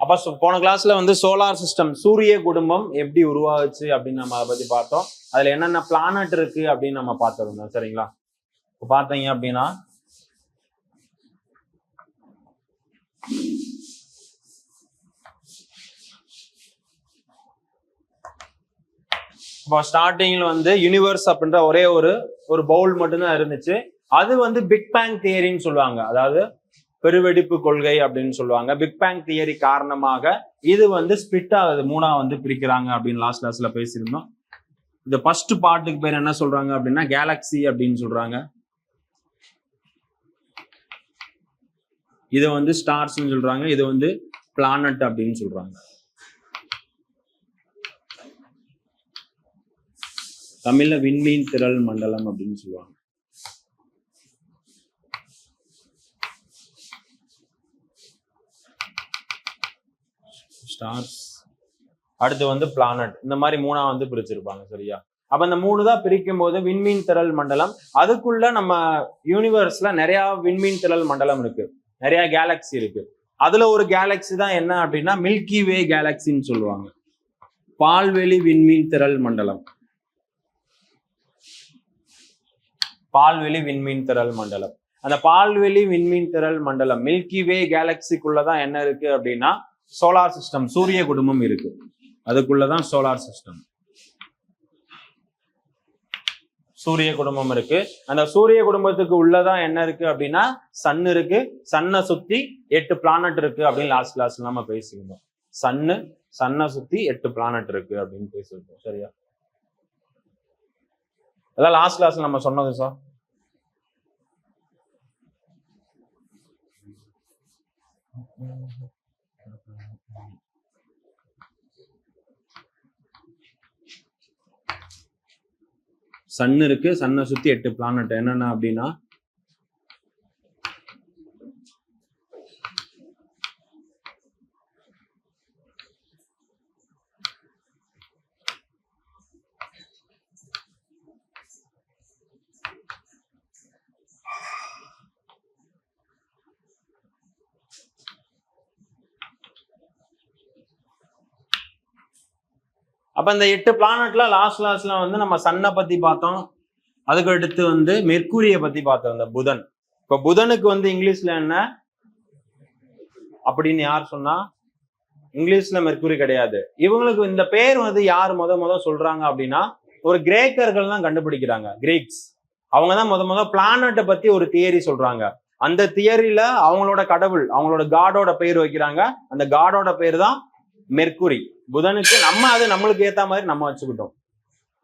அப்ப போன கிளாஸ்ல வந்து சோலார் சிஸ்டம் சூரிய குடும்பம் எப்படி உருவாகுச்சு அப்படின்னு நம்ம அதை பத்தி பார்த்தோம். அதுல என்னென்ன பிளானட் இருக்கு அப்படின்னு நம்ம பார்த்துருந்தோம். சரிங்களா? இப்ப பார்த்தீங்க அப்படின்னா இப்போ ஸ்டார்டிங்ல வந்து யூனிவர்ஸ் அப்படின்ற ஒரே ஒரு பவுல் மட்டும்தான் இருந்துச்சு. அது வந்து பிக் பேங் தியரின்னு சொல்லுவாங்க. அதாவது பெருவெடிப்பு கொள்கை அப்படின்னு சொல்லுவாங்க. பிக் பேங் தியரி காரணமாக இது வந்து ஸ்பிட் ஆகுது, மூணா வந்து பிரிக்கிறாங்க அப்படின்னு லாஸ்ட் கிளாஸ்ல பேசியிருந்தோம். இந்த ஃபர்ஸ்ட் பார்ட்டுக்கு பேர் என்ன சொல்றாங்க அப்படின்னா கேலக்சி அப்படின்னு சொல்றாங்க. இதை வந்து ஸ்டார்ஸ்ன்னு சொல்றாங்க. இது வந்து பிளானட் அப்படின்னு சொல்றாங்க. தமிழ்ல விண்மீன் திரள் மண்டலம் அப்படின்னு சொல்லுவாங்க. ஸ்டார்ஸ், அடுத்து வந்து பிளானட், இந்த மாதிரி மூணா வந்து பிரிச்சிருப்பாங்க. சரியா? அப்ப இந்த மூணு தான் பிரிக்கும் போது விண்மீன் திரள் மண்டலம். அதுக்குள்ள நம்ம யூனிவர்ஸ்ல நிறைய விண்மீன் திரள் மண்டலம் இருக்கு, நிறைய கேலக்சி இருக்கு. அதுல ஒரு கேலக்சி தான் என்ன அப்படின்னா மில்கி வே கேலக்சின்னு சொல்லுவாங்க. பால்வெளி விண்மீன் திரள் மண்டலம், பால்வெளி விண்மீன் திரள் மண்டலம். அந்த பால்வெளி விண்மீன் திரள் மண்டலம் மில்கி வே கேலக்சிக்குள்ளதான் என்ன இருக்கு அப்படின்னா சோலார் சிஸ்டம், சூரிய குடும்பம் இருக்கு. அதுக்குள்ளதான் சோலார் சிஸ்டம், சூரிய குடும்பம் இருக்கு. அந்த சூரிய குடும்பத்துக்கு உள்ளதான் என்ன இருக்கு அப்படின்னா சன் இருக்கு. சன்னை சுத்தி 8 பிளானட் இருக்கு அப்படின்னு லாஸ்ட் கிளாஸ்ல நம்ம பேசியிருந்தோம். சன்னை சுத்தி 8 பிளானட் இருக்கு அப்படின்னு பேசியிருந்தோம். சரியா? அதான் லாஸ்ட் கிளாஸ்ல நம்ம சொன்னது சார். சன் இருக்கு, சன்னை சுத்தி 8 பிளானட் என்னென்ன அப்படின்னா அப்ப இந்த 8 பிளானட்ல லாஸ்ட்ல வந்து நம்ம சன்னை பத்தி பார்த்தோம். அதுக்கு அடுத்து வந்து மெர்க்குரியை பத்தி பார்த்தோம், இந்த புதன். இப்ப புதனுக்கு வந்து இங்கிலீஷ்ல என்ன அப்படின்னு யார் சொன்னா? இங்கிலீஷ்ல மெர்க்குரி கிடையாது. இவங்களுக்கு இந்த பேர் வந்து யார் முத சொல்றாங்க அப்படின்னா ஒரு கிரேக்கர்கள் தான் கண்டுபிடிக்கிறாங்க. கிரீக்ஸ் அவங்க தான் முத பிளானட்டை பத்தி ஒரு தியரி சொல்றாங்க. அந்த தியரியில அவங்களோட கடவுள், அவங்களோட காடோட பேர் வைக்கிறாங்க. அந்த காடோட பேர் தான் மெர்க்குரி. புதனுக்கு நம்ம அது நம்மளுக்கு ஏத்த மாதிரி நம்ம வச்சுக்கிட்டோம்.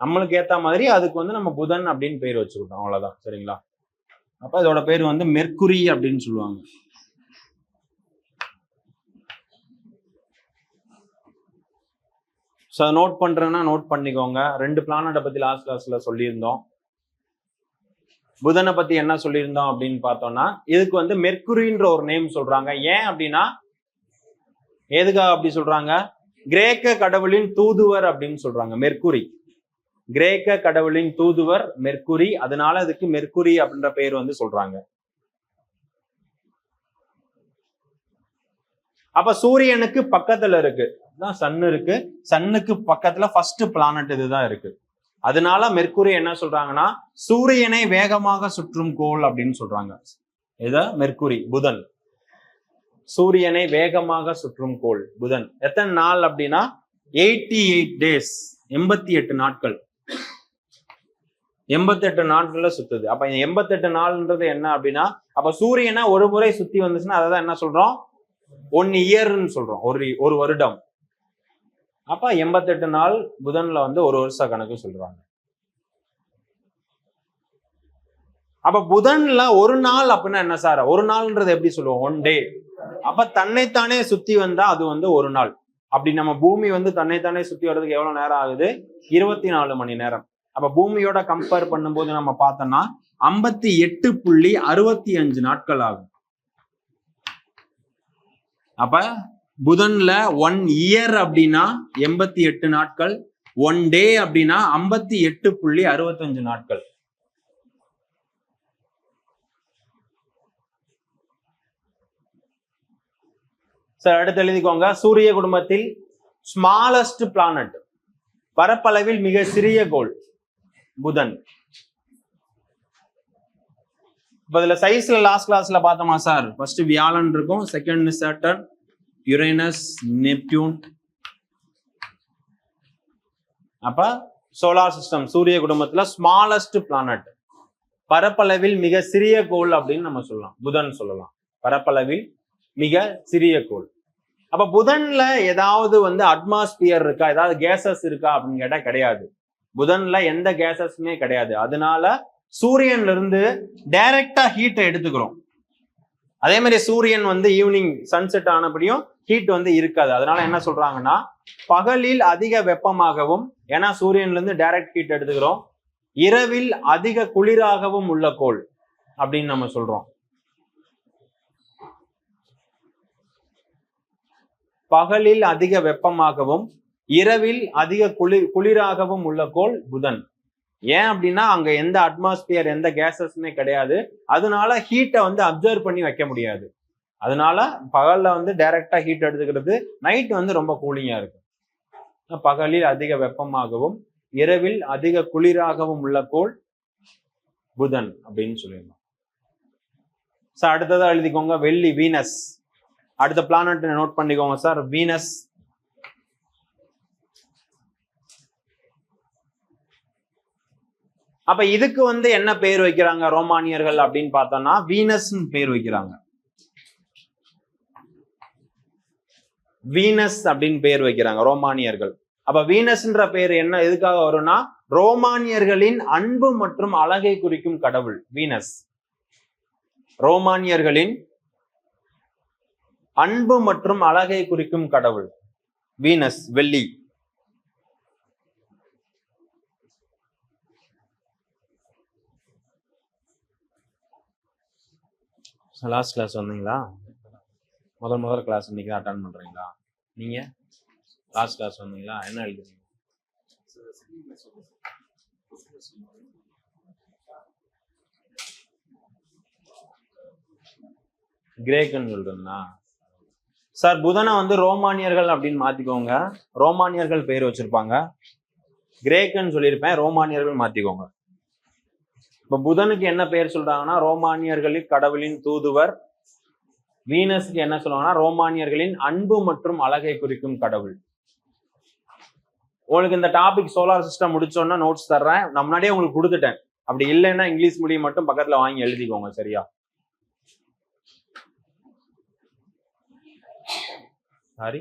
நம்மளுக்கு ஏத்த மாதிரி அதுக்கு வந்து நம்ம புதன் அப்படின்னு பேர் வச்சுக்கிட்டோம். அவ்வளவுதான். சரிங்களா? அப்ப இதோட பேர் வந்து மெர்க்குரி அப்படின்னு சொல்லுவாங்க. ஸோ நோட் பண்றேன்னா நோட் பண்ணிக்கோங்க. 2 பிளானட்டை பத்தி லாஸ்ட் கிளாஸ்ல சொல்லியிருந்தோம். புதனை பத்தி என்ன சொல்லியிருந்தோம் அப்படின்னு பார்த்தோம்னா இதுக்கு வந்து மெர்க்குரின்ற ஒரு நேம் சொல்றாங்க. ஏன் அப்படின்னா எதுக்காக அப்படி சொல்றாங்க? கிரேக்க கடவுளின் தூதுவர் அப்படின்னு சொல்றாங்க. மெர்க்குரி கிரேக்க கடவுளின் தூதுவர் மெர்க்குரி. அதனால அதுக்கு மெர்க்குரி அப்படின்ற பேர் வந்து சொல்றாங்க. அப்ப சூரியனுக்கு பக்கத்துல இருக்கு சன் இருக்கு. சன்னுக்கு பக்கத்துல ஃபர்ஸ்ட் பிளானட் இதுதான் இருக்கு. அதனால மெர்க்குரி என்ன சொல்றாங்கன்னா சூரியனை வேகமாக சுற்றும் கோள் அப்படின்னு சொல்றாங்க. இத மெர்க்குரி, புதன் சூரியனை வேகமாக சுற்றும் கோள் புதன். எத்தனை நாள் அப்படின்னா 88 days, 88 நாட்கள். 88 நாட்கள்ல சுத்துது. அப்ப 88 நாள்ன்றது என்ன அப்படின்னா அப்ப சூரியனை ஒரு முறை சுத்தி வந்துச்சுன்னா அதான் என்ன சொல்றோம்? 1 இயர்ன்னு சொல்றோம், ஒரு வருடம். அப்ப 88 நாள் புதன்ல வந்து ஒரு வருஷ கணக்கு சொல்றாங்க. அப்ப புதன்ல ஒரு நாள் அப்படின்னா என்ன சார்? ஒரு நாள்ன்றது எப்படி சொல்லுவோம்? 1 day. அப்ப தன்னைத்தானே சுத்தி வந்தா அது வந்து ஒரு நாள். அப்படி நம்ம பூமி வந்து தன்னைத்தானே சுத்தி வர்றதுக்கு எவ்வளவு நேரம் ஆகுது? 24 மணி நேரம். அப்ப பூமியோட கம்பேர் பண்ணும்போது நம்ம பார்த்தோம்னா 58.65 நாட்கள் ஆகும். அப்ப புதன்ல 1 இயர் அப்படின்னா 88 நாட்கள், 1 டே அப்படின்னா 58.65 நாட்கள். சார் அடுத்து எழுதிக்கோங்க. சூரிய குடும்பத்தில் ஸ்மாலஸ்ட் பிளானட், பரப்பளவில் மிக சிறிய கோள் புதன். இப்ப இதுல சைஸ்ல லாஸ்ட் கிளாஸ்ல பார்த்தோமா சார்? ஃபர்ஸ்ட் வியாழன் இருக்கும், செகண்ட் சாட்டர்ன், யுரேனஸ், நெப்டியூன். அப்ப சோலார் சிஸ்டம் சூரிய குடும்பத்துல ஸ்மாலஸ்ட் பிளானட், பரப்பளவில் மிக சிறிய கோள் அப்படின்னு நம்ம சொல்லலாம், புதன் சொல்லலாம். பரப்பளவில் மிக சிறிய கோள். அப்ப புதன்ல ஏதாவது அட்மாஸ்பியர் இருக்கா, ஏதாவது கேசஸ் இருக்கா அப்படின்னு கேட்டா கிடையாது. புதன்ல எந்த கேசஸுமே கிடையாது. அதனால சூரியன்ல இருந்து டைரக்டா ஹீட்டை எடுத்துக்கிறோம். அதே மாதிரி சூரியன் ஈவினிங் சன்செட் ஆனபடியும் ஹீட் இருக்காது. அதனால என்ன சொல்றாங்கன்னா, பகலில் அதிக வெப்பமாகவும், ஏன்னா சூரியன்ல இருந்து டைரக்ட் ஹீட் எடுத்துக்கிறோம், இரவில் அதிக குளிராகவும் உள்ள கோள் அப்படின்னு நம்ம சொல்றோம். பகலில் அதிக வெப்பமாகவும் இரவில் அதிக குளிராகவும் உள்ள கோள் புதன். ஏன் அப்படின்னா அங்க எந்த அட்மாஸ்பியர் எந்த கேசஸுமே கிடையாது. அதனால ஹீட்டை அப்சர்வ் பண்ணி வைக்க முடியாது. அதனால பகல்ல டைரக்டா ஹீட் எடுத்துக்கிறது, நைட் ரொம்ப கூலிங்கா இருக்கு. பகலில் அதிக வெப்பமாகவும் இரவில் அதிக குளிராகவும் உள்ள கோள் புதன் அப்படின்னு சொல்லிடலாம். சார் அடுத்ததா எழுதிக்கோங்க, வெள்ளி, வீனஸ். அடுத்த பிளானட் நோட் பண்ணிக்கோங்க சார், வீனஸ். அப்ப இதுக்கு என்ன பேர் வைக்கிறாங்க ரோமானியர்கள் அப்படின்னு பார்த்தோம்னா, வீனஸ் பேர் வைக்கிறாங்க. வீனஸ் அப்படின்னு பேர் வைக்கிறாங்க ரோமானியர்கள். அப்ப வீனஸ்ன்ற பேர் என்ன எதுக்காக வரும்னா, ரோமானியர்களின் அன்பு மற்றும் அழகை குறிக்கும் கடவுள் வீனஸ். ரோமானியர்களின் அன்பு மற்றும் அழகை குறிக்கும் கடவுள் வீனஸ், வெள்ளி. லாஸ்ட் கிளாஸ் வந்தீங்களா? முதல் கிளாஸ் இன்னைக்கு அட்டன் பண்றீங்களா? நீங்க லாஸ்ட் கிளாஸ் வந்தீங்களா? என்ன எழுதுறீங்க? கிரேக்குன்னு சொல்றீங்களா சார்? புதனை ரோமானியர்கள் அப்படின்னு மாத்திக்கோங்க. ரோமானியர்கள் பேர் வச்சிருப்பாங்க. கிரேக்குன்னு சொல்லியிருப்பேன், ரோமானியர்கள் மாத்திக்கோங்க. இப்ப புதனுக்கு என்ன பேர் சொல்றாங்கன்னா, ரோமானியர்களின் கடவுளின் தூதுவர். வீனஸ்க்கு என்ன சொல்லுவாங்கன்னா, ரோமானியர்களின் அன்பு மற்றும் அழகை குறிக்கும் கடவுள். உங்களுக்கு இந்த டாபிக் சோலார் சிஸ்டம் முடிச்சோன்னா நோட்ஸ் தர்றேன். நான் முன்னாடியே உங்களுக்கு கொடுத்துட்டேன். அப்படி இல்லைன்னா இங்கிலீஷ் மீடியம் மட்டும் பக்கத்துல வாங்கி எழுதிக்கோங்க, சரியா? சாரி,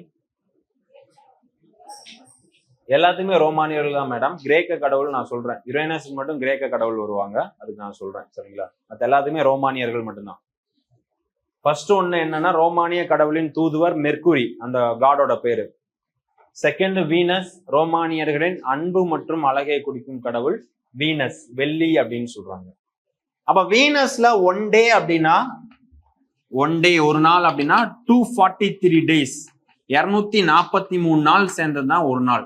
எல்லாத்துக்குமே ரோமானியர்கள் தான் மேடம். கிரேக்க கடவுள் நான் சொல்றேன், யுரேனஸ்க்கு மட்டும் கிரேக்க கடவுள் வருவாங்க, அதுக்கு நான் சொல்றேன், சரிங்களா? மற்ற எல்லாத்துக்குமே ரோமானியர்கள் மட்டும்தான். ஃபர்ஸ்ட் ஒண்ணு என்னன்னா, ரோமானிய கடவுளின் தூதுவர் மெர்க்குரி, அந்த காடோட பேரு. செகண்ட் வீனஸ், ரோமானியர்களின் அன்பு மற்றும் அழகை குறிக்கும் கடவுள் வீனஸ், வெள்ளி அப்படின்னு சொல்றாங்க. அப்ப வீனஸ்ல ஒன் டே அப்படின்னா, ஒன் டே ஒரு நாள் அப்படின்னா 243 days, 243 நாள் சேர்ந்ததுதான் ஒரு நாள்.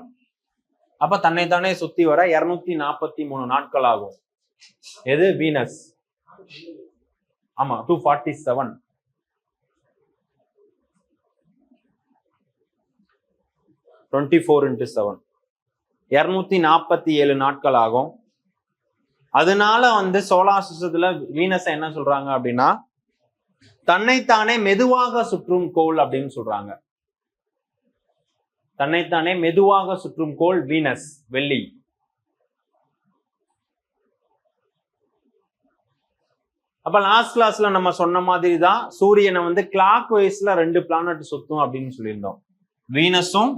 அப்ப தன்னைத்தானே சுத்தி வர 243 நாட்கள் ஆகும். எது? வீனஸ். ஆமா, 247. 24 into 7, 247 நாட்கள் ஆகும். அதனால சோலார் சிஸ்டத்துல வீனஸ் என்ன சொல்றாங்க அப்படின்னா, தன்னைத்தானே மெதுவாக சுற்றும் கோள் அப்படின்னு சொல்றாங்க. தன்னைத்தானே மெதுவாக சுற்றும் கோள் வீனஸ், வெள்ளி. அப்ப லாஸ்ட் கிளாஸ்ல நம்ம சொன்ன மாதிரி தான் சூரியனை கிளாக் வைஸ்ல 2 பிளானட் சுத்தும் அப்படின்னு சொல்லியிருந்தோம், வீனஸும்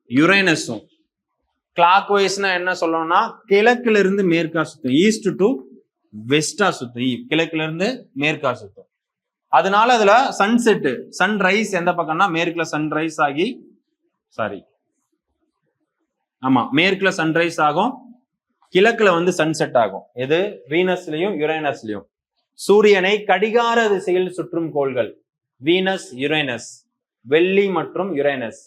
யுரேனஸும். கிளாக் வைஸ்னா என்ன சொல்லணும்னா, கிழக்குல இருந்து மேற்கா சுத்தும், ஈஸ்ட் டு வெஸ்டா சுத்தும், கிழக்குல இருந்து மேற்கா சுத்தும். அதனால அதுல சன்செட், சன்ரைஸ் எந்த பக்கம்னா மேற்குல சன்ரைஸ் ஆகி, சாரி ஆமா மேற்குல சன்ரைஸ் ஆகும், கிழக்குல சன்செட் ஆகும். எது? வீனஸ்லயும் யுரேனஸ்லயும். சூரியனை கடிகார திசையில் சுற்றும் கோள்கள் வீனஸ், யுரேனஸ், வெள்ளி மற்றும் யுரேனஸ்.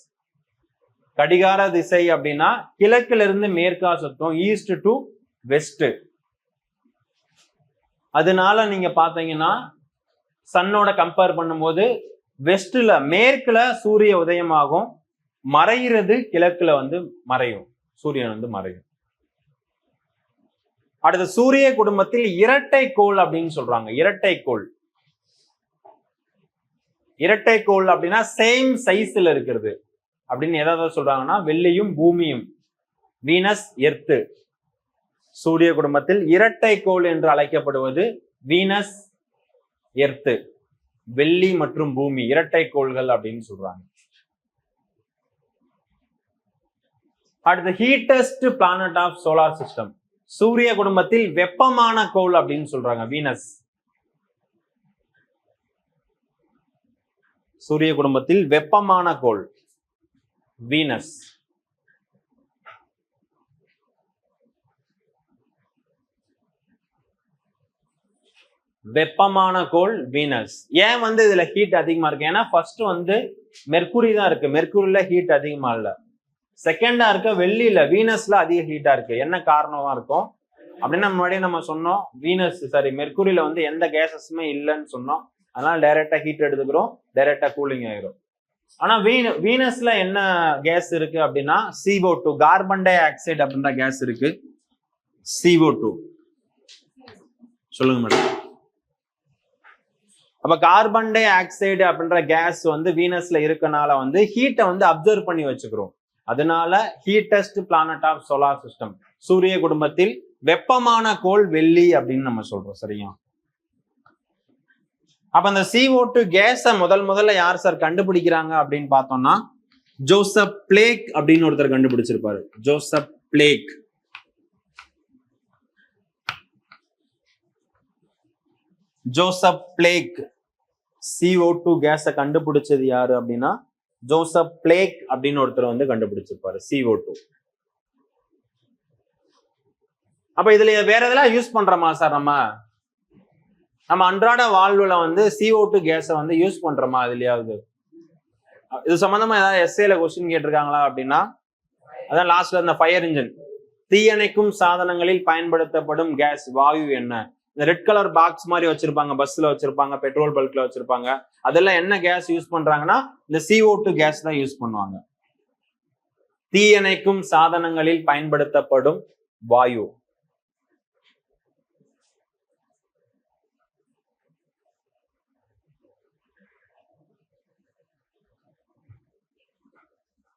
கடிகார திசை அப்படின்னா கிழக்குல இருந்து மேற்கா சுத்தும், ஈஸ்ட் டு வெஸ்ட். அதனால நீங்க பாத்தீங்கன்னா சன்னோட கம்பேர் பண்ணும்போது வெஸ்ட்ல மேற்குல சூரிய உதயமாகும், மறைகிறது கிழக்குல வந்து மறையும், சூரியன் வந்து மறையும். அடுத்து சூரிய குடும்பத்தில் இரட்டை கோள் அப்படின்னு சொல்றாங்க. இரட்டை கோள், இரட்டை கோள் அப்படின்னா சேம் சைஸ்ல இருக்கிறது அப்படின்னு எதாவது சொல்றாங்கன்னா வெள்ளியும் பூமியும், வீனஸ் எர்த்து. சூரிய குடும்பத்தில் இரட்டை கோள் என்று அழைக்கப்படுவது வீனஸ் எர்த்து, வெள்ளி மற்றும் பூமி இரட்டை கோள்கள் அப்படின்னு சொல்றாங்க. அடுத்து ஹீட்டஸ்ட் பிளானட் ஆஃப் சோலார் சிஸ்டம், சூரிய குடும்பத்தில் வெப்பமான கோள் அப்படின்னு சொல்றாங்க வீனஸ். சூரிய குடும்பத்தில் வெப்பமான கோள் வீனஸ். வெப்பமான கோள் வீனஸ். ஏன் வந்து இதுல ஹீட் அதிகமா இருக்கு? ஏன்னா ஃபர்ஸ்ட் வந்து மெர்க்குரி தான் இருக்கு, மெர்க்குரியில ஹீட் அதிகமா இல்ல. செகண்டா இருக்க வெள்ளியில, வீனஸ்ல அதிக ஹீட்டா இருக்கு. என்ன காரணமா இருக்கும் அப்படின்னா முன்னாடியே நம்ம சொன்னோம், வீனஸ் சாரி மெர்க்குரியில வந்து எந்த கேசஸுமே இல்லைன்னு சொன்னோம். அதனால டைரக்டா ஹீட் எடுத்துக்கிறோம், டைரக்டா கூலிங் ஆயிரும். ஆனா வீனஸ்ல என்ன கேஸ் இருக்கு அப்படின்னா CO2, கார்பன் டை ஆக்சைடு அப்படின்ற கேஸ் இருக்கு. CO2 சொல்லுங்க மேடம். அப்ப கார்பன் டை ஆக்சைடு அப்படின்ற கேஸ் வந்து வீனஸ்ல இருக்கனால வந்து ஹீட்டை வந்து அப்சர்வ் பண்ணி வச்சுக்கிறோம். அதனால ஹீட்டஸ்ட் பிளானட் ஆஃப் சோலார் சிஸ்டம், சூரிய குடும்பத்தில் வெப்பமான கோள் வெள்ளி அப்படின்னு நம்ம சொல்றோம். சரியா? அப்ப அந்த CO2 கேஸ முதல்ல யார் சார் கண்டுபிடிக்கிறாங்க அப்படின்னு பார்த்தோம்னா ஜோசப் பிளேக் அப்படின்னு ஒருத்தர் கண்டுபிடிச்சிருப்பாரு. Joseph Black. Joseph Black CO2 கேஸ கண்டுபிடிச்சது யாரு அப்படின்னா ஜோசப் பிளேக் அப்படின்னு ஒருத்தர் வந்து கண்டுபிடிச்சிருப்பாரு CO2. அப்ப இதுல வேற எதெல்லாம் யூஸ் பண்றோமா சார்? நம்ம அன்றாட வாழ்வுல வந்து CO2 கேஸை வந்து யூஸ் பண்றோமா? இதுலயாவது இது சம்பந்தமா ஏதாவது எஸ்ஏல கொஸ்டின் கேட்டிருக்காங்களா அப்படின்னா அதான் லாஸ்ட்ல இந்த ஃபயர் இன்ஜின், தீயணைக்கும் சாதனங்களில் பயன்படுத்தப்படும் கேஸ் வாயு என்ன? இந்த ரெட் கலர் பாக்ஸ் மாதிரி வச்சிருப்பாங்க, பஸ்ல வச்சிருப்பாங்க, பெட்ரோல் பல்க்ல வச்சிருப்பாங்க. அதெல்லாம் என்ன கேஸ் யூஸ் பண்றாங்கன்னா இந்த CO2 கேஸ் தான் யூஸ் பண்ணுவாங்க. தீயணைக்கும் சாதனங்களில் பயன்படுத்தப்படும் வாயு.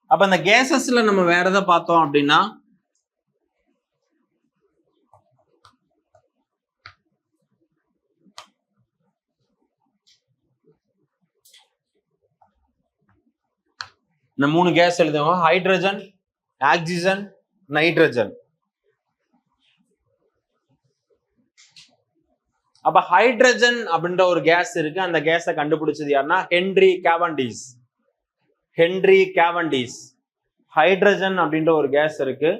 அப்ப இந்த கேசஸ்ல நம்ம வேற எதை பார்த்தோம் அப்படின்னா இந்த 3 கேஸ் எழுதுவோம், ஹைட்ரஜன், ஆக்சிஜன், நைட்ரஜன். அப்ப ஹைட்ரஜன் அப்படின்ற ஒரு கேஸ் இருக்கு. அந்த கேஸை கண்டுபிடிச்சது யாருன்னா Henry Cavendish. Henry Cavendish. Hydrogen அப்படின்ற ஒரு கேஸ் இருக்கு.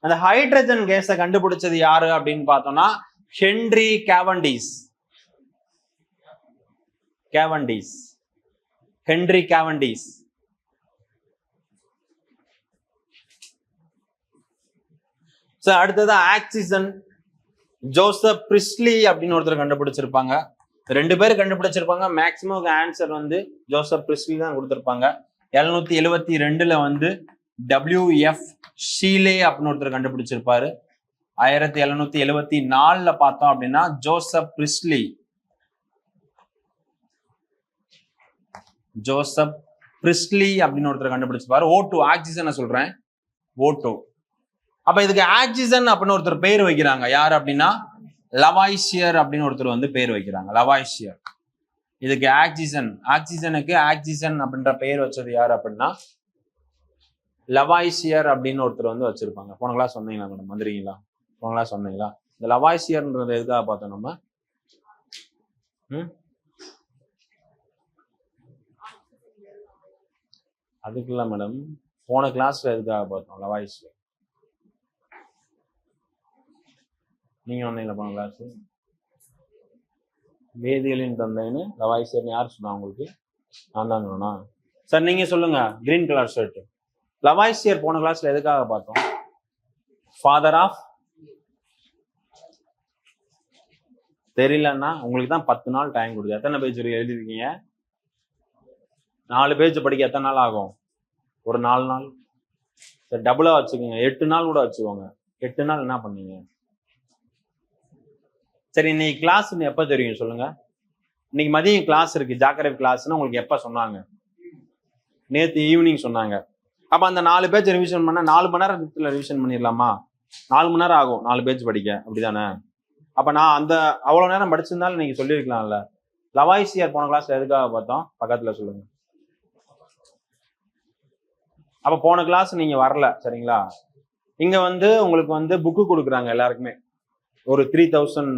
அந்த ஹைட்ரஜன் கேஸை கண்டுபிடிச்சது யாரு அப்படின்னு பார்த்தோம்னா Henry Cavendish. Cavendish, Henry Cavendish. அடுத்தது ஆக்சிஜன், ஜோசப் பிரிஸ்லி அப்படின்னு ஒருத்தர் கண்டுபிடிச்சிருப்பாங்க. 2 பேர் கண்டுபிடிச்சிருப்பாங்க. மேக்சிமம் ஆன்சர் வந்து ஜோசப் பிரிஸ்லி தான் கொடுத்திருப்பாங்க. 1772 வந்து WF ஷீலே அப்படின்னு ஒருத்தர் கண்டுபிடிச்சிருப்பாரு. 1774 பார்த்தோம் அப்படின்னா ஜோசப் பிரிஸ்லி. ஜோசப் பிரிஸ்லி அப்படின்னு ஒருத்தர் கண்டுபிடிச்சிருப்பாரு. O2 ஆக்சிஜனை சொல்றேன், O2. அப்ப இதுக்கு ஆக்சிஜன் அப்படின்னு ஒருத்தர் பேர் வைக்கிறாங்க. யார் அப்படின்னா லவாய்சியர் அப்படின்னு ஒருத்தர் வந்து பேர் வைக்கிறாங்க. லவாய்சியர். இதுக்கு ஆக்சிஜன், ஆக்சிஜனுக்கு ஆக்சிஜன் அப்படின்ற பெயர் வச்சது யார் அப்படின்னா லவாய்சியர் அப்படின்னு ஒருத்தர் வந்து வச்சிருப்பாங்க. போன கிளாஸ் சொன்னீங்களா மேடம்? வந்துருக்கீங்களா? போன கிளாஸ் சொன்னீங்களா? இந்த லவாய்சியர்ன்றது எதுக்காக பார்த்தோம் நம்ம? அதுக்குல்ல மேடம், போன கிளாஸ்ல எதுக்காக பார்த்தோம் லவாய்சியர்? நீங்க ஒன்னும் போன கிளாஸ் வேதியியலின் தந்தைன்னு லவாய்சியர்னு யார் சொன்னா உங்களுக்கு? நான் தான் சொன்னா சார். நீங்க சொல்லுங்க. Green colour shirt. லவாய்சியர் போன கிளாஸ்ல எதுக்காக பார்த்தோம்? Father of. தெரியலன்னா உங்களுக்கு தான் 10 நாள் டைம் கொடுத்து எத்தனை பேஜ் எழுதிருக்கீங்க? 4 பேஜ் படிக்க எத்தனை நாள் ஆகும்? ஒரு 4 நாள். சரி, டபுளா வச்சுக்கோங்க, 8 நாள் கூட வச்சுக்கோங்க. 8 நாள் என்ன பண்ணீங்க? சரி, இன்னைக்கு கிளாஸ் எப்ப தெரியும் சொல்லுங்க? இன்னைக்கு மதியம் கிளாஸ் இருக்கு, ஜாக்கிரதை கிளாஸ்ன்னு உங்களுக்கு எப்ப சொன்னாங்க? நேத்து ஈவினிங் சொன்னாங்க. அப்ப அந்த 4 பேஜ் ரிவிஷன் பண்ண 4 மணி நேரத்துல ரிவிஷன் பண்ணிடலாமா? 4 மணி நேரம் ஆகும் 4 பேஜ் படிக்க, அப்படிதானே? அப்ப நான் அந்த அவ்வளவு நேரம் படிச்சிருந்தாலும் நீங்க சொல்லியிருக்கலாம்ல. லவாய்சியர் போன கிளாஸ்ல எதுக்காக பார்த்தோம்? பக்கத்துல சொல்லுங்க. அப்ப போன கிளாஸ் நீங்க வரல, சரிங்களா? இங்க வந்து உங்களுக்கு வந்து புக்கு கொடுக்குறாங்க எல்லாருக்குமே, ஒரு 3000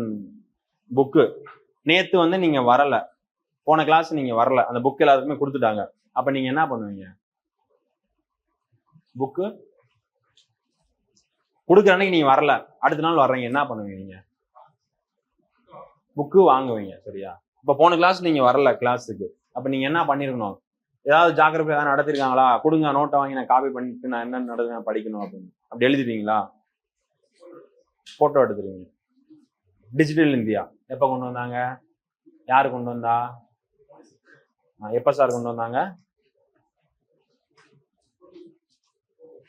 புக்கு. நேத்து வந்து நீங்க வரல, போன கிளாஸ் நீங்க வரல, அந்த புக் எல்லாருக்குமே கொடுத்துட்டாங்க. அப்ப நீங்க என்ன பண்ணுவீங்க? புக்கு கொடுக்குற அன்னைக்கு நீங்க வரல, அடுத்த நாள் வர்றீங்க, என்ன பண்ணுவீங்க? புக்கு வாங்குவீங்க, சரியா? இப்ப போன கிளாஸ் நீங்க வரல கிளாஸுக்கு, அப்ப நீங்க என்ன பண்ணிருக்கணும்? ஏதாவது ஜாக்கிரதை ஏதாவது நடத்திருக்காங்களா, கொடுங்க நோட்டை வாங்கி நான் காப்பி பண்ணிட்டு நான் என்ன நடந்து படிக்கணும் அப்படின்னு அப்படி எழுதிட்டீங்களா? போட்டோ எடுத்துருவீங்க. டிஜிட்டல் இந்தியா எப்ப கொண்டு வந்தாங்க? யாரு கொண்டு வந்தா? எப்ப சார் கொண்டு வந்தாங்க?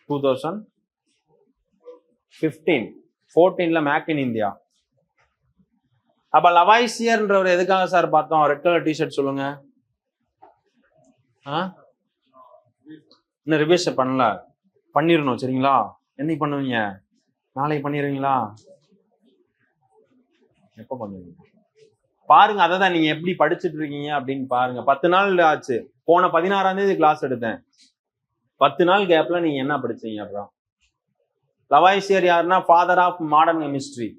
2014ல மேக் இன் இந்தியா. அப்ப லவாய்சியர்ன்றவர் எதுக்காக சார் பார்த்தோம்? ரெட் கலர் டிஷர்ட் சொல்லுங்க. இன்னும் ரிவிஷன் பண்ணல, பண்ணிடணும், சரிங்களா? என்னைக்கு பண்ணுவீங்க? நாளைக்கு பண்ணிடுவீங்களா? எப்ப பண்ணுவீங்க பாருங்க. அதான் நீங்க எப்படி படிச்சுட்டு இருக்கீங்க அப்படின்னு பாருங்க. 10 நாள் ஆச்சு, போன 16ஆம் தேதி கிளாஸ் எடுத்தேன். 10 நாள் கேப்ல நீங்க என்ன படிச்சீங்க? அப்புறம் லவாய்சியர் யாருன்னா father of modern chemistry,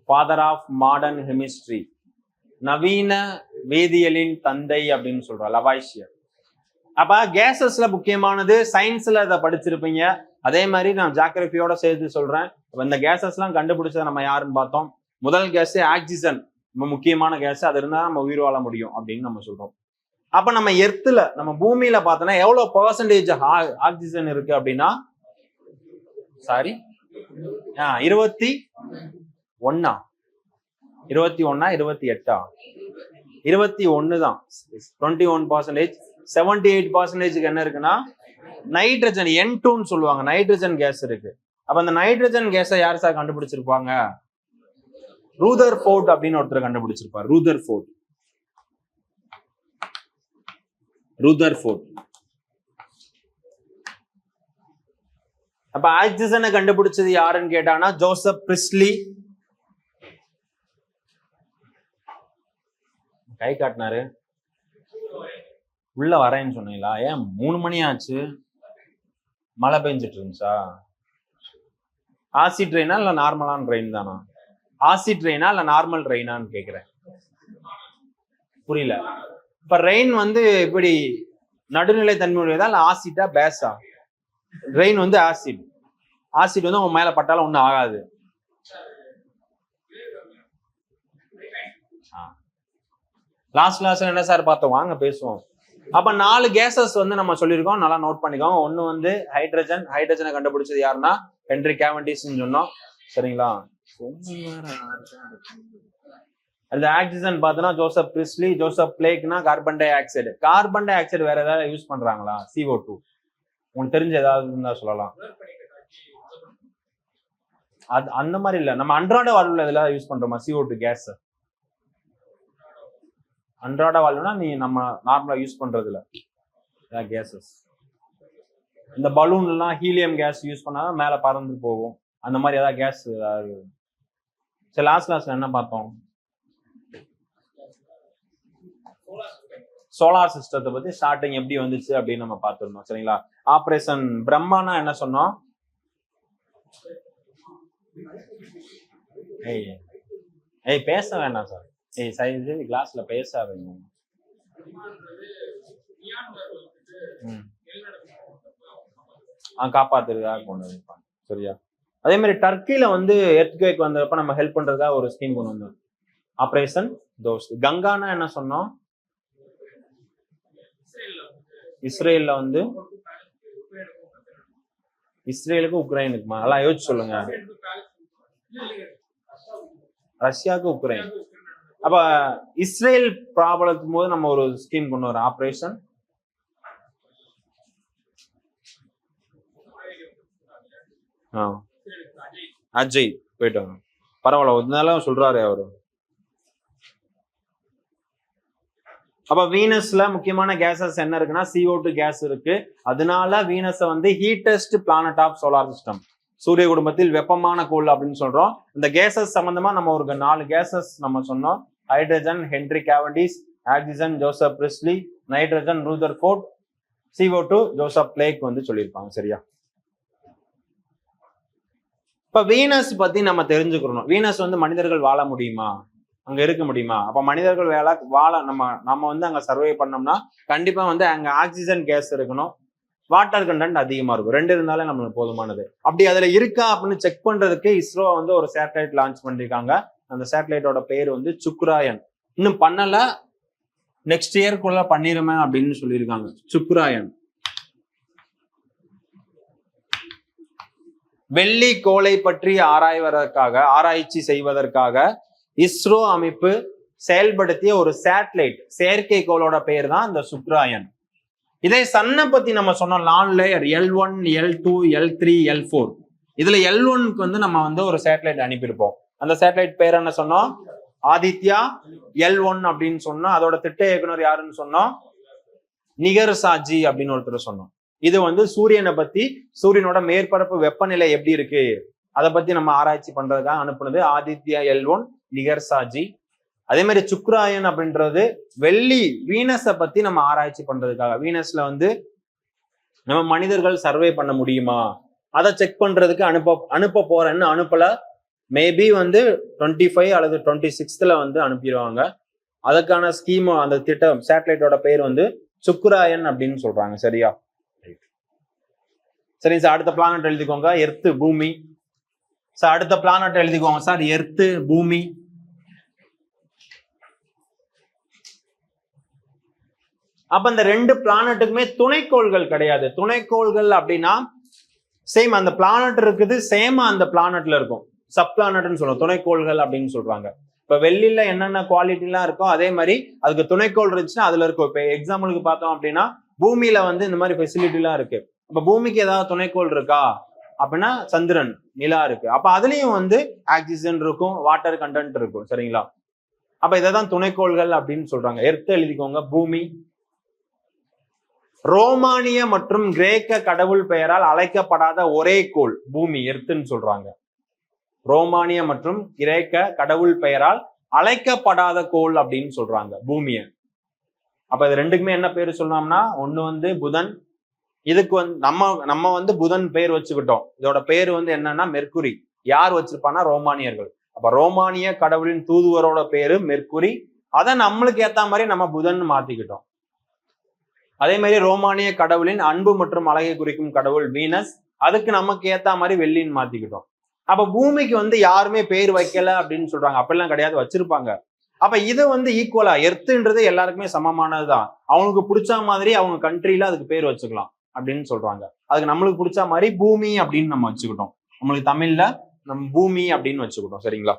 father of modern chemistry, நவீன வேதியியலின் தந்தை அப்படின்னு சொல்றோம் லவாய்சியர். அப்ப கேசஸ்ல முக்கியமானது, சயின்ஸ்ல இதை படிச்சிருப்பீங்க. அதே மாதிரி நான் ஜாகிரபியோட சேர்த்து சொல்றேன். இந்த கேசஸ் எல்லாம் கண்டுபிடிச்சது நம்ம யாருன்னு பார்த்தோம். முதல் கேஸ் ஆக்சிஜன், ரொம்ப முக்கியமான கேஸ். அது இருந்தா நம்ம உயிர் வாழ முடியும் அப்படின்னு நம்ம சொல்றோம். அப்ப நம்ம எர்த்துல, நம்ம பூமியில பார்த்தோம்னா எவ்வளவு பெர்சன்டேஜ் ஆக்சிஜன் இருக்கு அப்படின்னா, சாரி 21 28 21 தான். 21%. 78% என்ன இருக்குன்னா நைட்ரஜன், N2ன்னு சொல்லுவாங்க, நைட்ரஜன் கேஸ் இருக்கு. அப்ப அந்த நைட்ரஜன் கேஸை யார் சார் கண்டுபிடிச்சிருப்பாங்க? ரூதர்ஃபோர்ட் அப்படின்னு ஒருத்தர் கண்டுபிடிச்சிருப்பார். ரூதர்ஃபோர்ட். அப்ப ஆக்சிஜனை கண்டுபிடிச்சது யாருன்னு கேட்டாங்கன்னா ஜோசப் பிரிஸ்லி. கை காட்டினாரு, உள்ள வரேன்னு சொன்னீங்களா? ஏன் 3 மணி ஆச்சு, மழை பெஞ்சிட்டு இருந்துச்சா? ஆசிட் ரெயினா இல்ல நார்மலான ரெயின் தானா? ஆசிட் ரெயினா இல்ல நார்மல் ரெயினான்னு கேக்குறேன். புரியல. இப்ப ரெயின் வந்து இப்படி நடுநிலை தன்மையுடையதா இல்ல ஆசிட்டா பேஸா? ரெயின் வந்து ஆசிட். ஆசிட் வந்து உங்க மேல பட்டாலும் ஒண்ணும் ஆகாது. லாஸ்ட் என்ன சார் பார்த்தோம்? வாங்க பேசுவோம். அப்ப 4 கேசஸ் வந்து நம்ம சொல்லியிருக்கோம், நல்லா நோட் பண்ணிக்கோங்க. ஒண்ணு வந்து ஹைட்ரஜன். ஹைட்ரஜனை கண்டுபிடிச்சது யாருன்னா ஹென்ரி கேவண்டிஷ்னு சொன்னோம், சரிங்களா? அந்த ஆக்சிஜன் பார்த்தோன்னா ஜோசப் பிரிஸ்லி. ஜோசப் பிளேக்னா carbon dioxide. Carbon dioxide வேற ஏதாவது யூஸ் பண்றாங்களா? CO2 உங்களுக்கு தெரிஞ்ச ஏதாவது இருந்தா சொல்லலாம். அது அந்த மாதிரி இல்ல, நம்ம அன்றாட வாழ்வுல இதெல்லாம் யூஸ் பண்றோமா CO2 கேஸ்? அன்றாட வாழ்வுனா நீ நம்ம நார்மலா யூஸ் பண்றது இல்ல கேசஸ். இந்த பலூன் எல்லாம் ஹீலியம் கேஸ் யூஸ் பண்ணா மேல பறந்து போகும், அந்த மாதிரி ஏதாவது கேஸ் ஏதாவது. சரி, லாஸ்ட்ல என்ன பார்த்தோம்? சோலார் சிஸ்டத்தை பத்தி ஸ்டார்டிங் எப்படி வந்துச்சு அப்படின்னு நம்ம பார்த்துருந்தோம், சரிங்களா? ஆபரேஷன் பிரம்மானா என்ன சொன்னோம்? ஏய் பேச வேண்டாம் சார். சைது கிளாஸ்ல பேசாதீங்க. காப்பாத்துறதுக்காக கொண்டு வந்திருப்பாங்க, சரியா? அதே மாதிரி டர்க்கில வந்து எர்த்குவேக் வந்தப்ப நம்ம ஹெல்ப் பண்றதுக்காக ஒரு ஸ்கீம் கொண்டு வந்தோம், ஆபரேஷன் தோஸ்த். கங்கானா என்ன சொன்னோம்? இஸ்ரேல்ல வந்து இஸ்ரேலுக்கு உக்ரைனுக்குமா? நல்லா யோசிச்சு சொல்லுங்க. ரஷ்யாவுக்கு உக்ரைன். அப்ப இஸ்ரேல் ப்ராப்ளத்தும் போது நம்ம ஒரு ஸ்கீம் கொண்டு வரோம், ஆபரேஷன் அஜய். போயிட்டு வாங்க, பரவாயில்ல, ஒன்னாலும் சொல்றாரு அவரு. அப்ப வீனஸ்ல முக்கியமான கேசஸ் என்ன இருக்குன்னா CO2 கேஸ் இருக்கு. அதனால வீனஸை வந்து ஹீட்டஸ்ட் பிளானட் ஆஃப் சோலார் சிஸ்டம், சூரிய குடும்பத்தில் வெப்பமான கோள் அப்படின்னு சொல்றோம். இந்த கேசஸ் சம்பந்தமா நம்ம ஒரு 4 கேசஸ் நம்ம சொன்னோம். Hydrogen Henry Cavendish, oxygen Joseph Priestley, nitrogen Rutherford, CO2 Joseph Black வந்து சொல்லியிருப்பாங்க. சரியா? இப்ப வீனஸ் பத்தி நம்ம தெரிஞ்சுக்கணும். வீனஸ் வந்து மனிதர்கள் வாழ முடியுமா, அங்க இருக்க முடியுமா? அப்ப மனிதர்கள் வாழ நம்ம வந்து அங்க சர்வே பண்ணோம்னா கண்டிப்பா வந்து அங்க ஆக்சிஜன் கேஸ் இருக்கணும், வாட்டர் கண்டென்ட் அதிகமா இருக்கும். 2 இருந்தாலே நம்மளுக்கு போதுமானது. அப்படி அதுல இருக்கா அப்படின்னு செக் பண்றதுக்கு இஸ்ரோ வந்து ஒரு சேட்டலைட் லான்ச் பண்ணிருக்காங்க. அந்த சேட்டலைட்டோட பேர் வந்து சுக்ராயன். இன்னும் பண்ணல, நெக்ஸ்ட் இயர்க்குள்ள பண்ணிருமே அப்படின்னு சொல்லியிருக்காங்க. சுக்ராயன். வெள்ளி கோளை பற்றி ஆராய்ச்சி செய்வதற்காக இஸ்ரோ அமைப்பு செயல்படுத்திய ஒரு சேட்டலைட் செயற்கைக்கோளோட பெயர் தான் இந்த சுக்ராயன். இதே சன்னை பத்தி நம்ம சொன்னோம், 4 layer L1, L2, L3, L4. இதுல L1க்கு வந்து நம்ம வந்து ஒரு சேட்டலைட் அனுப்பியிருப்போம். அந்த சேட்டலைட் பேர் என்ன சொன்னோம்? ஆதித்யா L1 அப்படின்னு சொன்னோம். அதோட திட்ட இயக்குனர் யாருன்னு சொன்னோம்? நிகர் சாஜி அப்படின்னு ஒருத்தர் சொன்னோம். இது வந்து சூரியனை பத்தி, சூரியனோட மேற்பரப்பு வெப்பநிலை எப்படி இருக்கு அதை பத்தி நம்ம ஆராய்ச்சி பண்றதுக்காக அனுப்புனது ஆதித்யா L1, நிகர் சாஜி. அதே மாதிரி சுக்ராயன் அப்படின்றது வெள்ளி வீனஸை பத்தி நம்ம ஆராய்ச்சி பண்றதுக்காக, வீனஸ்ல வந்து நம்ம மனிதர்கள் சர்வே பண்ண முடியுமா அதை செக் பண்றதுக்கு அனுப்ப போறேன்னு அனுப்பல. மேபி வந்து 25 அல்லது 26ல வந்து அனுப்பிடுவாங்க. அதுக்கான ஸ்கீம், அந்த திட்டம், சேட்டலைட்டோட பேர் வந்து சுக்ராயன் அப்படின்னு சொல்றாங்க. சரியா? சரி சார், அடுத்த பிளானட் எழுதிக்கோங்க. எர்த்து, பூமி. சார் அடுத்த பிளானட் எழுதிக்கோங்க சார். எர்த்து, பூமி. அப்ப இந்த 2 பிளானட்டுக்குமே துணைக்கோள்கள் கிடையாது. துணைக்கோள்கள் அப்படின்னா சேம் அந்த பிளானட் இருக்குது, சேமா அந்த பிளானட்ல இருக்கும். சப் பிளானட்னு சொல்லுவோம், துணைக்கோள்கள் அப்படின்னு சொல்றாங்க. இப்ப வெள்ளில என்னென்ன குவாலிட்டிலாம் இருக்கோ அதே மாதிரி அதுக்கு துணைக்கோள் இருந்துச்சுன்னா அதுல இருக்கும். இப்ப எக்ஸாம்பிளுக்கு பார்த்தோம் அப்படின்னா பூமியில வந்து இந்த மாதிரி ஃபெசிலிட்டி எல்லாம் இருக்கு. இப்ப பூமிக்கு ஏதாவது துணைக்கோள் இருக்கா அப்படின்னா சந்திரன், நிலா இருக்கு. அப்ப அதுலயும் வந்து ஆக்சிஜன் இருக்கும், வாட்டர் கண்டென்ட் இருக்கும். சரிங்களா? அப்ப இதைதான் துணைக்கோள்கள் அப்படின்னு சொல்றாங்க. எர்த்து எழுதிக்கோங்க, பூமி. ரோமானிய மற்றும் கிரேக்க கடவுள் பெயரால் அழைக்கப்படாத ஒரே கோள் பூமி, எர்த்துன்னு சொல்றாங்க. ரோமானிய மற்றும் கிரேக்க கடவுள் பெயரால் அழைக்கப்படாத கோள் அப்படின்னு சொல்றாங்க பூமியை. அப்ப இது 2க்குமே என்ன பேரு சொன்னோம்னா, ஒண்ணு வந்து புதன். இதுக்கு வந்து நம்ம வந்து புதன் பேர் வச்சுக்கிட்டோம். இதோட பேர் வந்து என்னன்னா மெர்க்குரி. யார் வச்சிருப்பான்னா ரோமானியர்கள். அப்ப ரோமானிய கடவுளின் தூதுவரோட பேரு மெர்க்குரி. அதை நம்மளுக்கு ஏத்த மாதிரி நம்ம புதன் மாத்திக்கிட்டோம். அதே மாதிரி ரோமானிய கடவுளின் அன்பு மற்றும் அழகை குறிக்கும் கடவுள் வீனஸ். அதுக்கு நமக்கு ஏத்த மாதிரி வெள்ளின்னு மாத்திக்கிட்டோம். அப்ப பூமிக்கு வந்து யாருமே பேர் வைக்கல அப்படின்னு சொல்றாங்க. அப்படிலாம் கிடையாது, வச்சிருப்பாங்க. அப்ப இது வந்து ஈக்குவலா, எர்த்துன்றது எல்லாருக்குமே சமமானதுதான். அவங்களுக்கு பிடிச்ச மாதிரி அவங்க கண்ட்ரில அதுக்கு பேர் வச்சுக்கலாம் அப்படின்னு சொல்றாங்க. அதுக்கு நம்மளுக்கு பிடிச்ச மாதிரி பூமி அப்படின்னு நம்ம வச்சுக்கிட்டோம். நம்மளுக்கு தமிழ்ல நம்ம பூமி அப்படின்னு வச்சுக்கிட்டோம். சரிங்களா?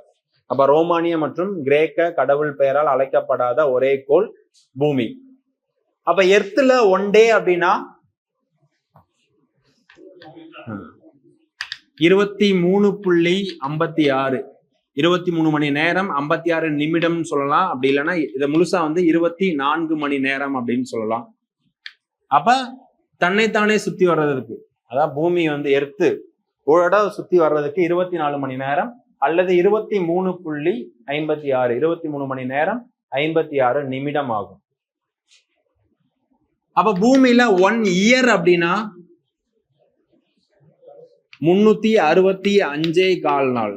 அப்ப ரோமானிய மற்றும் கிரேக்க கடவுள் பெயரால் அழைக்கப்படாத ஒரே கோள் பூமி. அப்ப எர்த்துல 1 டே அப்படின்னா 23.56, 23 மணி நேரம் 56 நிமிடம் சொல்லலாம். அப்படி இல்லைன்னா இதை முழுசா வந்து 24 மணி நேரம் அப்படின்னு சொல்லலாம். அப்ப தன்னைத்தானே சுத்தி வர்றதுக்கு, அதாவது பூமி வந்து எர்த்து ஒரு இடம் சுத்தி வர்றதுக்கு 24 மணி நேரம் அல்லது 23.56, 23 மணி நேரம் 56 நிமிடம் ஆகும். அப்ப பூமியில 1 இயர் அப்படின்னா 365 நாள்,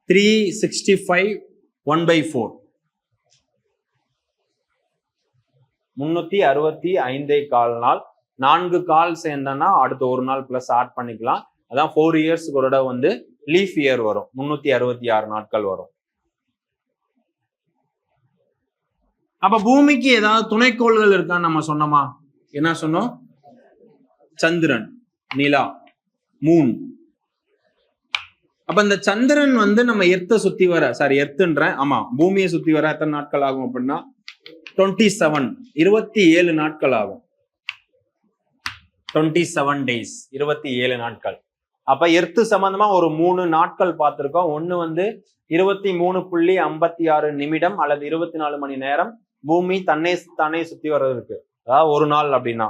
365 1/4, 365 நாள். 4 கால் சேர்ந்தனா அடுத்த ஒரு நாள் பிளஸ் ஆட் பண்ணிக்கலாம். அதான் 4 இயர்ஸ்க்கு ஒரு இடம் வந்து லீஃப் இயர் வரும், 366 நாட்கள் வரும். அப்ப பூமிக்கு ஏதாவது துணைக்கோள்கள் இருக்கான்னு நம்ம சொன்னோமா? என்ன சொன்னோம்? சந்திரன், நிலா, மூன். அப்ப இந்த சந்திரன் வந்து நம்ம எர்த்தை சுத்தி வர எர்த்துன்றேன், ஆமா, பூமியை சுத்தி வர எத்தனை நாட்கள் ஆகும் அப்படின்னா 27 நாட்கள் ஆகும். 27 days, 27 நாட்கள். அப்ப எர்த்து சம்பந்தமா ஒரு 3 நாட்கள் பார்த்திருக்கோம். ஒண்ணு வந்து 23.56 நிமிடம் அல்லது 24 மணி நேரம் பூமி தானே சுத்தி வர்றதுக்கு, அதாவது ஒரு நாள் அப்படின்னா.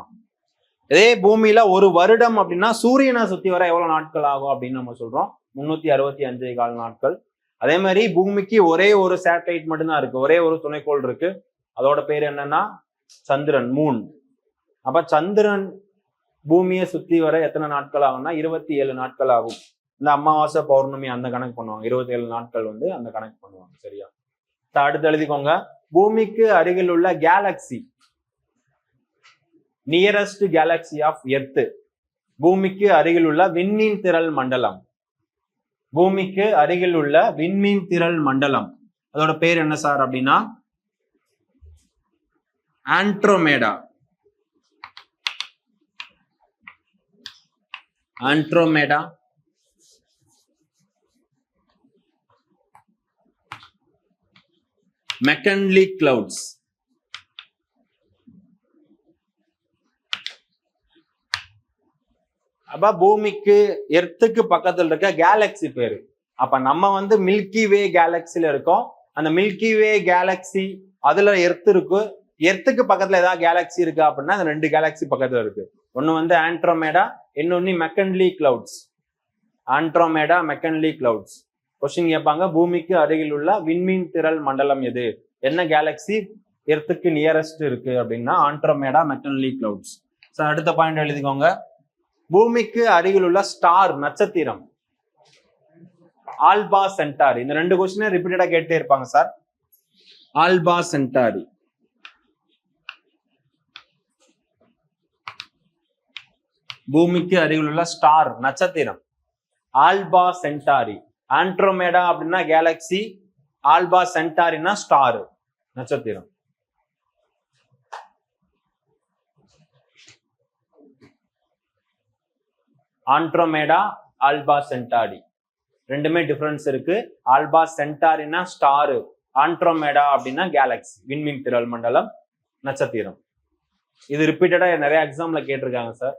இதே பூமியில ஒரு வருடம் அப்படின்னா சூரியனை சுத்தி வர எவ்வளவு நாட்கள் ஆகும் அப்படின்னு நம்ம சொல்றோம், 365 நாட்கள். அதே மாதிரி பூமிக்கு ஒரே ஒரு சேட்டலைட் மட்டும்தான் இருக்கு, ஒரே ஒரு துணைக்கோள் இருக்கு. அதோட பேர் என்னன்னா சந்திரன், மூன். அப்ப சந்திரன் பூமியை சுத்தி வர எத்தனை நாட்கள் ஆகும்னா 27 நாட்கள் ஆகும். இந்த அமாவாசை பௌர்ணமி அந்த கணக்கு பண்ணுவாங்க, 27 நாட்கள் வந்து அந்த கணக்கு பண்ணுவாங்க. சரியா? அடுத்து எழுதிக்கோங்க, பூமிக்கு அருகில் உள்ள galaxy, nearest galaxy of Earth. பூமிக்கு அருகில் உள்ள விண்மீன் திரள் மண்டலம், பூமிக்கு அருகில் உள்ள விண்மீன் திரள் மண்டலம், அதோட பேர் என்ன சார் அப்படின்னா ஆண்ட்ரோமேடா. ஆண்ட்ரோமேடா. McKinley clouds. அப்ப பூமிக்கு எர்த்துக்கு பக்கத்துல இருக்க கேலக்சி பேரு. அப்ப நம்ம வந்து மில்கி வே கேலக்சில இருக்கோம். அந்த மில்கி வே கேலக்சி அதுல எர்த் இருக்கு. எர்த்துக்கு பக்கத்துல ஏதாவது கேலக்சி இருக்கு அப்படின்னா அந்த 2 கேலக்சி பக்கத்துல இருக்கு. ஒன்னு வந்து ஆண்ட்ரோமேடா, இன்னொன்னு McKinley clouds. Andromeda, McKinley clouds. Question கேட்பாங்க, பூமிக்கு அருகில் உள்ள விண்மீன் திரள் மண்டலம் எது, என்ன கேலக்சி எர்த்துக்கு நியரஸ்ட் இருக்கு அப்படின்னா ஆண்ட்ரோமேடா, மெக்கன்லி கிளவுட்ஸ். அடுத்த பாயிண்ட் எழுதிக்கோங்க, பூமிக்கு அருகில் உள்ள ஸ்டார், நட்சத்திரம் ஆல்பா சென்டாரி. இந்த 2 கொஸ்டினே ரிப்பீட்டடா கேட்டே இருப்பாங்க சார். Alpha Centauri. பூமிக்கு அருகில் உள்ள ஸ்டார், நட்சத்திரம் ஆல்பா சென்டாரி. ஆண்ட்ரோமேடா அப்படின்னா கேலக்சி, ஆல்பா சென்டாரினா ஸ்டார், நட்சத்திரம். ஆண்ட்ரோமேடா, ஆல்பா சென்டாரி ரெண்டுமே டிஃபரன்ஸ் இருக்கு. ஆல்பா சென்டாரினா ஸ்டார், ஆண்ட்ரோமேடா அப்படின்னா கேலக்சி, விண்மீன் திரள் மண்டலம், நட்சத்திரம். இது ரிப்பீட்டடா நிறைய எக்ஸாம்ல கேட்டிருக்காங்க சார்.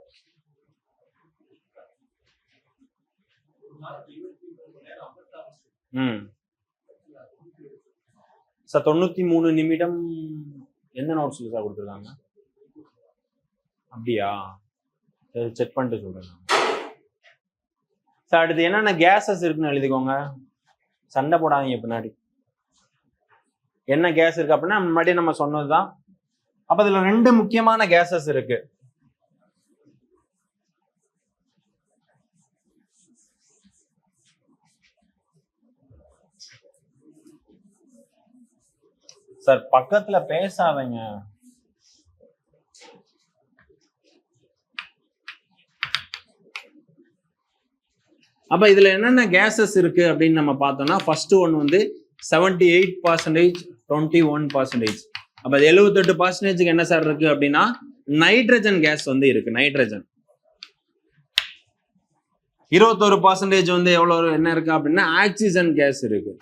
சார் 93 நிமிடம் எந்த நோட்ஸ்ல சார் கொடுத்துருக்காங்க? அப்படியா? செக் பண்ணிட்டு சொல்றேன் சார். அடுத்து என்னென்ன கேஸஸ் இருக்குன்னு எழுதிக்கோங்க, சண்டை போடாதீங்க பின்னாடி. என்ன கேஸ் இருக்கு அப்படின்னா முன்னாடி நம்ம சொன்னதுதான். அப்ப இதுல 2 முக்கியமான கேஸஸ் இருக்கு. சார் பக்கத்துல பேசாதீங்க. அப்ப இதுல என்னென்ன கேசஸ் இருக்கு அப்படின்னு நம்ம பார்த்தோம்னா, ஃபர்ஸ்ட் ஒன் வந்து 78%, 21%. அப்ப 78% என்ன சார் இருக்கு அப்படின்னா நைட்ரஜன் கேஸ் வந்து இருக்கு. நைட்ரஜன் 21% வந்து எவ்வளவு என்ன இருக்கு அப்படின்னா ஆக்சிஜன் கேஸ் இருக்கு.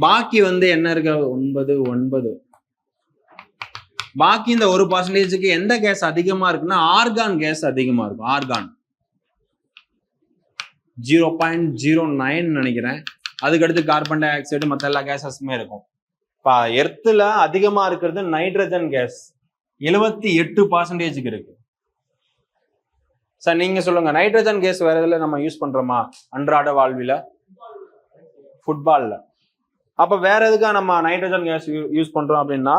பாக்கி வந்து என்ன இருக்கு 9. பாக்கி இந்த 1%க்கு எந்த கேஸ் அதிகமா இருக்குன்னா ஆர்கான் கேஸ் அதிகமா இருக்கும். ஆர்கான் 0.09 நினைக்கிறேன். அதுக்கடுத்து கார்பன் டை ஆக்சைடு, மற்ற எல்லா கேஸஸுமே இருக்கும். இப்ப எர்த்துல அதிகமா இருக்கிறது நைட்ரஜன் கேஸ் 78% இருக்கு. சார் நீங்க சொல்லுங்க, நைட்ரஜன் கேஸ் வேற எதுல நம்ம யூஸ் பண்றோமா அன்றாட வாழ்வில? ஃபுட்பால்ல. அப்ப வேற எதுக்கா நம்ம நைட்ரஜன் கேஸ் யூஸ் பண்றோம் அப்படின்னா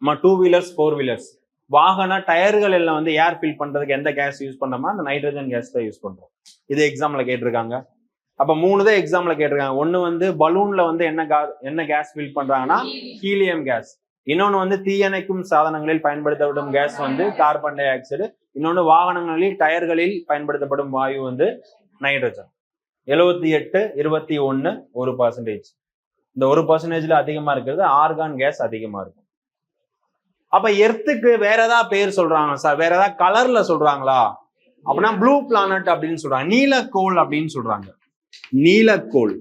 2 வீலர்ஸ் 4 வீலர்ஸ் வாகன டயர்கள் எல்லாம் வந்து ஏர் ஃபில் பண்றதுக்கு எந்த கேஸ் யூஸ் பண்ணோமா அந்த நைட்ரஜன் கேஸ் தான் யூஸ் பண்றோம். இது எக்ஸாம்ல கேட்டிருக்காங்க. அப்ப 3 தான் எக்ஸாம்ல கேட்டிருக்காங்க. ஒண்ணு வந்து பலூன்ல வந்து என்ன கேஸ் ஃபில் பண்றாங்கன்னா ஹீலியம் கேஸ். இன்னொன்னு வந்து தீயணைக்கும் சாதனங்களில் பயன்படுத்தப்படும் கேஸ் வந்து கார்பன் டை ஆக்சைடு. இன்னொன்னு வாகனங்களில் டயர்களில் பயன்படுத்தப்படும் வாயு வந்து நைட்ரஜன். 78, 21, 1%. இந்த 1%ல அதிகமா இருக்கிறது ஆர்கான் கேஸ் அதிகமா இருக்கும். அப்ப எர்த்துக்கு வேற ஏதாவது பேர் சொல்றாங்க சார், வேற ஏதாவது கலர்ல சொல்றாங்களா? அப்படின்னா ப்ளூ பிளானட் அப்படின்னு சொல்றாங்க. நீலக்கோள் அப்படின்னு சொல்றாங்க. நீலக்கோள்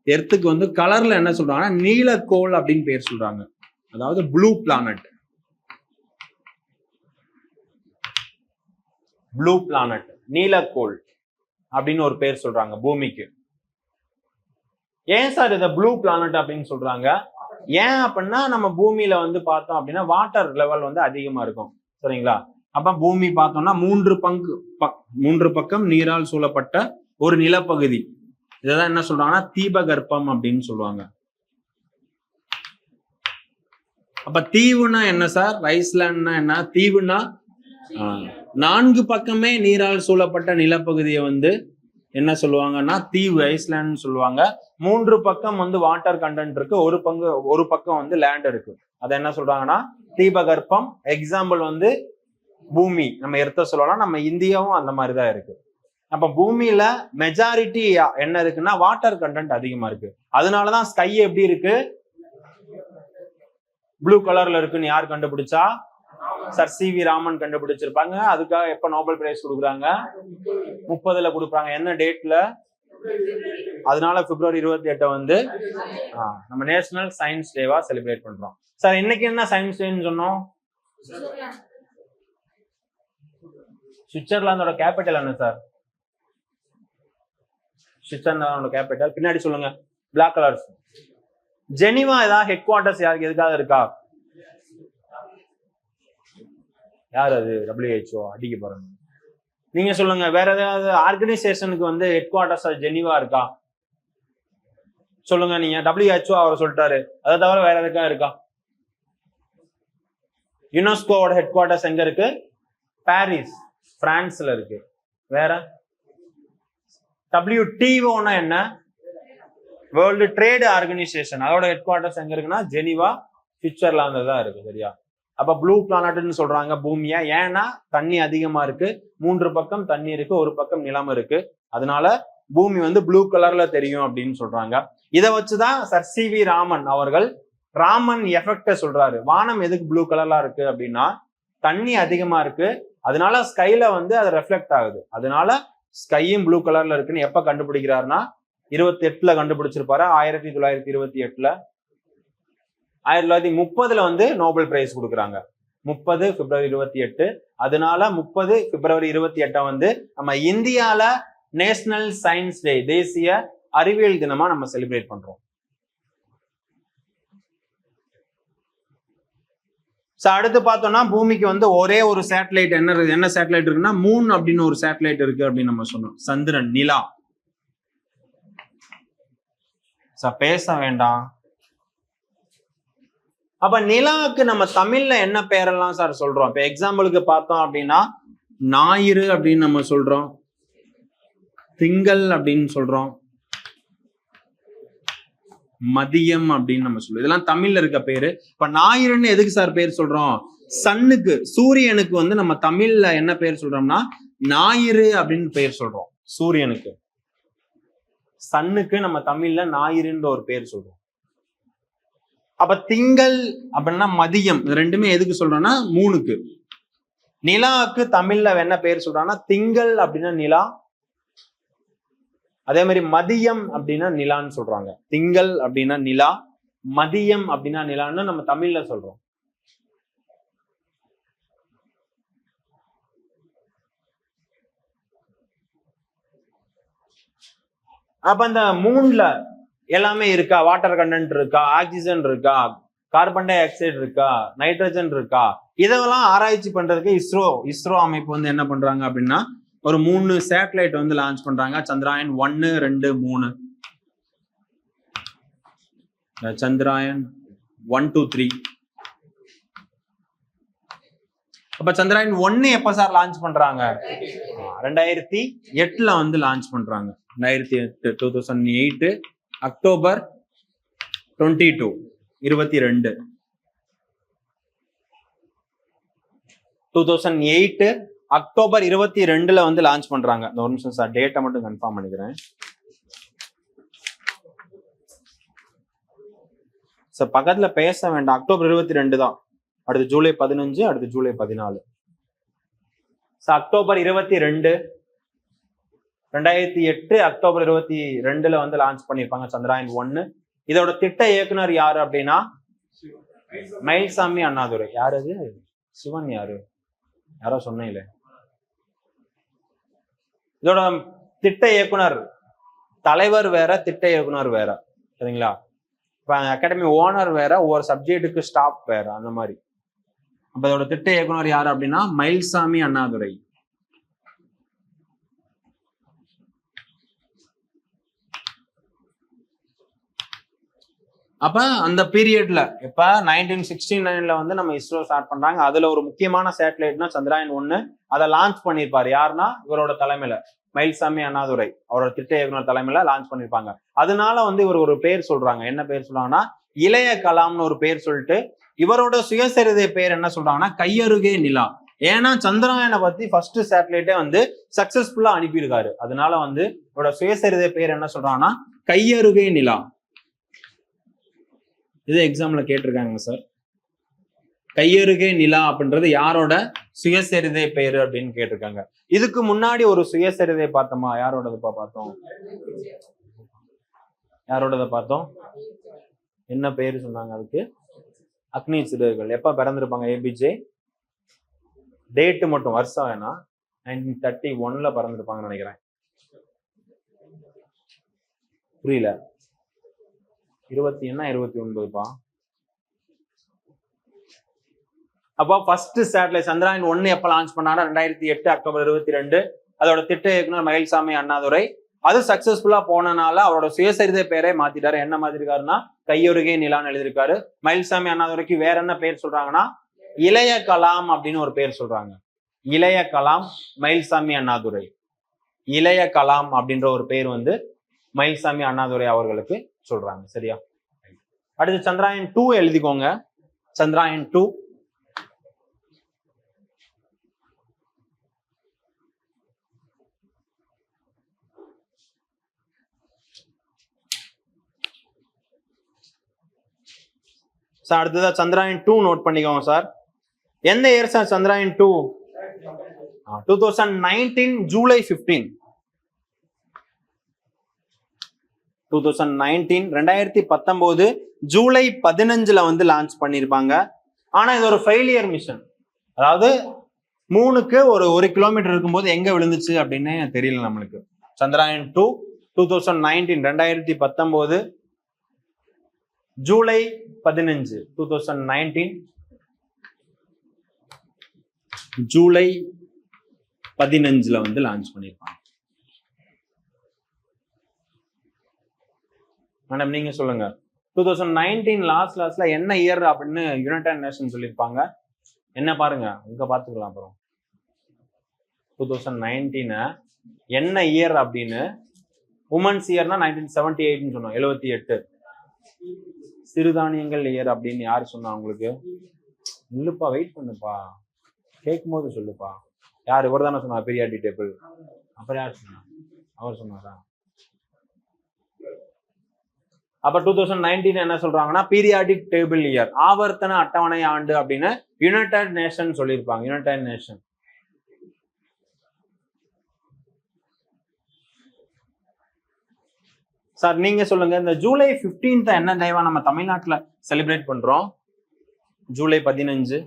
எர்த்துக்கு வந்து கலர்ல என்ன சொல்றாங்கன்னா நீலக்கோள் அப்படின்னு பேர் சொல்றாங்க. அதாவது ப்ளூ பிளானட். ப்ளூ பிளானட் நீலக்கோள் அப்படின்னு ஒரு பேர் சொல்றாங்க பூமிக்கு. ஏன் சார் இதை ப்ளூ பிளானட் அப்படின்னு சொல்றாங்க? ஏன் அப்படின்னா நம்ம பூமியில வந்து பார்த்தோம் அப்படின்னா வாட்டர் லெவல் வந்து அதிகமா இருக்கும். சரிங்களா? அப்ப பூமி பார்த்தோம்னா மூன்று பக்கம் நீரால் சூழப்பட்ட ஒரு நிலப்பகுதி. இதான் என்ன சொல்றாங்கன்னா தீபகற்பம் அப்படின்னு சொல்லுவாங்க. அப்ப தீவுனா என்ன சார்? ஐஸ்லாண்ட்னா என்ன? தீவுனா 4 பக்கமே நீரால் சூழப்பட்ட நிலப்பகுதியை வந்து என்ன சொல்லுவாங்கன்னா தீவு, ஐஸ்லாண்ட் சொல்லுவாங்க. 3 பக்கம் வந்து வாட்டர் கண்டென்ட் இருக்கு, ஒரு பக்கம் வந்து லேண்ட் இருக்கு. அதை என்ன சொல்றாங்கன்னா தீபகற்பம். எக்ஸாம்பிள் வந்து பூமி, நம்ம எர்த்த சொல்லலாம். நம்ம இந்தியாவும் அந்த மாதிரிதான் இருக்கு. அப்ப பூமியில மெஜாரிட்டி என்ன இருக்குன்னா வாட்டர் கண்டென்ட் அதிகமா இருக்கு. அதனாலதான் ஸ்கை எப்படி இருக்கு? ப்ளூ கலர்ல இருக்குன்னு யார் கண்டுபிடிச்சா? சர் சி வி ராமன் கண்டுபிடிச்சிருப்பாங்க. அதுக்காக எப்ப நோபல் பிரைஸ் கொடுக்குறாங்க? 30ல கொடுப்பாங்க. என்ன டேட்ல? அதனால பிப்ரவரி 28 வந்து நம்ம நேஷனல் சயின்ஸ் டேவா செலிப்ரேட் பண்றோம். சார் இன்னைக்கு என்ன சயின்ஸ் டேன்னு சொன்னோம்? சுவிட்சர்லாந்தோட கேபிட்டல் என்ன சார்? சுவிட்சர்லாந்தோட கேபிட்டல் பின்னாடி சொல்லுங்க. Black colours. ஜெனீவா ஏதாவது ஹெட் குவார்டர்ஸ் யாருக்கு எதுக்காக இருக்கா? யார் அது? WHO அடிக்க போறாங்க. நீங்க சொல்லுங்க. வேற ஏதாவது ஆர்கனைசேஷனுக்கு வந்து ஹெட் குவார்டர்ஸ் ஜெனீவா இருக்கா? சொல்லுங்க நீங்க. WHO அவர் சொல்லிட்டாரு. அதை தவிர வேற எதுக்காக இருக்கா? யுனெஸ்கோவோட ஹெட் குவார்டர்ஸ் எங்க இருக்கு? பாரிஸ், பிரான்ஸ்ல இருக்கு. வேற WTO என்ன? World trade organisation. அதோட ஹெட் குவார்டர்ஸ் எங்க இருக்குன்னா ஜெனீவா, சுவிட்சர்லாந்து தான் இருக்கு. சரியா? அப்ப ப்ளூ பிளானட்னு சொல்றாங்க பூமியா. ஏன்னா தண்ணி அதிகமா இருக்கு, 3 பக்கம் தண்ணி இருக்கு, ஒரு பக்கம் நிலம் இருக்கு. அதனால பூமி வந்து ப்ளூ கலர்ல தெரியும் அப்படின்னு சொல்றாங்க. இதை வச்சுதான் சர் சி வி ராமன் அவர்கள் ராமன் எஃபெக்ட சொல்றாரு. வானம் எதுக்கு ப்ளூ கலர்ல இருக்கு அப்படின்னா தண்ணி அதிகமா இருக்கு, அதனால ஸ்கைல வந்து அது ரெஃப்ளெக்ட் ஆகுது. அதனால ஸ்கையும் ப்ளூ கலர்ல இருக்குன்னு எப்ப கண்டுபிடிக்கிறாருன்னா 28ல கண்டுபிடிச்சிருப்பாரு. 1928ல. 1930ல வந்து நோபல் பிரைஸ் கொடுக்குறாங்க. 30 பிப்ரவரி 28. அதனால 30 பிப்ரவரி 28 வந்து நம்ம இந்தியால நேஷனல் சயின்ஸ் டே, தேசிய அறிவியல் தினமா நம்ம செலிப்ரேட் பண்றோம். அடுத்து பார்த்தோம்னா பூமிக்கு வந்து ஒரே ஒரு சேட்டலைட் என்ன சேட்டலைட் இருக்குன்னா மூன் அப்படின்னு ஒரு சேட்டலைட் இருக்கு அப்படின்னு நம்ம சொன்னோம். சந்திரன், நிலா. பேச வேண்டாம். அப்ப நிலாவுக்கு நம்ம தமிழ்ல என்ன பேரெல்லாம் சார் சொல்றோம்? இப்ப எக்ஸாம்பிளுக்கு பார்த்தோம் அப்படின்னா ஞாயிறு அப்படின்னு நம்ம சொல்றோம், திங்கள் அப்படின்னு சொல்றோம், மதியம் அப்படின்னு நம்ம சொல்றோம். இதெல்லாம் தமிழ்ல இருக்க பேரு. இப்ப ஞாயிறுன்னு எதுக்கு சார் பேர் சொல்றோம்? சன்னுக்கு, சூரியனுக்கு வந்து நம்ம தமிழ்ல என்ன பேர் சொல்றோம்னா ஞாயிறு அப்படின்னு பேர் சொல்றோம். சூரியனுக்கு, சன்னுக்கு நம்ம தமிழ்ல ஞாயிறுன்ற ஒரு பேர் சொல்றோம். அப்ப திங்கள் அப்படின்னா மதியம். இது ரெண்டுமே எதுக்கு சொல்றோம்னா மூணுக்கு. நிலாவுக்கு தமிழ்ல என்ன பேர் சொல்றாங்கன்னா திங்கள் அப்படின்னா நிலா, அதே மாதிரி மதியம் அப்படின்னா நிலான்னு சொல்றாங்க. திங்கள் அப்படின்னா நிலா, மதியம் அப்படின்னா நிலான்னு நம்ம தமிழ்ல சொல்றோம். அப்ப இந்த மூணுல எல்லாமே இருக்கா? வாட்டர் கண்டென்ட் இருக்கா? ஆக்சிஜன் இருக்கா? கார்பன் டை ஆக்சைடு இருக்கா? நைட்ரஜன் இருக்கா? இதெல்லாம் ஆராய்ச்சி பண்றதுக்கு இஸ்ரோ அமைப்பு வந்து என்ன பண்றாங்க அப்படின்னா ஒரு 3 சேட்டலைட் வந்து லான்ச் பண்றாங்க. சந்திராயன் 1, 2, 3. சந்திராயன் 1, 2, 3. அப்ப சந்திராயன் 1 எப்ப சார் லான்ச் பண்றாங்க? 2008ல வந்து லான்ச் பண்றாங்க. 2008 அக்டோபர் 22. 2008 அக்டோபர் 22ல வந்து லான்ச் பண்றாங்க. ஒரு நிமிஷம் சார், டேட்டை மட்டும் கன்ஃபார்ம் பண்ணிக்கிறேன். சார் பக்கத்துல பேச வேண்டாம். அக்டோபர் 22 தான். அடுத்து ஜூலை 15, அடுத்து ஜூலை 14. அக்டோபர் 22, 2008 அக்டோபர் 22 வந்து லான்ச் பண்ணிருப்பாங்க சந்திராயன் 1. இதோட திட்ட இயக்குனர் யாரு அப்படின்னா மயில்சாமி அண்ணாதுரை. யாரு அது? சிவன் யாரு? யாரோ சொன்னீங்களே. இதோட திட்ட இயக்குனர் தலைவர் வேற, திட்ட இயக்குனர் வேற, சரிங்களா? இப்ப அகாடமி ஓனர் வேற, ஒவ்வொரு சப்ஜெக்டுக்கு ஸ்டாஃப் வேற, அந்த மாதிரி. அப்ப இதோட திட்ட இயக்குனர் யாரு அப்படின்னா மயில்சாமி அண்ணாதுரை. அப்ப அந்த பீரியட்ல இப்ப 1969 வந்து நம்ம இஸ்ரோ ஸ்டார்ட் பண்றாங்க. அதுல ஒரு முக்கியமான சேட்டலைட்னா சந்திராயன் 1. அதை லான்ச் பண்ணிருப்பாரு யாருன்னா இவரோட தலைமையில மயில்சாமி அண்ணாதுரை அவரோட திட்ட இயக்குனர் தலைமையில லான்ச் பண்ணிருப்பாங்க. அதனால வந்து இவர் ஒரு பேர் சொல்றாங்க. என்ன பேர் சொல்றாங்கன்னா இளைய கலாம்னு ஒரு பேர் சொல்லிட்டு, இவரோட சுயசரிதை பேர் என்ன சொல்றாங்கன்னா கையருகே நிலா. ஏன்னா சந்திராயனை பத்தி ஃபர்ஸ்ட் சேட்டலைட்டே வந்து சக்சஸ்ஃபுல்லா அனுப்பியிருக்காரு. அதனால வந்து இவரோட சுயசரிதை பேர் என்ன சொல்றாங்கன்னா கையருகே நிலா. இது எக்ஸாம்ல கேட்டிருக்காங்க சார். கையருகே நிலா அப்படின்றது யாரோட சுயசரிதை பெயரு அப்படின்னு கேட்டிருக்காங்க. இதுக்கு முன்னாடி ஒரு சுயசரிதை பார்த்தோமா? யாரோடதுப்பா பார்த்தோம்? யாரோடத பார்த்தோம்? என்ன பேரு சொன்னாங்க அதுக்கு? அக்னி சிறுவர்கள். எப்ப பிறந்திருப்பாங்க ஏபிஜே? டேட்டு மட்டும், வருஷம் வேணா. 1931 பிறந்திருப்பாங்கன்னு நினைக்கிறேன். புரியல. 29பா. அப்போ ஃபர்ஸ்ட் சேட்டலைட் சந்திராயன் 1 எப்ப லான்ச் பண்ணாங்க? 2008 அக்டோபர் 22. அதோட திட்ட இயக்குனர் மயில்சாமி அண்ணாதுரை. அது சக்சஸ்ஃபுல்லா போனனால அவரோட சுயசரிதை பேரே மாத்திட்டாரு. என்ன மாத்திருக்காருன்னா கையொருகே நிலான்னு எழுதியிருக்காரு. மயில்சாமி அண்ணாதுரைக்கு வேற என்ன பேர் சொல்றாங்கன்னா இளைய கலாம் அப்படின்னு ஒரு பேர் சொல்றாங்க. இளைய கலாம் மயில்சாமி அண்ணாதுரை. இளைய கலாம் அப்படின்ற ஒரு பேர் வந்து மயில்சாமி அண்ணாதுரை அவர்களுக்கு சொல்றாங்க. சரியா? அடுத்து சந்திராயன் 2 எழுதிக்கோங்க. சந்திராயன் 2. சார் அடுத்ததா சந்திராயன் 2 நோட் பண்ணிக்கோங்க சார். எந்த இயர் சார் சந்திராயன் 2? 2019 ஜூலை 15. 2019 ஜூலை 15 வந்து லான்ச் பண்ணிருப்பாங்க. ஆனா இது ஒரு ஃபெயிலியர் மிஷன். அதாவது 3க்கு ஒரு 1 கிலோமீட்டர் இருக்கும்போது எங்க விழுந்துச்சு அப்படின்னு தெரியல நம்மளுக்கு. சந்திராயன் 2 2019 ஜூலை 15 2019 ஜூலை 15 வந்து லான்ச் பண்ணிருப்பாங்க. மேடம் நீங்க சொல்லுங்க. 2019 லாஸ்ட்ல என்ன இயர் அப்படின்னு யுனைடெட் நேஷன் சொல்லியிருப்பாங்க. என்ன பாருங்க, இங்க பாத்துக்கலாம். அப்புறம் 2019 என்ன இயர் அப்படின்னு, உமன்ஸ் இயர்னா 1978 சொன்னோம். 78. சிறுதானியங்கள் இயர் அப்படின்னு யாரு சொன்னா உங்களுக்கு? இல்லப்பா, வெயிட் பண்ணுப்பா, கேட்கும் போது சொல்லுப்பா. யார்? இவர் தானே சொன்னார் பீரியாடிக் டேபிள். அப்புறம் யார் சொன்னா? அவர் சொன்னாரா? அப்ப 2019 என்ன சொல்றாங்கன்னா பீரியாடிக் டேபிள் இயர், ஆவர்த்தன அட்டவணை ஆண்டு அப்படின்னு யுனைடெட் நேஷன் சொல்லியிருப்பாங்க. United nation. சார் நீங்க சொல்லுங்க. இந்த ஜூலை 15 என்ன டேவா நம்ம தமிழ்நாட்டுல செலிப்ரேட் பண்றோம்? ஜூலை 15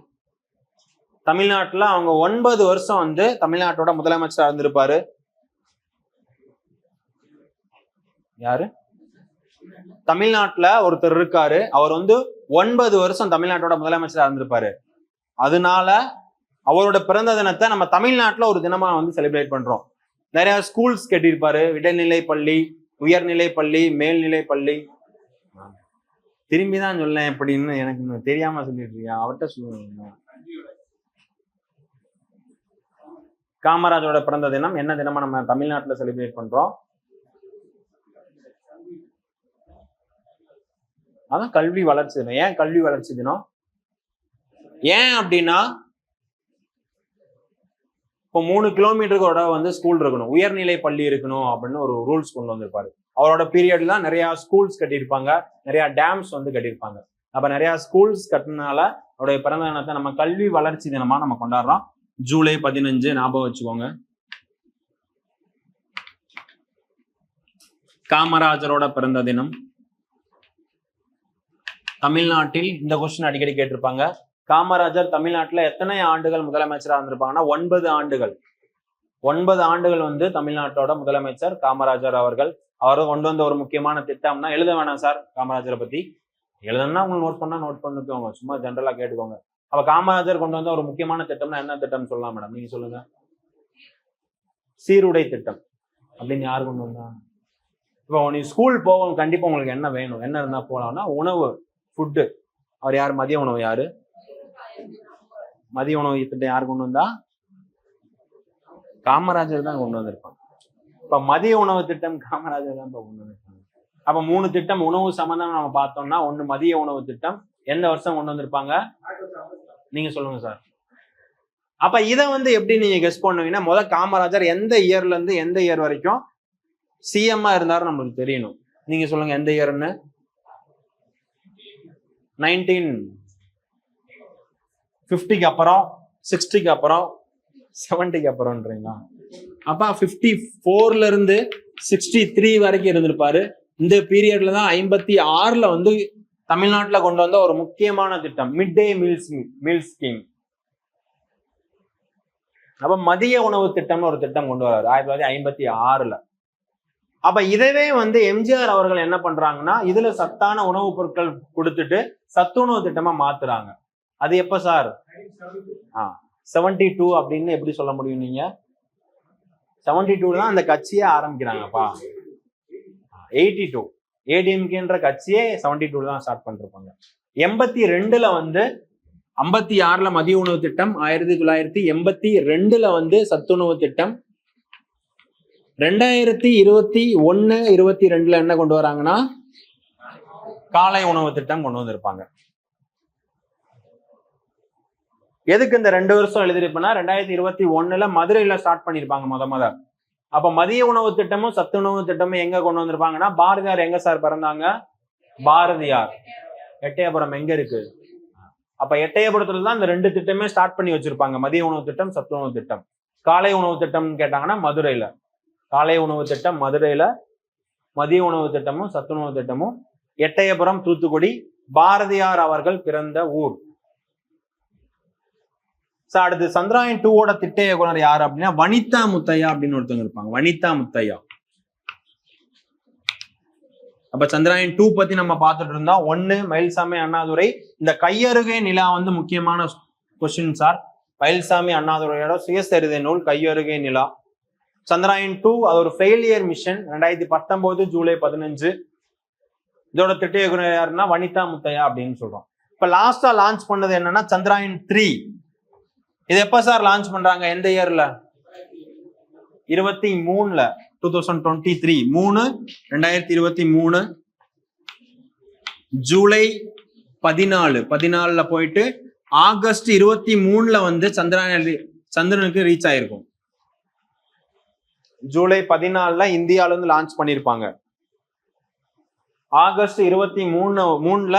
தமிழ்நாட்டுல அவங்க 9 வருஷம் வந்து தமிழ்நாட்டோட முதலமைச்சர் இருந்திருப்பாரு. யாரு? தமிழ்நாட்டுல ஒருத்தர் இருக்காரு. அவர் வந்து 9 வருஷம் தமிழ்நாட்டோட முதலமைச்சரா இருந்திருப்பாரு. அதனால அவரோட பிறந்த தினத்தை நம்ம தமிழ்நாட்டுல ஒரு தினமா வந்து செலிப்ரேட் பண்றோம். நிறைய ஸ்கூல்ஸ் கட்டியிருப்பாரு. இடைநிலை பள்ளி, உயர்நிலை பள்ளி, மேல்நிலை பள்ளி. திரும்பிதான் சொல்லேன் எப்படின்னு எனக்கு தெரியாம சொல்லிட்டு இருக்கியா? அவர்கிட்ட சொல்லுங்க. காமராஜோட பிறந்த தினம் என்ன தினமா நம்ம தமிழ்நாட்டுல செலிப்ரேட் பண்றோம்? அதான் கல்வி வளர்ச்சி தினம். ஏன் கல்வி வளர்ச்சி தினம்? ஏன் அப்படின்னா இப்போ 3 கிலோமீட்டருக்கோட வந்து ஸ்கூல் இருக்கணும், உயர்நிலை பள்ளி இருக்கணும் அப்படின்னு ஒரு ரூல்ஸ் கொண்டு வந்திருப்பாரு. அவரோட பீரியட்ல நிறைய ஸ்கூல்ஸ் கட்டியிருப்பாங்க, நிறைய டேம்ஸ் வந்து கட்டியிருப்பாங்க. அப்ப நிறைய ஸ்கூல்ஸ் கட்டினால அவருடைய பிறந்த தினத்தை நம்ம கல்வி வளர்ச்சி தினமா நம்ம கொண்டாடுறோம். ஜூலை 15 ஞாபகம் வச்சுக்கோங்க. காமராஜரோட பிறந்த தினம். தமிழ்நாட்டில் இந்த கொஸ்டின் அடிக்கடி கேட்டிருப்பாங்க. காமராஜர் தமிழ்நாட்டுல எத்தனை ஆண்டுகள் முதலமைச்சராக இருந்திருப்பாங்கன்னா 9 ஆண்டுகள். 9 ஆண்டுகள் வந்து தமிழ்நாட்டோட முதலமைச்சர் காமராஜர் அவர்கள். அவர் கொண்டு வந்த ஒரு முக்கியமான திட்டம்னா, எழுத வேணாம் சார் காமராஜரை பத்தி, எழுதணும்னா உங்களுக்கு நோட் பண்ணா நோட் பண்ணிக்கோங்க, சும்மா ஜென்ரலா கேட்டுக்கோங்க. அப்ப காமராஜர் கொண்டு வந்த ஒரு முக்கியமான திட்டம்னா என்ன திட்டம் சொல்லலாம் மேடம், நீங்க சொல்லுங்க. சீருடை திட்டம் அப்படின்னு யாரு கொண்டு வந்தா? இப்போ நீ ஸ்கூல் போவோம், கண்டிப்பா உங்களுக்கு என்ன வேணும், என்ன இருந்தா போலாம்னா உணவு, ஃபுட்டு. அவர் யாரு? மதிய உணவு யாரு? மதிய உணவு திட்டம் யாரு கொண்டு வந்தா? காமராஜர் தான் கொண்டு வந்திருப்பாங்க. இப்ப மதிய உணவு திட்டம் காமராஜர் தான் கொண்டு வந்திருப்பாங்க. அப்ப 3 திட்டம் உணவு சம்பந்தம் நம்ம பார்த்தோம்னா, ஒண்ணு மதிய உணவு திட்டம் எந்த வருஷம் கொண்டு வந்திருப்பாங்க? நீங்க சொல்லுங்க சார். அப்ப இதை வந்து எப்படி நீங்க கெஸ் பண்ணுவீங்கன்னா, முதல் காமராஜர் எந்த இயர்ல இருந்து எந்த இயர் வரைக்கும் சிஎம்மா இருந்தாரு நம்மளுக்கு தெரியணும். நீங்க சொல்லுங்க எந்த இயர்னு. 1950க்கு அப்புறம், 60க்கு அப்புறம், 70க்கு அப்புறம்ன்றீங்களா? அப்ப 54ல இருந்து 63 வரைக்கும் இருந்திருப்பாரு. இந்த பீரியட்ல தான் 56ல வந்து தமிழ்நாட்டுல கொண்டு வந்த ஒரு முக்கியமான திட்டம் மிட் டே மீல் ஸ்கீம். அப்ப மதிய உணவு திட்டம்னு ஒரு திட்டம் கொண்டு வர்றாரு 1956ல. அப்ப இதவே வந்து எம்ஜிஆர் அவர்கள் என்ன பண்றாங்கன்னா, இதுல சத்தான உணவுப் பொருட்கள் கொடுத்துட்டு சத்துணவு திட்டமா மாத்துறாங்க. அது எப்ப சார்? 72 அப்படின்னு எப்படி சொல்ல முடியும் நீங்க? 72 தான் அந்த கட்சியே ஆரம்பிக்கிறாங்கப்பா. 82 ஏடிஎம்கேன்ற கட்சியே 72 தான் ஸ்டார்ட் பண்ணிருப்பாங்க. 82ல வந்து 56ல மதிய உணவு திட்டம், 1982ல வந்து சத்துணவு திட்டம், 2021, 22ல என்ன கொண்டு வராங்கன்னா காலை உணவு திட்டம் கொண்டு வந்திருப்பாங்க. எதுக்கு இந்த 2 வருஷம் எழுதிருப்பேன்னா, 2021ல மதுரையில ஸ்டார்ட் பண்ணிருப்பாங்க முத. அப்ப மதிய உணவு திட்டமும் சத்துணவு திட்டமும் எங்க கொண்டு வந்திருப்பாங்கன்னா, பாரதியார் எங்க சார் பிறந்தாங்க? பாரதியார் எட்டயபுரம் எங்க இருக்கு? அப்ப எட்டயபுரத்துல தான் இந்த 2 திட்டமே ஸ்டார்ட் பண்ணி வச்சிருப்பாங்க. மதிய உணவு திட்டம், சத்துணவு திட்டம். காலை உணவு திட்டம் கேட்டாங்கன்னா மதுரையில. காலை உணவு திட்டம் மதுரையில, மதிய உணவு திட்டமும் சத்துணவு திட்டமும் எட்டயபுரம், தூத்துக்குடி. பாரதியார் அவர்கள் பிறந்த ஊர். அடுத்து சந்திராயன் 2ஓட திட்ட இயக்குனர் யாரு அப்படின்னா வனிதா முத்தையா அப்படின்னு ஒருத்தவங்க இருப்பாங்க. வனிதா முத்தையா. அப்ப சந்திராயன் 2 பத்தி நம்ம பார்த்துட்டு இருந்தோம். 1 மயில்சாமி அண்ணாதுரை. இந்த கையருகே நிலா வந்து முக்கியமான கொஸ்டின் சார். மயில்சாமி அண்ணாதுரையோட சுயசரிதை நூல் கையருகே நிலா. சந்திராயன் 2 அது ஒரு ஃபெயிலியர் மிஷன். 2019 ஜூலை 15. இதோட திட்ட இயக்குனர் யாருன்னா வனிதா முத்தையா அப்படின்னு சொல்றோம். இப்ப லாஸ்டா லான்ச் பண்ணது என்னன்னா சந்திராயன் 3. இது எப்ப சார் லான்ச் பண்றாங்க? எந்த இயர்ல? 23ல 2023 2023 ஜூலை 14ல போயிட்டு ஆகஸ்ட் 23ல வந்து சந்திரனுக்கு ரீச் ஆயிருக்கும். ஜூலை 14ல இந்தியால இருந்து லான்ச் பண்ணிருப்பாங்க. ஆகஸ்ட் 23ல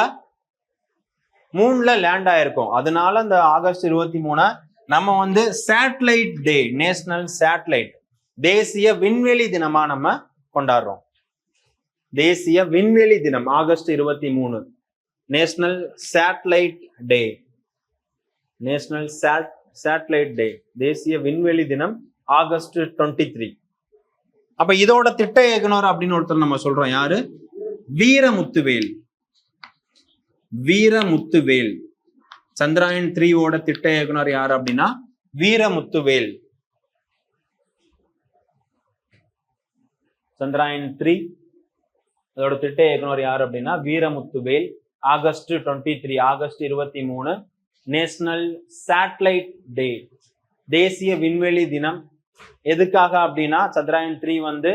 லேண்ட் ஆயிருக்கும். அதனால இந்த ஆகஸ்ட் 23 நம்ம வந்து சேட்டலைட் டே, நேஷனல் சேட்டலைட், தேசிய விண்வெளி தினமா நம்ம கொண்டாடுறோம். தேசிய விண்வெளி தினம் ஆகஸ்ட் 23. நேஷனல் சேட்டலைட் டே, நேஷனல் சேட்டலைட் டே, தேசிய விண்வெளி தினம் ஆகஸ்ட் 23. அப்ப இதோட திட்ட இயக்குனர் அப்படின்னு ஒருத்தர் நம்ம சொல்றோம். யாரு? வீரமுத்துவேல். வீரமுத்துவேல். சந்திராயன் 3ஓட திட்ட இயக்குனர் யாரு அப்படின்னா வீரமுத்துவேல். சந்திராயன் 3 அதோட திட்ட இயக்குனர் யாரு அப்படின்னா Veeramuthuvel. August 23, August 23 national satellite day, தேசிய விண்வெளி தினம். எதுக்காக அப்படின்னா சந்திராயன் 3 வந்து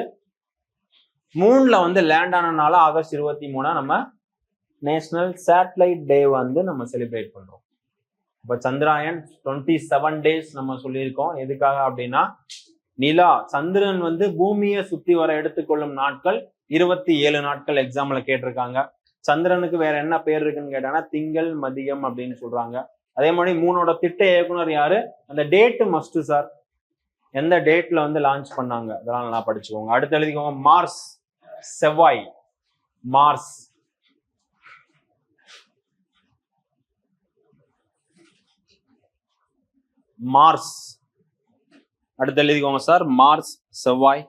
மூன்ல வந்து லேண்ட் ஆனனால ஆகஸ்ட் 23 நம்ம நேஷனல் சேட்டலைட் டே வந்து நம்ம செலிப்ரேட் பண்றோம். இப்ப சந்திராயன் 27 டேஸ் நம்ம சொல்லியிருக்கோம். எதுக்காக அப்படின்னா நிலா, சந்திரன் வந்து பூமியை சுத்தி வர எடுத்துக்கொள்ளும் நாட்கள் 27 நாட்கள் எக்ஸாம்ல கேட்டிருக்காங்க. சந்திரனுக்கு வேற என்ன பேர் இருக்குன்னு கேட்டாங்கன்னா திங்கள் மதியம் அப்படின்னு சொல்றாங்க. அதே மாதிரி 3ஓட திட்ட இயக்குனர் யாரு, அந்த டேட் மஸ்ட் சார், எந்த டேட்ல வந்து லான்ச் பண்ணாங்க அதெல்லாம் நல்லா படிச்சுக்கோங்க. அடுத்து எழுதிக்கோங்க மார்ஸ், செவ்வாய், மார்ஸ். மார்ஸ் அடுத்து எழுதிக்கோங்க சார், மார்ஸ், செவ்வாய்.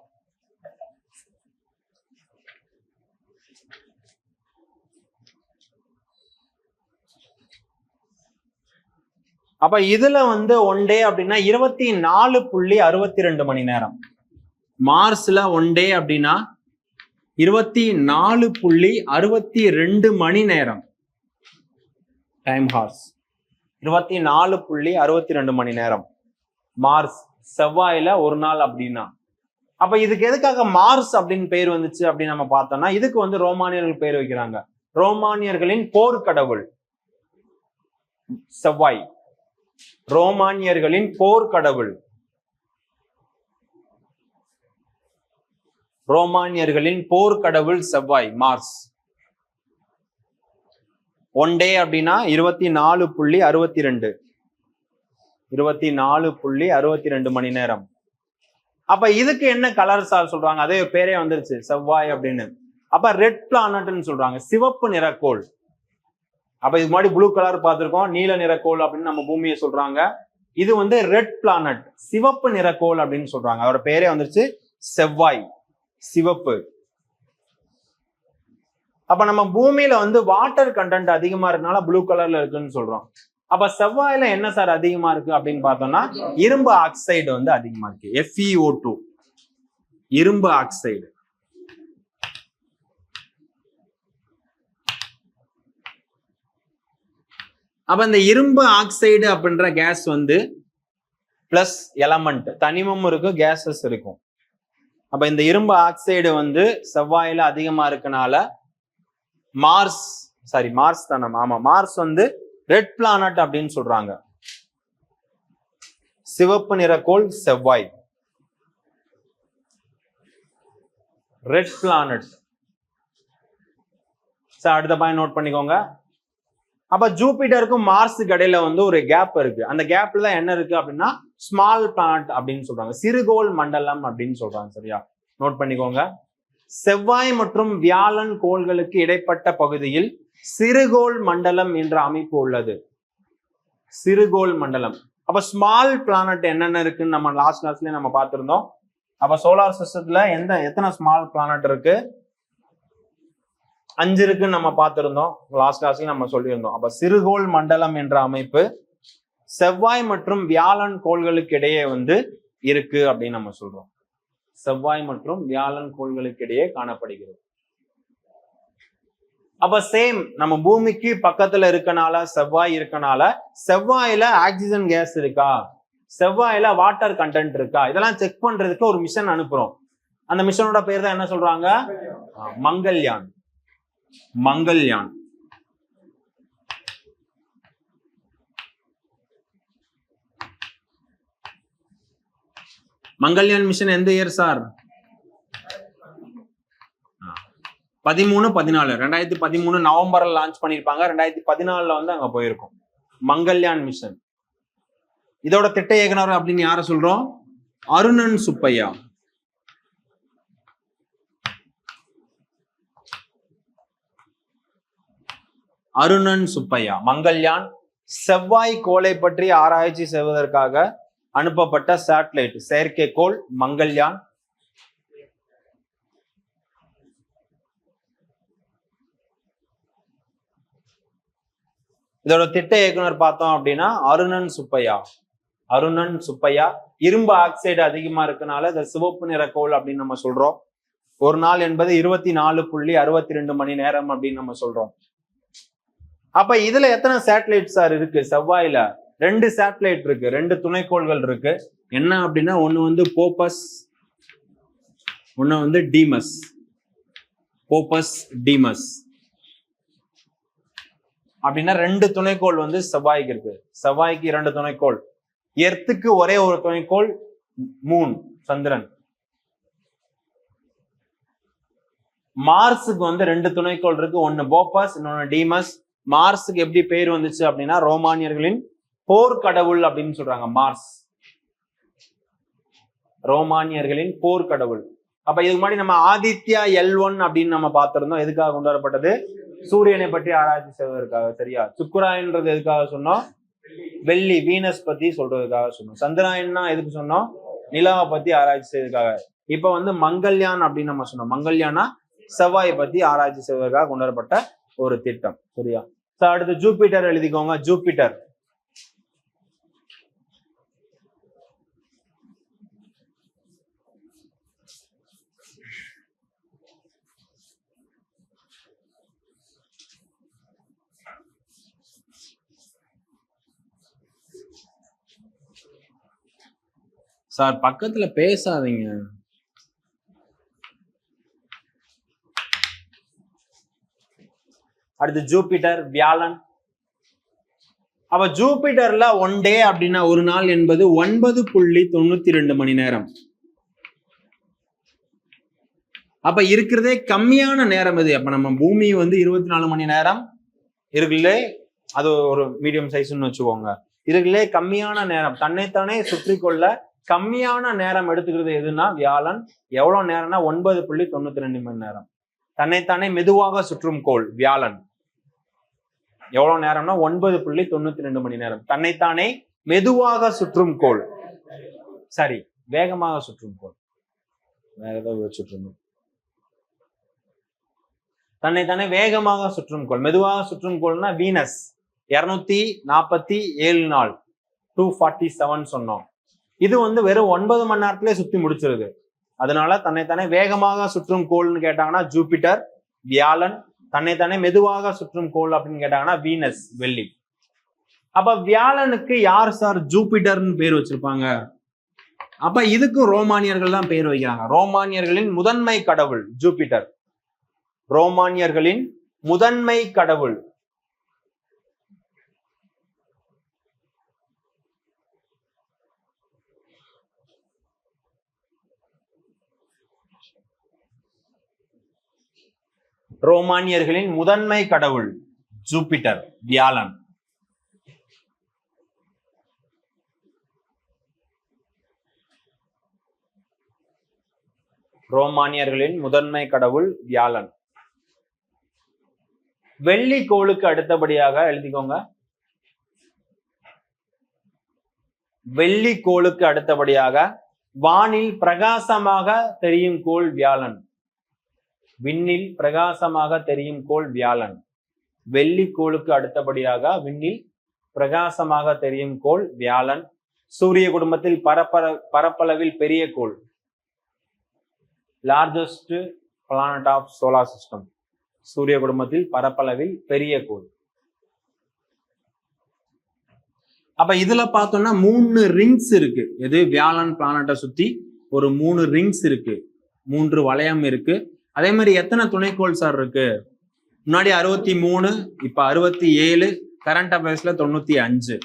அப்ப இதுல வந்து ஒன் டே அப்படின்னா 24.62 மணி நேரம். மார்ஸ்ல ஒன் டே அப்படின்னா 24.62 மணி நேரம் டைம் ஹார்ஸ், 24.62 மணி நேரம் மார்ஸ். செவ்வாயில ஒரு நாள் அப்படின்னா, அப்ப இதுக்கு எதுக்காக மார்ஸ் அப்படின்னு பேர் வந்துச்சு அப்படின்னு நம்ம பார்த்தோம்னா, இதுக்கு வந்து ரோமானியர்கள் பேர் வைக்கிறாங்க. ரோமானியர்களின் போர்க்கடவுள் செவ்வாய், ரோமானியர்களின் போர்க்கடவுள், ரோமானியர்களின் போர்க்கடவுள் செவ்வாய், மார்ஸ். ஒன் டே அப்படின்னா 24.62, 24.62 மணி நேரம். அப்ப இதுக்கு என்ன கலர் சார் சொல்றாங்க, அதே பேரே வந்துருச்சு செவ்வாய் அப்படின்னு. அப்ப ரெட் பிளானட்னு சொல்றாங்க, சிவப்பு நிறக்கோள். அப்ப இது மாதிரி ப்ளூ கலர் பார்த்திருக்கோம், நீல நிறக்கோள் அப்படின்னு நம்ம பூமியை சொல்றாங்க. இது வந்து ரெட் பிளானட், சிவப்பு நிறக்கோள் அப்படின்னு சொல்றாங்க. அதோட பேரே வந்துருச்சு செவ்வாய், சிவப்பு. அப்ப நம்ம பூமியில வந்து வாட்டர் கண்டென்ட் அதிகமா இருக்கனால ப்ளூ கலர்ல இருக்குன்னு சொல்றோம். அப்ப செவ்வாயில என்ன சார் அதிகமா இருக்கு அப்படின்னு பார்த்தோம்னா, இரும்பு ஆக்சைடு வந்து அதிகமா இருக்கு, FeO2, இரும்பு ஆக்சைடு. அப்ப இந்த இரும்பு ஆக்சைடு அப்படின்ற கேஸ் வந்து பிளஸ் எலமெண்ட், தனிமம் இருக்கும், கேசஸ் இருக்கும். அப்ப இந்த இரும்பு ஆக்சைடு வந்து செவ்வாயில அதிகமா இருக்கனால மார்ஸ், சாரி மார்ஸ் தானே, ஆமா மார்ஸ் வந்து ரெட் பிளானட் அப்படின்னு சொல்றாங்க. சிவப்பு நிறக்கோள் செவ்வாய், ரெட் பிளானட். சார் அடுத்த பாயிண்ட் நோட் பண்ணிக்கோங்க. அப்ப ஜூபிட்டருக்கும் மார்ஸுக்கு இடையில வந்து ஒரு கேப் இருக்கு. அந்த கேப்ல தான் என்ன இருக்கு அப்படின்னா ஸ்மால் பிளானட் அப்படின்னு சொல்றாங்க, சிறுகோள் மண்டலம் அப்படின்னு சொல்றாங்க. சரியா நோட் பண்ணிக்கோங்க. செவ்வாய் மற்றும் வியாழன் கோள்களுக்கு இடைப்பட்ட பகுதியில் சிறுகோள் மண்டலம் என்ற அமைப்பு உள்ளது, சிறுகோள் மண்டலம். அப்ப ஸ்மால் பிளானட் என்னென்ன இருக்குன்னு நம்ம லாஸ்ட் கிளாஸ்லயே நம்ம பார்த்திருந்தோம். அப்ப சோலார் சிஸ்டத்துல எத்தனை ஸ்மால் பிளானட் இருக்கு, 5 இருக்குன்னு நம்ம பார்த்திருந்தோம் லாஸ்ட் கிளாஸ்ல நம்ம சொல்லியிருந்தோம். அப்ப சிறுகோள் மண்டலம் என்ற அமைப்பு செவ்வாய் மற்றும் வியாழன் கோள்களுக்கு இடையே வந்து இருக்கு அப்படின்னு நம்ம சொல்றோம். செவ்வாய் மற்றும் வியாழன் கோள்களுக்கு இடையே காணப்படுகிறது. அப்ப சேம் நம்ம பூமிக்கு பக்கத்துல இருக்கனால, செவ்வாய் இருக்கனால, செவ்வாயில ஆக்சிஜன் கேஸ் இருக்கா, செவ்வாயில வாட்டர் கண்டென்ட் இருக்கா, இதெல்லாம் செக் பண்றதுக்கு ஒரு மிஷன் அனுப்புறோம். அந்த மிஷனோட பேர் தான் என்ன சொல்றாங்க, மங்கள்யான். மங்கள்யான். மங்கள்யான் மிஷன் எந்த இயர் சார், 13-14, 2013 நவம்பர்ல லான்ச் பண்ணிருப்பாங்க. 2014 வந்து அங்க போயிருக்கும் மங்கள்யான் மிஷன். இதோட திட்ட இயக்குனர் அப்படின்னு யார சொல்றோம், அருணன் சுப்பையா. அருணன் சுப்பையா. மங்கள்யான் செவ்வாய் கோளை பற்றி ஆராய்ச்சி செய்வதற்காக அனுப்பப்பட்ட சேட்டலைட், செயற்கைக்கோள் மங்கள்யான். இதோட திட்ட இயக்குனர் பார்த்தோம் அப்படின்னா அருணன் சுப்பையா. அருணன் சுப்பையா. இரும்பு ஆக்சைடு அதிகமா இருக்கனால இந்த சிவப்பு நிற கோள் அப்படின்னு நம்ம சொல்றோம். ஒரு நாள் என்பது 24.62 மணி நேரம் அப்படின்னு நம்ம சொல்றோம். அப்ப இதுல எத்தனை சேட்டலைட் சார் இருக்கு செவ்வாயில, 2 சேட்டலைட் இருக்கு, 2 துணைக்கோள்கள் இருக்கு. என்ன அப்படின்னா ஒண்ணு வந்து போப்பஸ், ஒண்ணு வந்து டீமஸ். போப்பஸ், டீமஸ் அப்படின்னா 2 துணைக்கோள் வந்து செவ்வாய்க்கு இருக்கு. செவ்வாய்க்கு 2 துணைக்கோள், எர்த்துக்கு ஒரே ஒரு துணைக்கோள் மூன், சந்திரன். மார்ஸுக்கு வந்து 2 துணைக்கோள் இருக்கு, ஒன்னு போப்பஸ், இன்னொன்னு டீமஸ். மார்ஸுக்கு எப்படி பேர் வந்துச்சு அப்படின்னா ரோமானியர்களின் போர்க்கடவுள் அப்படின்னு சொல்றாங்க மார்ஸ். ரோமானியர்களின் போர்க்கடவுள். அப்ப இதுக்கு முன்னாடி நம்ம ஆதித்யா L1 அப்படின்னு நம்ம பார்த்திருந்தோம். எதுக்காக கொண்டு வரப்பட்டது? சூரியனை பற்றி ஆராய்ச்சி செய்வதற்காக. சரியா? சுக்கிராயன்றது எதுக்காக சொன்னோம்? வெள்ளி வீனஸ் பத்தி சொல்றதுக்காக சொன்னோம். சந்திராயன்னா எதுக்கு சொன்னோம்? நிலாவை பத்தி ஆராய்ச்சி செய்வதற்காக. இப்ப வந்து மங்கள்யான் அப்படின்னு நம்ம சொன்னோம். மங்கள்யானா செவ்வாயை பத்தி ஆராய்ச்சி செய்வதற்காக கொண்டு வரப்பட்ட ஒரு திட்டம். சரியா? அடுத்து ஜூபிட்டர் எழுதிக்கோங்க. ஜூபிட்டர் சார் பக்கத்துல பேசாதீங்க. அடுத்து ஜூபிட்டர், வியாழன். அப்ப ஜூபிட்டர்ல ஒன் டே அப்படின்னா ஒரு நாள் என்பது 9.92 மணி நேரம். அப்ப இருக்கிறதே கம்மியான நேரம் இது. அப்ப நம்ம பூமி வந்து 24 மணி நேரம் இருக்குல்லே, அது ஒரு மீடியம் சைஸ்ன்னு வச்சுக்கோங்க. இதுக்குள்ளே கம்மியான நேரம், தன்னைத்தானே சுற்றி கொள்ள கம்மியான நேரம் எடுத்துக்கிறது எதுனா வியாழன். எவ்வளவு நேரம்னா 9.92 மணி நேரம். தன்னைத்தானே மெதுவாக சுற்றும் கோள் வியாழன். எவ்வளவு நேரம்னா 9.92 மணி நேரம். தன்னைத்தானே மெதுவாக சுற்றும் கோள். சரி, வேகமாக சுற்றும் கோள். வேற ஏதாவது சுற்றணும். தன்னைத்தானே வேகமாக சுற்றும் கோள். மெதுவாக சுற்றும் கோள்னா வீனஸ். 247 நாள் 247 சொன்னோம். இது வந்து வெறும் 9 மணி நேரத்திலே சுத்தி முடிச்சிருது. அதனால தன்னைத்தானே வேகமாக சுற்றும் கோள்னு கேட்டாங்கன்னா ஜூபிட்டர், வியாழன். தன்னைத்தானே மெதுவாக சுற்றும் கோள் அப்படின்னு கேட்டாங்கன்னா வீனஸ், வெள்ளி. அப்ப வியாழனுக்கு யார் சார் ஜூபிட்டர்னு பேர் வச்சிருப்பாங்க? அப்ப இதுக்கும் ரோமானியர்கள் தான் பேர் வைக்கிறாங்க. ரோமானியர்களின் முதன்மை கடவுள் ஜூபிட்டர். ரோமானியர்களின் முதன்மை கடவுள். ரோமானியர்களின் முதன்மை கடவுள் ஜூபிட்டர், வியாழன். ரோமானியர்களின் முதன்மை கடவுள் வியாழன். வெள்ளி கோளுக்கு அடுத்தபடியாக எழுதிக்கோங்க. வெள்ளி கோளுக்கு அடுத்தபடியாக வானில் பிரகாசமாக தெரியும் கோள் வியாழன். விண்ணில் பிரகாசமாக தெரியும் கோள் வியாழன். வெள்ளி கோளுக்கு அடுத்தபடியாக விண்ணில் பிரகாசமாக தெரியும் கோள் வியாழன். சூரிய குடும்பத்தில் பரப்பளவில் பெரிய கோள். Largest planet of solar system. சூரிய குடும்பத்தில் பரப்பளவில் பெரிய கோள். அப்ப இதுல பார்த்தோம்னா 3 ரிங்ஸ் இருக்கு. எது? வியாழன் பிளானட்டை சுத்தி ஒரு 3 ரிங்ஸ் இருக்கு, 3 வளையம் இருக்கு. அதே மாதிரி எத்தனை துணைக்கோள் சார் இருக்கு? முன்னாடி 63, இப்ப 67, கரண்ட் அஃபேர்ஸ்ல 95.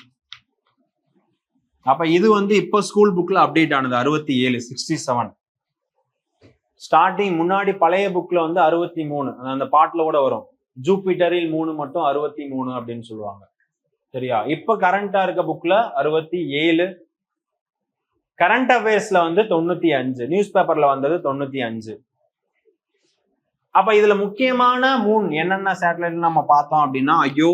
அப்ப இது வந்து இப்ப ஸ்கூல் புக்ல அப்டேட் ஆனது 67, 67. ஸ்டார்டிங் முன்னாடி பழைய புக்ல வந்து 63, அந்த பாட்டுல கூட வரும். ஜூபிட்டரில் 3 மட்டும் 63 அப்படின்னு சொல்லுவாங்க. சரியா? இப்ப கரண்டா இருக்க புக்ல 67, கரண்ட் அஃபேர்ஸ்ல வந்து 95, நியூஸ் பேப்பர்ல வந்தது 95. அப்ப இதுல முக்கியமான 3 என்னென்ன சேட்டலைட் நம்ம பார்த்தோம் அப்படின்னா ஐயோ,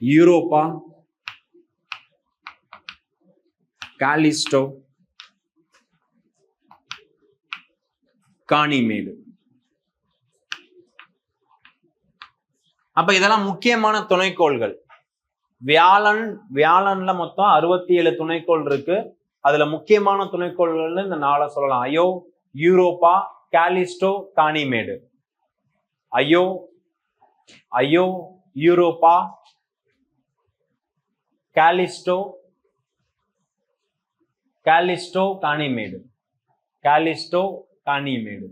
யூரோப்பா, காலிஸ்டோ, கானிமேடு. அப்ப இதெல்லாம் முக்கியமான துணைக்கோள்கள். வியாழன்ல மொத்தம் 67 துணைக்கோள் இருக்கு. அதுல முக்கியமான துணைக்கோள்கள் இந்த 4 சொல்லலாம். ஐயோ, யூரோப்பா, காலிஸ்டோ, கானிமேடு. ஐயோ, யூரோப்பா, காலிஸ்டோ, கானிமேடு. காலிஸ்டோ, கானிமேடு.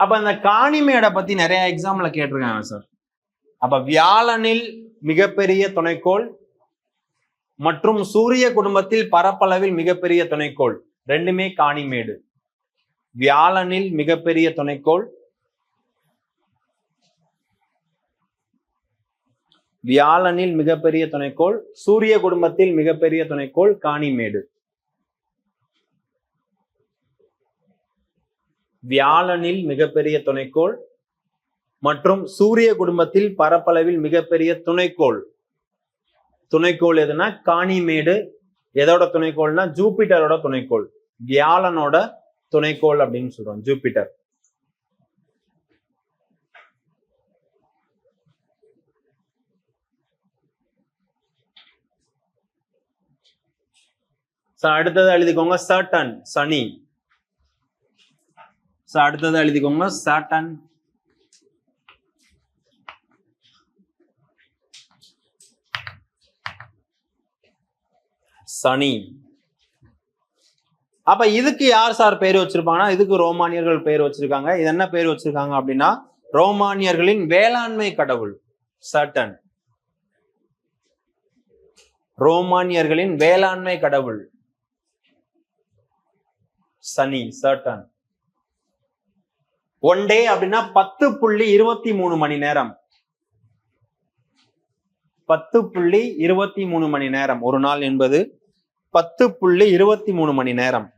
அப்ப இந்த கானிமேடை பத்தி நிறைய எக்ஸாம்ல கேட்டிருக்காங்க சார். அப்ப வியாழனில் மிகப்பெரிய துணைக்கோள் மற்றும் சூரிய குடும்பத்தில் பரப்பளவில் மிகப்பெரிய துணைக்கோள் ரெண்டுமே கானிமேடு. வியாழனில் மிகப்பெரிய துணைக்கோள் வியாழனில் மிகப்பெரிய துணைக்கோள். சூரிய குடும்பத்தில் மிகப்பெரிய துணைக்கோள் காணிமேடு. வியாழனில் மிகப்பெரிய துணைக்கோள் மற்றும் சூரிய குடும்பத்தில் பரப்பளவில் மிகப்பெரிய துணைக்கோள். துணைக்கோள் எதுனா காணிமேடு. எதோட துணைக்கோள்னா ஜூபிட்டரோட துணைக்கோள். வியாழனோட துணைக்கோள் அப்படின்னு சொல்றோம், ஜூபிட்டர். அடுத்தது எழுதிக்கோங்க சாட்டர்ன், சனி. அடுத்தது எழுதிக்கோங்க சாட்டர்ன். சனி. அப்ப இதுக்கு யார் சார் பேர் வச்சிருப்பாங்கன்னா, இதுக்கு ரோமானியர்கள் பேர் வச்சிருக்காங்க. இது என்ன பேர் வச்சிருக்காங்க அப்படின்னா, ரோமானியர்களின் வேளாண்மை கடவுள் சாட்டர்ன். ரோமானியர்களின் வேளாண்மை கடவுள் சனி, சாட்டர்ன். ஒன் டே அப்படின்னா 10.23 மணி நேரம். 10.23 மணி நேரம். ஒரு நாள் என்பது 10.23 மணி நேரம்.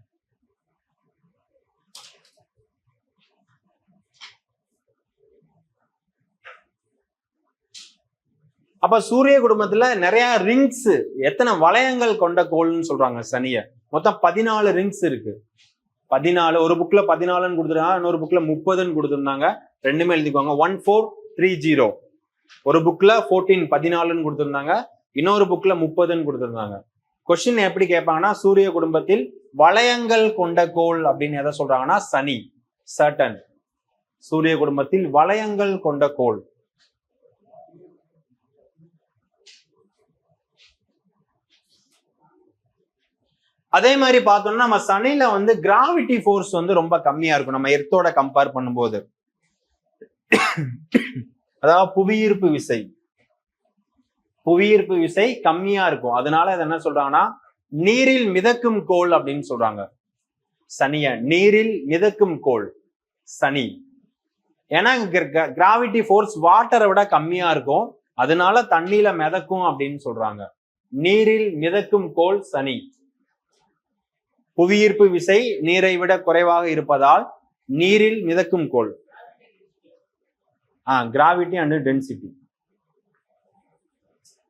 அப்ப சூரிய குடும்பத்துல நிறைய ரிங்ஸ், எத்தனை வளையங்கள் கொண்ட கோள்னு சொல்றாங்க சனிய. மொத்தம் 14 ரிங்ஸ் இருக்கு. 14. ஒரு புக்ல 14 கொடுத்துருக்காங்க, இன்னொரு புக்ல 30 கொடுத்துருந்தாங்க. ரெண்டுமே எழுதிக்கோங்க. 1430. ஒரு புக்ல 14 கொடுத்திருந்தாங்க, இன்னொரு புக்ல 30 கொடுத்திருந்தாங்க. கொஸ்டின் எப்படி கேட்பாங்கன்னா, சூரிய குடும்பத்தில் வளையங்கள் கொண்ட கோள் அப்படின்னு எதை சொல்றாங்கன்னா சனி, சாட்டர்ன். சூரிய குடும்பத்தில் வளையங்கள் கொண்ட கோள். அதே மாதிரி பார்த்தோம்னா நம்ம சனியில வந்து கிராவிட்டி ஃபோர்ஸ் வந்து ரொம்ப கம்மியா இருக்கும் நம்ம எர்த்தோட கம்பேர் பண்ணும்போது. அதாவது புவியீர்ப்பு விசை, புவியீர்ப்பு விசை கம்மியா இருக்கும். அதனால இது என்ன சொல்றாங்கன்னா நீரில் மிதக்கும் கோள் அப்படின்னு சொல்றாங்க சனிய. நீரில் மிதக்கும் கோள் சனி. ஏன்னா கிராவிட்டி ஃபோர்ஸ் வாட்டரை விட கம்மியா இருக்கும், அதனால தண்ணியில மிதக்கும் அப்படின்னு சொல்றாங்க. நீரில் மிதக்கும் கோள் சனி. புவியீர்ப்பு விசை நீரை விட குறைவாக இருப்பதால் நீரில் மிதக்கும் கோள். Gravity and density.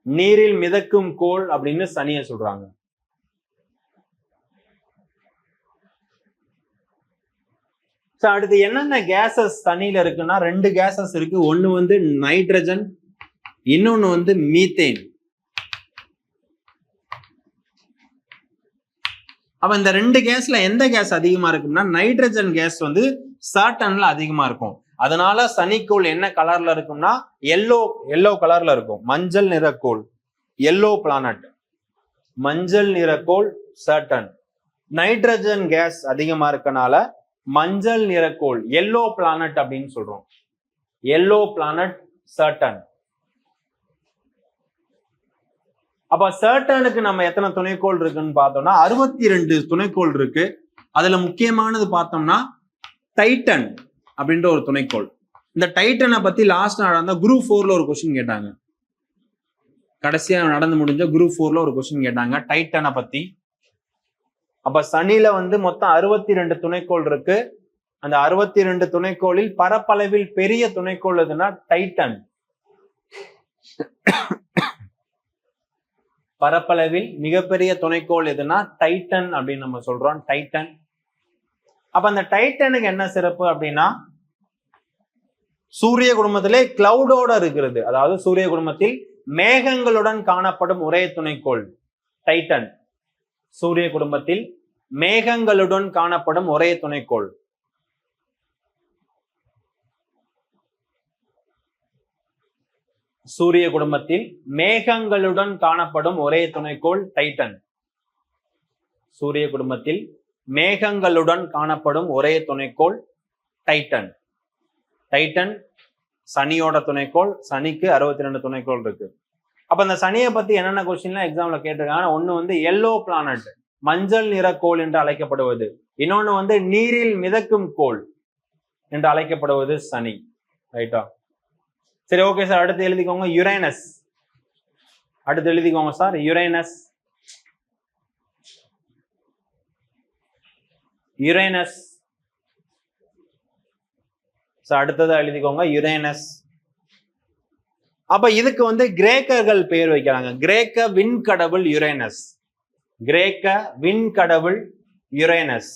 நீரில் மிதக்கும் கோள் அப்படின்னு சனிய சொல்றாங்க. அடுத்து என்னென்ன கேசஸ் தண்ணியில இருக்குன்னா, 2 கேசஸ் இருக்கு. ஒண்ணு வந்து நைட்ரஜன், இன்னொன்னு வந்து மீத்தேன். அப்ப இந்த 2 கேஸ்ல எந்த கேஸ் அதிகமா இருக்குன்னா, நைட்ரஜன் கேஸ் வந்து சாட்டர்ன்ல அதிகமா இருக்கும். அதனால சனிக்கோள் என்ன கலர்ல இருக்கும்னா எல்லோ கலர்ல இருக்கும். மஞ்சள் நிறக்கோள், எல்லோ பிளானட், மஞ்சள் நிறக்கோள் சாட்டர்ன். நைட்ரஜன் கேஸ் அதிகமா இருக்கனால மஞ்சள் நிறக்கோள், எல்லோ பிளானட் அப்படின்னு சொல்றோம். Yellow planet Saturn. அப்ப சாட்டர்னுக்கு நம்ம எத்தனை துணைக்கோள் இருக்குன்னு பார்த்தோம்னா 62 துணைக்கோள் இருக்கு. அதுல முக்கியமானது பார்த்தோம்னா டைட்டன் அப்படின்ற ஒரு துணைக்கோள். இந்த டைட்டனை பத்தி லாஸ்ட் நடந்த குரூப் 4ல ஒரு கொஸ்டின் கேட்டாங்க. கடைசியா நடந்து முடிஞ்ச குரூப் 4ல ஒரு கொஸ்டின் கேட்டாங்க டைட்டனை பத்தி. அப்ப சனியில வந்து மொத்தம் 62 துணைக்கோள் இருக்கு. அந்த 62 துணைக்கோளில் பரப்பளவில் பெரிய துணைக்கோள் எதுனா டைட்டன். பரப்பளவில் மிகப்பெரிய துணைக்கோள் எதுனா டைட்டன் அப்படின்னு நம்ம சொல்றோம். டைட்டன். அப்ப அந்த டைட்டனுக்கு என்ன சிறப்பு அப்படின்னா, சூரிய குடும்பத்திலே கிளவுடோட இருக்கிறது. அதாவது சூரிய குடும்பத்தில் மேகங்களுடன் காணப்படும் ஒரே துணைக்கோள் டைட்டன். சூரிய குடும்பத்தில் மேகங்களுடன் காணப்படும் ஒரே துணைக்கோள். சூரிய குடும்பத்தில் மேகங்களுடன் காணப்படும் ஒரே துணைக்கோள் டைட்டன். சூரிய குடும்பத்தில் மேகங்களுடன் காணப்படும் ஒரே துணைக்கோள் டைட்டன். டைட்டன் சனியோட துணைக்கோள். சனிக்கு 62 துணைக்கோள் இருக்கு. அப்ப இந்த சனியை பத்தி என்னென்ன கொஸ்டின்லாம் எக்ஸாம்ல கேட்டிருக்காங்க. ஒண்ணு வந்து எல்லோ பிளானட், மஞ்சள் நிற கோள் என்று அழைக்கப்படுவது. இன்னொன்னு வந்து நீரில் மிதக்கும் கோள் என்று அழைக்கப்படுவது சனி. ரைட்டா? சரி, ஓகே சார். அடுத்து எழுதிக்கோங்க யுரேனஸ். அடுத்து எழுதிக்கோங்க சார், யுரேனஸ். யுரேனஸ். அடுத்ததா எழுதிக்கோங்க யுரேனஸ். அப்ப இதுக்கு வந்து கிரேக்கர்கள் பெயர் வைக்கிறாங்க. கிரேக்க விண்கடவுள் யுரேனஸ். கிரேக்க விண்கடவுள் யுரேனஸ்.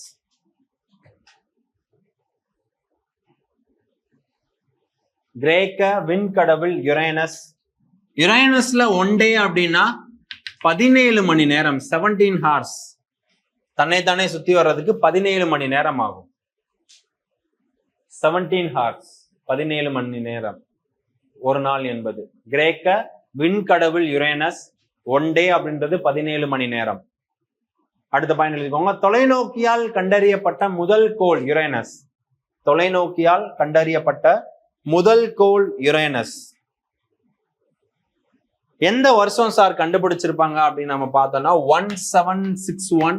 கிரேக்க விண்கடவுள் யுரேனஸ். யுரேனஸ்ல ஒன் டே அப்படின்னா 17 மணி நேரம், 17 hours. தன்னைத்தானே சுத்தி வர்றதுக்கு 17 மணி நேரம் ஆகும். 17 hours, 17 மணி நேரம் ஒரு நாள் என்பது. கிரேக்க விண்கடவுள் யுரேனஸ். ஒன் டே அப்படின்றது 17 மணி நேரம். அடுத்த பாயிண்ட் எழுதிக்கோங்க. தொலைநோக்கியால் கண்டறியப்பட்ட முதல் கோள் யுரேனஸ். தொலைநோக்கியால் கண்டறியப்பட்ட முதல் கோள் யுரேனஸ். எந்த வருஷம் சார் கண்டுபிடிச்சிருப்பாங்க அப்படின்னு நம்ம பார்த்தோம்னா 1761.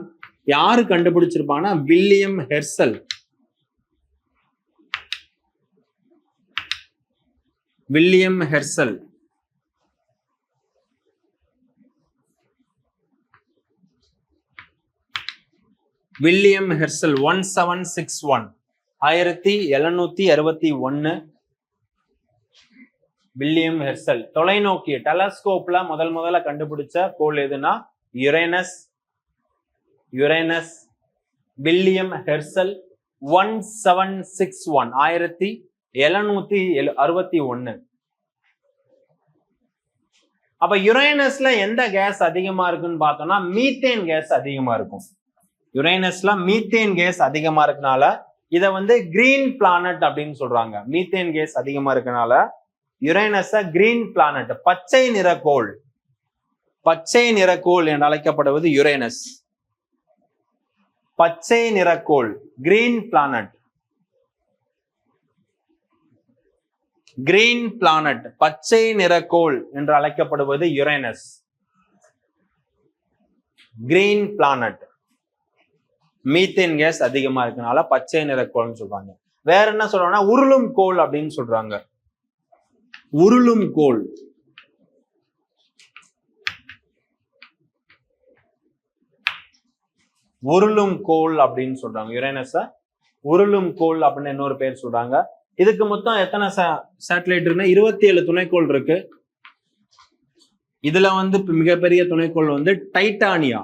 யாரு கண்டுபிடிச்சிருப்பாங்கன்னா William Herschel. William Herschel. William Herschel 1761, 1761. William Herschel தொலைநோக்கி டெலஸ்கோப்ல முதல்ல கண்டுபிடிச்ச கோள் எதுனா யுரேனஸ். யுரேனஸ். William Herschel 1761, 1761. அப்ப யுரேனஸ்ல எந்த கேஸ் அதிகமா இருக்குன்னு பார்த்தோம்னா மீத்தேன் கேஸ் அதிகமா இருக்கும். யுரேனஸ்ல மீத்தேன் கேஸ் அதிகமா இருக்கனால இத வந்து கிரீன் பிளானட் அப்படின்னு சொல்றாங்க. மீத்தேன் கேஸ் அதிகமா இருக்கனால யுரேனஸ கிரீன் பிளானட், பச்சை நிறக்கோள். பச்சை நிறக்கோள் என்று அழைக்கப்படுவது யுரேனஸ். பச்சை நிறக்கோள், கிரீன் பிளானட். கிரீன் பிளானட், பச்சை நிறக்கோள் என்று அழைக்கப்படுவது Uranus. Green planet. Methane case அதிகமா இருக்கனால பச்சை நிறக்கோள்னு சொல்றாங்க. வேற என்ன சொல்றாங்கன்னா உருளும் கோள் அப்படின்னு சொல்றாங்க. உருளும் கோள். உருளும் கோள் அப்படின்னு சொல்றாங்க. யுரேனஸ உருளும் கோள் அப்படின்னு இன்னொரு பேர் சொல்றாங்க. இதுக்கு மொத்தம் எத்தனை சேட்டலைட் இருக்குன்னா 27 துணைக்கோள் இருக்கு. இதுல வந்து மிகப்பெரிய துணைக்கோள் வந்து டைட்டானியா.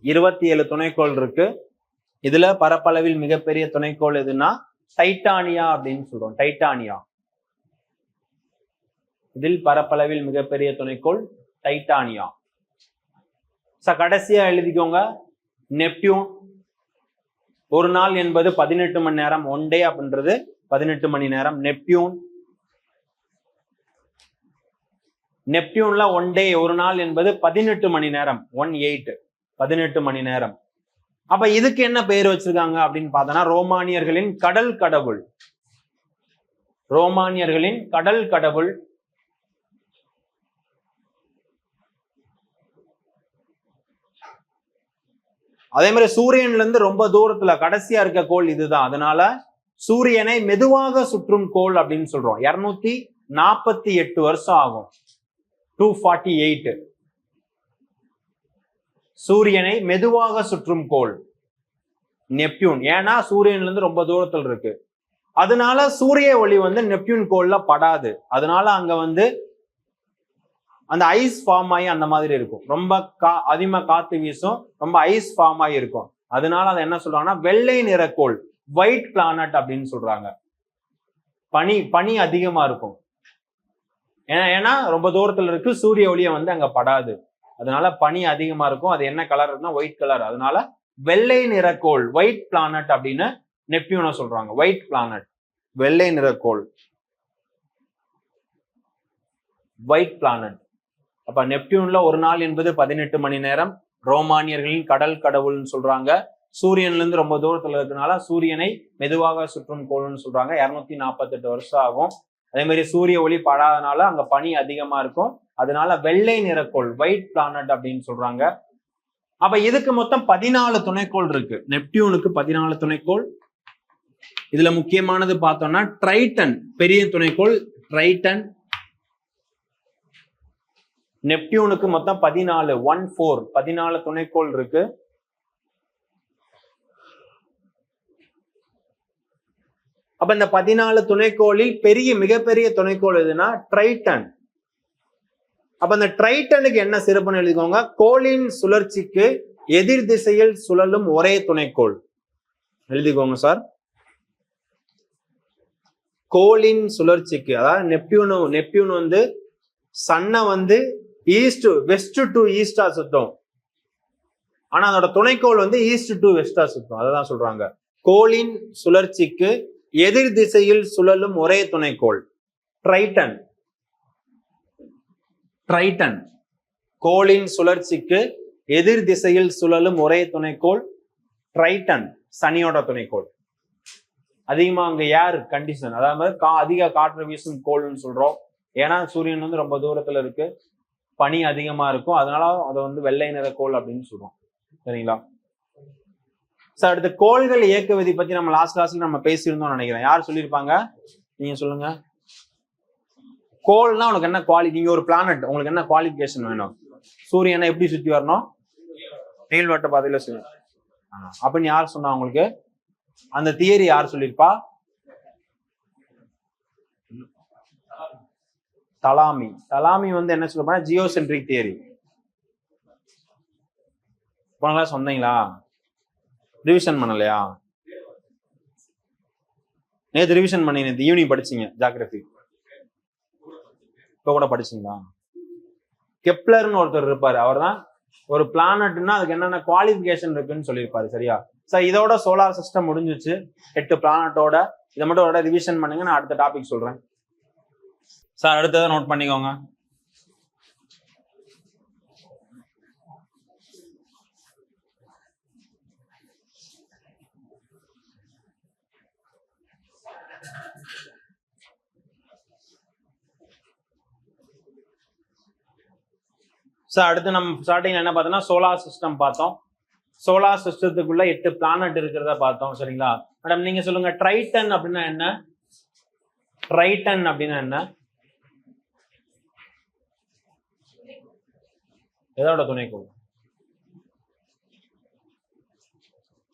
இருபத்தி 7 துணைக்கோள் இருக்கு. இதுல பரப்பளவில் மிகப்பெரிய துணைக்கோள் எதுனா டைட்டானியா அப்படின்னு சொல்றோம். டைட்டானியா. இதில் பரப்பளவில் மிகப்பெரிய துணைக்கோள் டைட்டானியா. கடைசியா எழுதிக்கோங்க நெப்டியூன். ஒரு நாள் என்பது 18 மணி நேரம். ஒன் டே அப்படின்றது 18 மணி நேரம். நெப்டியூன். நெப்டியூன்ல ஒன் டே, ஒரு நாள் என்பது 18 மணி நேரம். 18, 18 மணி நேரம். அப்ப இதுக்கு என்ன பெயர் வச்சிருக்காங்க அப்படின்னு பார்த்தோம்னா ரோமானியர்களின் கடல் கடவுள். ரோமானியர்களின் கடல் கடவுள். அதே மாதிரி சூரியன்ல இருந்து ரொம்ப தூரத்துல கடைசியா இருக்க கோள் இதுதான். அதனால சூரியனை மெதுவாக சுற்றும் கோள் அப்படின்னு சொல்றோம். 248 வருஷம் ஆகும். 248. சூரியனை மெதுவாக சுற்றும் கோள் நெப்டியூன். ஏன்னா சூரியன்ல இருந்து ரொம்ப தூரத்தில் இருக்கு. அதனால சூரிய ஒளி வந்து நெப்டியூன் கோள்ல படாது. அதனால அங்க வந்து அந்த ஐஸ் ஃபார்ம் ஆகி அந்த மாதிரி இருக்கும். ரொம்ப அதிகமா காத்து வீசும், ரொம்ப ஐஸ் ஃபார்ம் ஆகி இருக்கும். அதனால அதை என்ன சொல்றாங்கன்னா வெள்ளை நிறக்கோள், ஒயிட் பிளானட் அப்படின்னு சொல்றாங்க. பனி அதிகமா இருக்கும். ஏன்னா ரொம்ப தூரத்துல இருக்கு, சூரிய ஒளியை வந்து அங்க படாது. அதனால பனி அதிகமா இருக்கும். அது என்ன கலர் இருக்குன்னா ஒயிட் கலர். அதனால வெள்ளை நிறக்கோள், ஒயிட் பிளானட் அப்படின்னு நெப்டியூனை சொல்றாங்க. ஒயிட் பிளானட், வெள்ளை நிறக்கோள், ஒயிட் பிளானட். அப்ப நெப்டியூன்ல ஒரு நாள் என்பது 18 மணி நேரம். ரோமானியர்களின் கடல் கடவுள்னு சொல்றாங்க. சூரியன்ல இருந்து ரொம்ப தூரத்துல இருக்கனால சூரியனை மெதுவாக சுற்றும் கோள்னு சொல்றாங்க. 248 வருஷம் ஆகும். அதே மாதிரி சூரிய ஒளி படாதனால அங்க பனி அதிகமா இருக்கும். அதனால வெள்ளை நிறக்கோள், ஒயிட் பிளானட் அப்படின்னு சொல்றாங்க. அப்ப இதுக்கு மொத்தம் 14 துணைக்கோள் இருக்கு. நெப்டியூனுக்கு 14 துணைக்கோள். இதுல முக்கியமானது பார்த்தோம்னா ட்ரைட்டன் பெரிய துணைக்கோள் ட்ரைட்டன். நெப்டியூனுக்கு மொத்தம் 14 துணைக்கோள் இருக்கு. அப்ப இந்த 14 துணைக்கோளில் மிகப்பெரிய துணைக்கோள் எதுனா ட்ரைட்டன். அப்ப இந்த ட்ரைட்டனுக்கு என்ன சிறப்புன்னு எழுதிக்கோங்க. கோளின் சுழற்சிக்கு எதிர் திசையில் சுழலும் ஒரே துணைக்கோள் எழுதிக்கோங்க சார். கோளின் சுழற்சிக்கு, அதாவது நெப்டியூன் வந்து சன்னை வந்து வெஸ்ட் டு ஈஸ்டா சுத்தும். ஆனா அதோட துணைக்கோள் வந்து ஈஸ்ட் டு வெஸ்டா சுத்தும். அதான் சொல்றாங்க. கோளின் சுழற்சிக்கு எதிர் திசையில் சுழலும் ஒரே துணைக்கோள் ட்ரைட்டன். ட்ரைட்டன் கோளின் சுழற்சிக்கு எதிர் திசையில் சுழலும் ஒரே துணைக்கோள் ட்ரைட்டன், சனியோட துணைக்கோள். அதிகமா அங்க ஏர் கண்டிஷன், அதாவது அதிக காற்று வீசும் கோள்னு சொல்றோம். ஏன்னா சூரியன் வந்து ரொம்ப தூரத்துல இருக்கு, பனி அதிகமா இருக்கும், அதனால அதை வந்து வெள்ளை நிற கோள் அப்படின்னு சொல்றோம். சரிங்களா சார்? அடுத்து கோள்கள் இயக்க விதி பத்தி நம்ம லாஸ்ட் கிளாஸ்ல நம்ம பேசியிருந்தோம் நினைக்கிறேன். யார் சொல்லியிருப்பாங்க? நீங்க சொல்லுங்க. கோள்னா உனக்கு என்ன குவாலிட்டி? நீங்க ஒரு பிளானட், உங்களுக்கு என்ன குவாலிஃபிகேஷன் வேணும்? சூரியனை எப்படி சுத்தி வரணும்? நீள்வட்ட பாதையில சுத்தி. அப்படின்னு யார் சொன்னா உங்களுக்கு? அந்த தியரி யார் சொல்லியிருப்பா? தலாமி வந்து என்ன சொல்லுப்பா? Geocentric theory. போன கிளாஸ் வந்தீங்களா? ரிவிஷன் பண்ணலையா? நேற்று ரிவிஷன் பண்ணி நேற்று ஈவினிங் படிச்சீங்க ஜியோகிராஃபி. இப்ப கூட படிச்சீங்களா? கெப்லர்னு ஒருத்தர் இருப்பாரு, அவர் தான் ஒரு பிளானட்னா அதுக்கு என்னென்ன குவாலிஃபிகேஷன் இருக்குன்னு சொல்லியிருப்பாரு. சரியா சார்? இதோட சோலார் சிஸ்டம் முடிஞ்சிச்சு 8 பிளானட்டோட. இதை மட்டும் ரிவிஷன் பண்ணுங்க, நான் அடுத்த டாபிக் சொல்றேன் சார். அடுத்ததை நோட் பண்ணிக்கோங்க. சார் அடுத்து நம்ம ஸ்டார்டிங் என்ன பார்த்தோம்னா சோலார் சிஸ்டம் பார்த்தோம். சோலார் சிஸ்டத்துக்குள்ள 8 பிளானட் இருக்கிறத பார்த்தோம். சரிங்களா மேடம்? நீங்க சொல்லுங்க, ட்ரைட்டன் அப்படின்னா என்ன? ட்ரைட்டன் அப்படின்னா என்ன? எதோட துணைக்கோள்?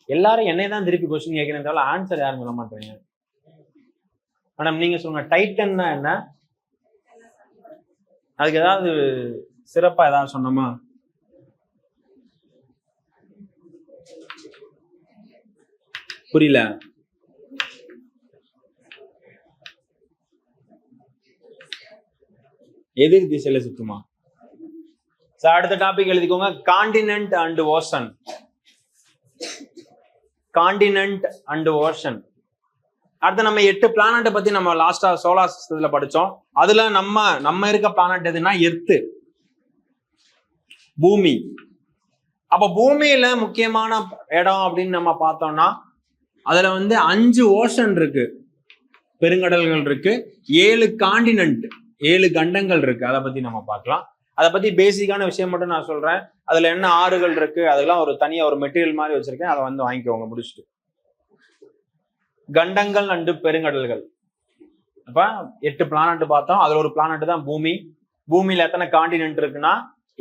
எல்லாரும் என்னை தான் திருப்பி கொஸ்டின் கேட்கிறேன், தவிர ஆன்சர் யாரும் சொல்ல மாட்டேங்க. மேடம் நீங்க சொல்லுங்க, டைட்டன்னா என்ன? அதுக்கு ஏதாவது சிறப்பா ஏதாவது சொன்னோமா? புரியல. எதிர் திசையில சுத்துமா? அடுத்த டாபிக் எழுதிக்கோங்க, continent and ocean. Continent and ocean. அடுத்து நம்ம 8 பிளானட்டை பத்தி நம்ம லாஸ்டா சோலார் சிஸ்டத்துல படிச்சோம். அதுல நம்ம இருக்க பிளானட் எதுனா எர்த்து, பூமி. அப்ப பூமியில முக்கியமான இடம் அப்படின்னு நம்ம பார்த்தோம்னா அதுல வந்து 5 ஓஷன் இருக்கு, பெருங்கடல்கள் இருக்கு, 7 காண்டினென்ட், 7 கண்டங்கள் இருக்கு. அதை பத்தி நம்ம பார்க்கலாம். அதை பத்தி பேசிக்கான விஷயம் மட்டும் நான் சொல்றேன். அதுல என்ன ஆறுகள் இருக்கு அதெல்லாம் ஒரு தனியா ஒரு மெட்டீரியல் மாதிரி வச்சிருக்கேன், அதை வந்து வாங்கிக்கோங்க முடிச்சுட்டு. கண்டங்கள் அண்டு பெருங்கடல்கள். அப்ப 8 பிளானட் பார்த்தோம். அதுல ஒரு பிளானட் தான் பூமி. பூமியில எத்தனை காண்டினென்ட் இருக்குன்னா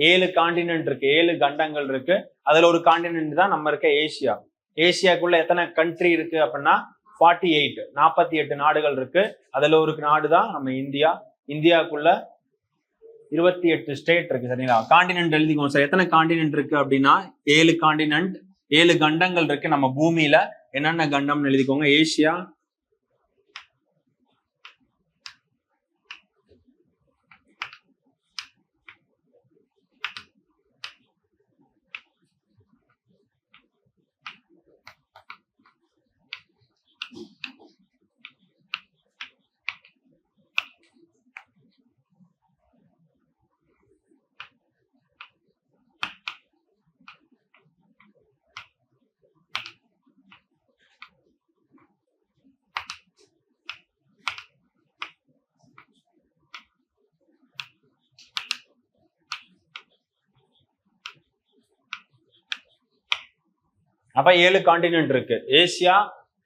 7 காண்டினென்ட் இருக்கு, 7 கண்டங்கள் இருக்கு. அதுல ஒரு காண்டினென்ட் தான் நம்ம இருக்க ஏசியா. ஏசியாக்குள்ள எத்தனை கண்ட்ரி இருக்கு அப்படின்னா 48 நாடுகள் இருக்கு. அதுல ஒரு நாடு தான் நம்ம இந்தியா. இந்தியாவுக்குள்ள 28 ஸ்டேட் இருக்கு. சரிங்களா? காண்டினென்ட் எழுதிக்கோங்க சார். எத்தனை காண்டினென்ட் இருக்கு அப்படின்னா 7 காண்டினென்ட், 7 கண்டங்கள் இருக்கு. நம்ம பூமியில என்னென்ன கண்டம்னு எழுதிக்கோங்க. ஏசியா, அப்ப 7 காண்டினென்ட் இருக்கு. Asia,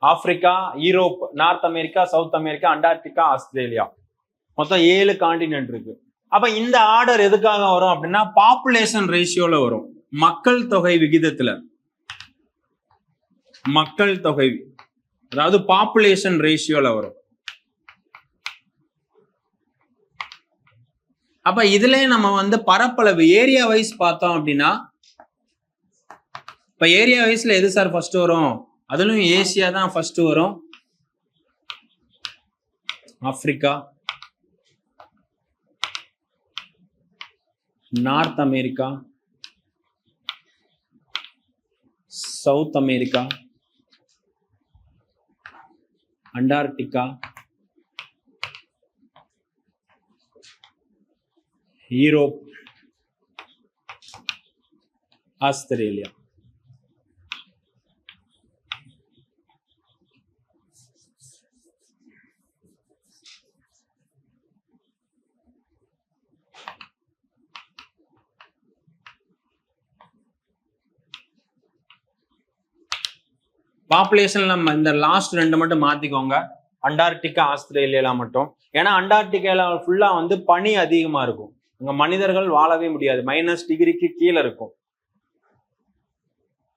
Africa, Europe, north America, south America, Antarctica, Australia. மொத்தம் 7 காண்டினென்ட் இருக்கு. அப்ப இந்த ஆர்டர் எதுக்காக வரும் அப்படின்னா பாப்புலேஷன் ரேஷியோல வரும், மக்கள் தொகை விகிதத்துல. மக்கள் தொகை அதாவது பாப்புலேஷன் ரேஷியோல வரும். அப்ப இதுல நம்ம வந்து பரப்பளவு ஏரியா வைஸ் பார்த்தோம் அப்படின்னா, இப்ப ஏரியா வைஸ்ல எது சார் ஃபர்ஸ்ட் வரும்? அதுலயும் ஏசியா தான் ஃபர்ஸ்ட் வரும், Africa, north America, south America, Antarctica, Europe, Australia. Population நம்ம இந்த லாஸ்ட் 2 மட்டும் மாத்திக்கோங்க, அண்டார்டிகா, ஆஸ்திரேலியால மட்டும். ஏன்னா அண்டார்டிகால ஃபுல்லா வந்து பனி அதிகமா இருக்கும், அங்க மனிதர்கள் வாழவே முடியாது, -டிகிரிக்கு கீழே இருக்கும்.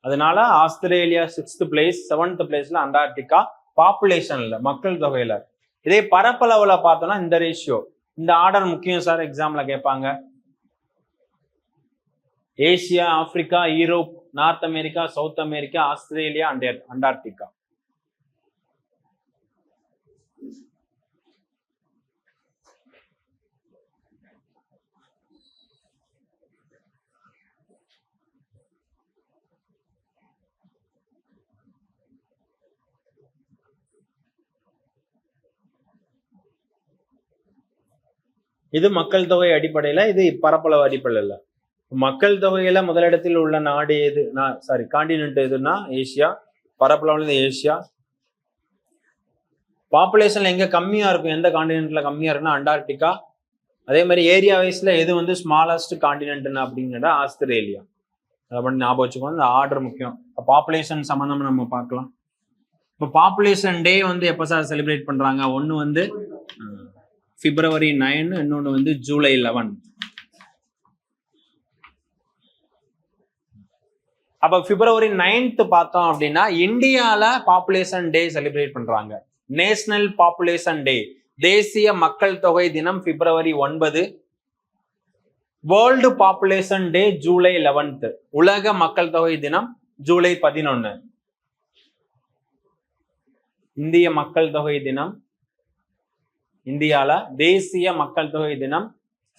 அதனால ஆஸ்திரேலியா 6th பிளேஸ், 7th பிளேஸ்ல அண்டார்டிகா பாப்புலேஷன்ல, மக்கள் தொகையில. இதே பரப்பளவுல பார்த்தோம்னா இந்த ரேஷியோ, இந்த ஆர்டர் முக்கியம் சார், எக்ஸாம்ல கேட்பாங்க. Asia, Africa, Europe, north America, south America, Australia, Antarctica. இது மக்கள் தொகை அடிப்படையில, இது பரப்பளவு அடிப்படையில். மக்கள் தொகையில முதலிடத்தில் உள்ள நாடு எது, காண்டினென்ட் எதுன்னா ஏசியா, பரப்பளவுல ஏசியா. பாப்புலேஷன்ல எங்க கம்மியா இருக்கும், எந்த காண்டினென்ட்ல கம்மியா இருக்குன்னா அண்டார்டிகா. அதே மாதிரி ஏரியா வைஸ்ல எது வந்து ஸ்மாலஸ்ட் காண்டினென்ட் அப்படிங்கிற ஆஸ்திரேலியா. அதை மட்டும் ஞாபகம் வச்சுக்கோங்க, இந்த ஆர்டர் முக்கியம். பாப்புலேஷன் சம்பந்தமா நம்ம பார்க்கலாம். இப்போ பாப்புலேஷன் டே வந்து எப்போ சார் செலிப்ரேட் பண்றாங்க? ஒன்று வந்து February 9, இன்னொன்று வந்து July 11. அப்ப February 9th பார்த்தோம் அப்படின்னா இந்தியால பாப்புலேஷன் டே செலிப்ரேட் பண்றாங்க. நேஷனல் பாப்புலேஷன் டே, தேசிய மக்கள் தொகை தினம் February 9. வேர்ல்டு பாப்புலேஷன் டே July 11. உலக மக்கள் தொகை தினம் July 11. இந்திய மக்கள் தொகை தினம், இந்தியால தேசிய மக்கள் தொகை தினம்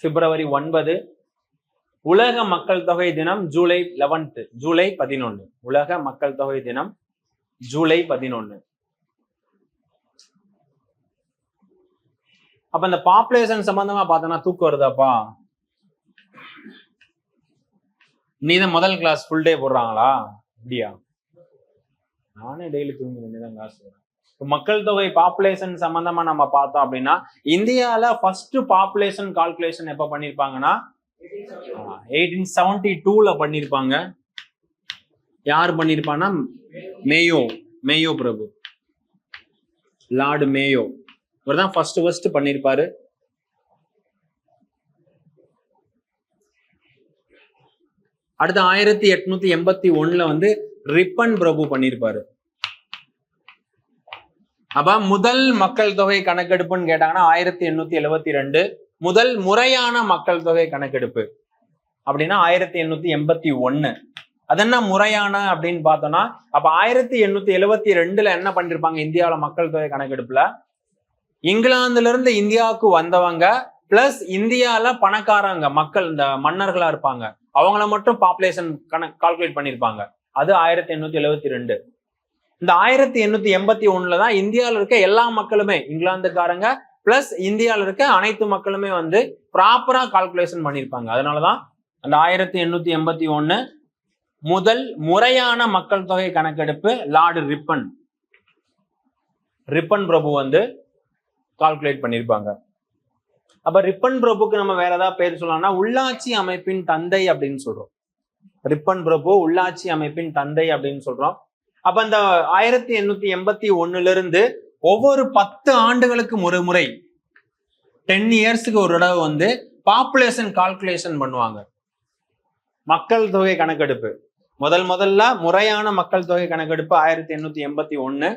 February 9. உலக மக்கள் தொகை தினம் July 11, July 11. உலக மக்கள் தொகை தினம் July 11. அப்ப இந்த பாப்புலேஷன் சம்பந்தமா பார்த்தோம்னா தூக்கம் வருதாப்பா? நீதான் முதல் கிளாஸ் ஃபுல் டே போடுறாங்களா? அப்படியா? நானே டெய்லி தூங்குறேன் கிளாஸ். மக்கள் தொகை பாப்புலேஷன் சம்பந்தமா நம்ம பார்த்தோம் அப்படின்னா இந்தியால ஃபர்ஸ்ட் பாப்புலேஷன் கால்குலேஷன் எப்ப பண்ணிருப்பாங்கன்னா 1872ல பண்ணிருப்பாங்க. யார் பண்ணிருப்பான்னா மேயோ பிரபு, லார்டு மேயோ, இவர் தான் ஃபர்ஸ்ட் பண்ணிருப்பாரு. அடுத்து 1881ல வந்து ரிப்பன் பிரபு பண்ணிருப்பாரு. அப்ப முதல் மக்கள் தொகை கணக்கெடுப்புன்னு கேட்டாங்கன்னா 1872. முதல் முறையான மக்கள் தொகை கணக்கெடுப்பு அப்படின்னா 1881. அது என்ன முறையான அப்படின்னு பார்த்தோம்னா, அப்ப 1872ல என்ன பண்ணிருப்பாங்க இந்தியாவில மக்கள் தொகை கணக்கெடுப்புல, இங்கிலாந்துல இருந்து இந்தியாவுக்கு வந்தவங்க பிளஸ் இந்தியால பணக்காரங்க மக்கள், இந்த மன்னர்களா இருப்பாங்க, அவங்கள மட்டும் பாப்புலேஷன் கால்குலேட் பண்ணிருப்பாங்க. அது 1872. இந்த 1881ல தான் இந்தியாவில் இருக்க எல்லா மக்களுமே, இங்கிலாந்துக்காரங்க பிளஸ் இந்தியாவில் இருக்க அனைத்து மக்களுமே வந்து ப்ராப்பரா கால்குலேஷன் பண்ணியிருப்பாங்க. அதனாலதான் அந்த 1881 முதல் முறையான மக்கள் தொகை கணக்கெடுப்பு லார்டு ரிப்பன் பிரபு வந்து கால்குலேட் பண்ணியிருப்பாங்க. அப்ப ரிப்பன் பிரபுக்கு நம்ம வேற ஏதாவது பேர் சொல்லலாம்னா உள்ளாட்சி அமைப்பின் தந்தை அப்படின்னு சொல்றோம். ரிப்பன் பிரபு உள்ளாட்சி அமைப்பின் தந்தை அப்படின்னு சொல்றோம். அப்ப இந்த 1881 இருந்து ஒவ்வொரு 10 ஆண்டுகளுக்கு ஒரு முறை 10 இயர்ஸ்க்கு ஒரு தடவை வந்து பாப்புலேஷன் கால்குலேஷன் பண்ணுவாங்க. மக்கள் தொகை கணக்கெடுப்பு முதல்ல முறையான மக்கள் தொகை கணக்கெடுப்பு 1881.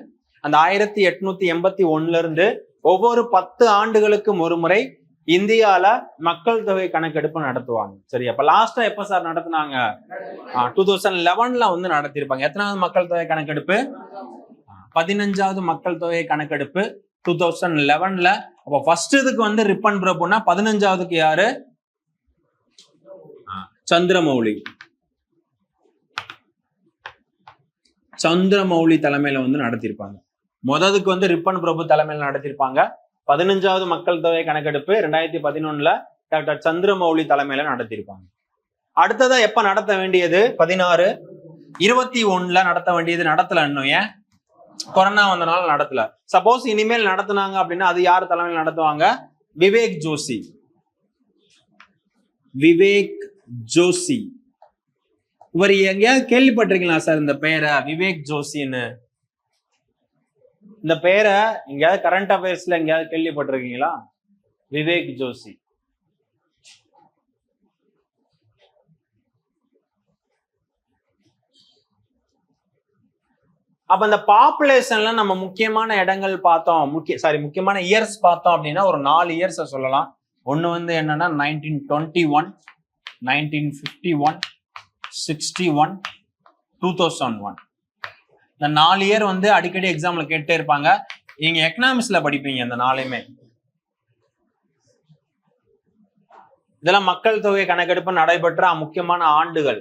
அந்த 1881 இருந்து ஒவ்வொரு 10 ஆண்டுகளுக்கும் ஒரு முறை இந்தியால மக்கள் தொகை கணக்கெடுப்பு நடத்துவாங்க. சரி, அப்ப லாஸ்டா எப்ப சார் நடத்தினாங்க? 2011 வந்து நடத்திருப்பாங்க. எத்தனாவது மக்கள் தொகை கணக்கெடுப்பு? 15வது மக்கள் தொகை கணக்கெடுப்பு 2011. அப்ப ஃபர்ஸ்ட் இதுக்கு வந்து ரிப்பன் பிரபுனா 15வதுக்கு யாரு? சந்திரமௌலி தலைமையில வந்து நடத்திருப்பாங்க. முததுக்கு வந்து ரிப்பன் பிரபு தலைமையில நடத்திருப்பாங்க. 15வது மக்கள் தொகை கணக்கெடுப்பு 2011 டாக்டர் சந்திரமௌலி தலைமையில நடத்திருப்பாங்க. அடுத்ததா எப்ப நடத்த வேண்டியது? 16, 21 நடத்த வேண்டியது. நடத்தல இன்னும். ஏன்? கொரோனா வந்தனால நடத்தல. சப்போஸ் இனிமேல் நடத்தினாங்க அப்படின்னா அது யார் தலைமையில் நடத்துவாங்க? விவேக் ஜோஷி. இவர் எங்கேயாவது கேள்விப்பட்டிருக்கீங்களா சார் இந்த பெயரை? விவேக் ஜோஷின்னு இந்த பெயரை எங்கேயாவது கரண்ட் அஃபேர்ஸ்ல எங்கேயாவது கேள்விப்பட்டிருக்கீங்களா? விவேக் ஜோஷி. அப்ப இந்த பாப்புலேஷன்ல நம்ம முக்கியமான இடங்கள் பார்த்தோம், முக்கியமான இயர்ஸ் பார்த்தோம் அப்படின்னா ஒரு 4 இயர்ஸ் சொல்லலாம். ஒண்ணு வந்து என்னன்னா 1921, 1951, 61, 2001. இந்த 4 இயர் வந்து அடிக்கடி எக்ஸாம்ல கேட்டே இருப்பாங்க. நீங்க எக்கனாமிக்ஸ்ல படிப்பீங்க இந்த 4மே. இதெல்லாம் மக்கள் தொகை கணக்கெடுப்பு நடைபெற்ற முக்கியமான ஆண்டுகள்.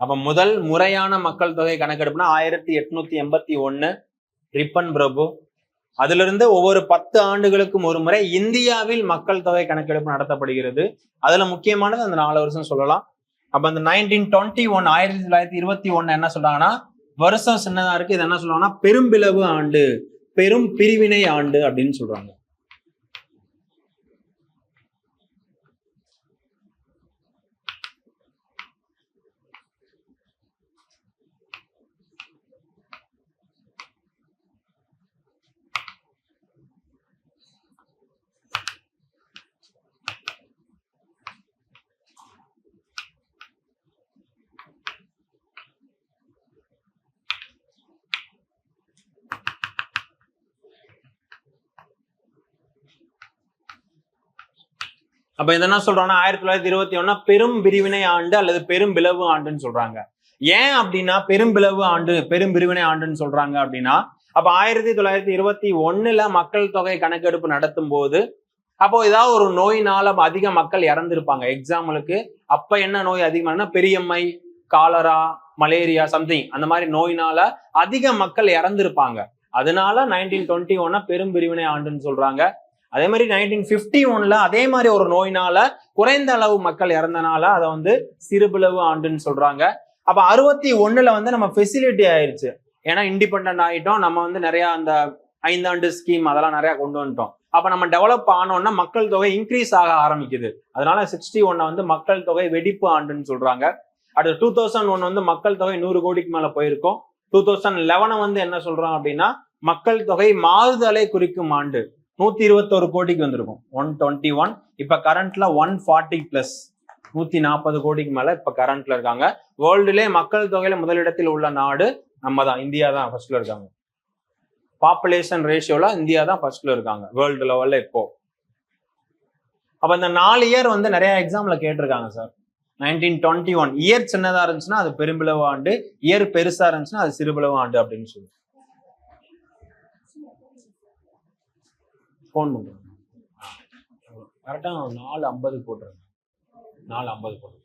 அப்ப முதல் முறையான மக்கள் தொகை கணக்கெடுப்புனா 1881 ரிப்பன் பிரபு. அதுல இருந்து ஒவ்வொரு 10 ஆண்டுகளுக்கும் ஒரு முறை இந்தியாவில் மக்கள் தொகை கணக்கெடுப்பு நடத்தப்படுகிறது. அதுல முக்கியமானது அந்த 4 வருஷம் சொல்லலாம். அப்ப அந்த 1921 1921 என்ன சொல்றாங்கன்னா வருஷம் சின்னதா இருக்கு. இது என்ன சொல்றாங்கன்னா பெரும்பிளவு ஆண்டு, பெரும் பிரிவினை ஆண்டு அப்படின்னு சொல்றாங்க. அப்ப என்ன சொல்றாங்கன்னா 1921 பெரும் பிரிவினை ஆண்டு அல்லது பெரும் பிளவு ஆண்டுன்னு சொல்றாங்க. ஏன் அப்படின்னா பெரும் பிளவு ஆண்டு, பெரும் பிரிவினை ஆண்டுன்னு சொல்றாங்க அப்படின்னா, அப்ப 1921 மக்கள் தொகை கணக்கெடுப்பு நடத்தும் போது அப்போ ஏதாவது ஒரு நோயினால அதிக மக்கள் இறந்திருப்பாங்க. எக்ஸாம்பிளுக்கு அப்ப என்ன நோய் அதிகமான பெரியம்மை, காலரா, மலேரியா சம்திங் அந்த மாதிரி நோயினால அதிக மக்கள் இறந்திருப்பாங்க. அதனால 1921 பெரும் பிரிவினை ஆண்டுன்னு சொல்றாங்க. அதே மாதிரி 1951 அதே மாதிரி ஒரு நோயினால குறைந்த அளவு மக்கள் இறந்தனால அதை வந்து சிறுபிளவு ஆண்டுன்னு சொல்றாங்க. அப்ப 61 வந்து நம்ம ஃபெசிலிட்டி ஆயிடுச்சு. ஏன்னா இண்டிபெண்ட் ஆயிட்டோம். நம்ம வந்து நிறைய அந்த 5 ஆண்டு ஸ்கீம் அதெல்லாம் நிறைய கொண்டு வந்துட்டோம். அப்ப நம்ம டெவலப் ஆனோம்னா மக்கள் தொகை இன்க்ரீஸ் ஆக ஆரம்பிக்குது. அதனால 61 வந்து மக்கள் தொகை வெடிப்பு ஆண்டுன்னு சொல்றாங்க. அடுத்து 2001 வந்து மக்கள் தொகை 100 கோடிக்கு மேல போயிருக்கும். 2011 வந்து என்ன சொல்றோம் அப்படின்னா மக்கள் தொகை மாறுதலை குறிக்கும் ஆண்டு. 121 கோடிக்கு வந்திருக்கும். 121. இப்ப கரண்ட்ல 140+, 140 கோடிக்கு மேல இப்ப கரண்ட்ல இருக்காங்க. வேர்ல்டுலே மக்கள் தொகையில முதலிடத்தில் உள்ள நாடு நம்ம தான், இந்தியா தான் ஃபர்ஸ்ட்ல இருக்காங்க. பாப்புலேஷன் ரேஷியோல இந்தியா தான் ஃபர்ஸ்ட்ல இருக்காங்க வேர்ல்டு லெவல்ல இப்போ. அப்ப இந்த 4 இயர் வந்து நிறைய எக்ஸாம்ல கேட்டிருக்காங்க சார். 1921 இயர் சின்னதா இருந்துச்சுன்னா அது பெரும்பிளவு ஆண்டு, இயர் பெருசா இருந்துச்சுன்னா அது சிறுபிளவு ஆண்டு அப்படின்னு சொல்லி போன் பண்றாங்க. கரெக்டா 4:50 போட்டுருங்க. 4:50 போட்டு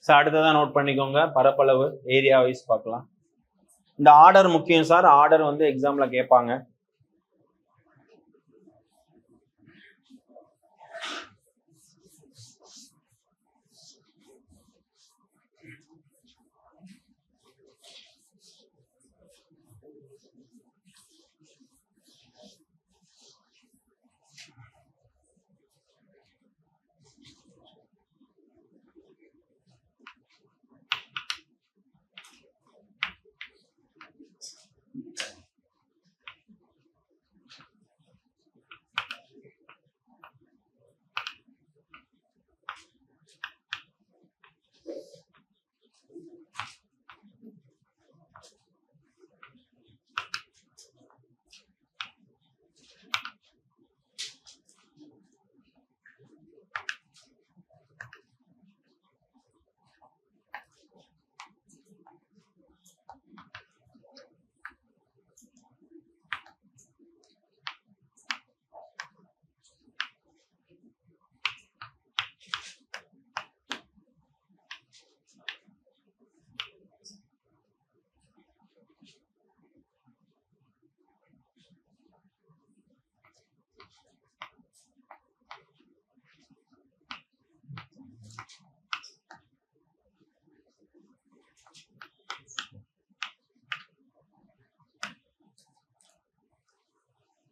சார் அடுத்ததான் நோட் பண்ணிக்கோங்க. பரப்பளவு ஏரியா வைஸ் பார்க்கலாம். இந்த ஆர்டர் முக்கியம் சார். ஆர்டர் வந்து எக்ஸாம்ல கேட்பாங்க.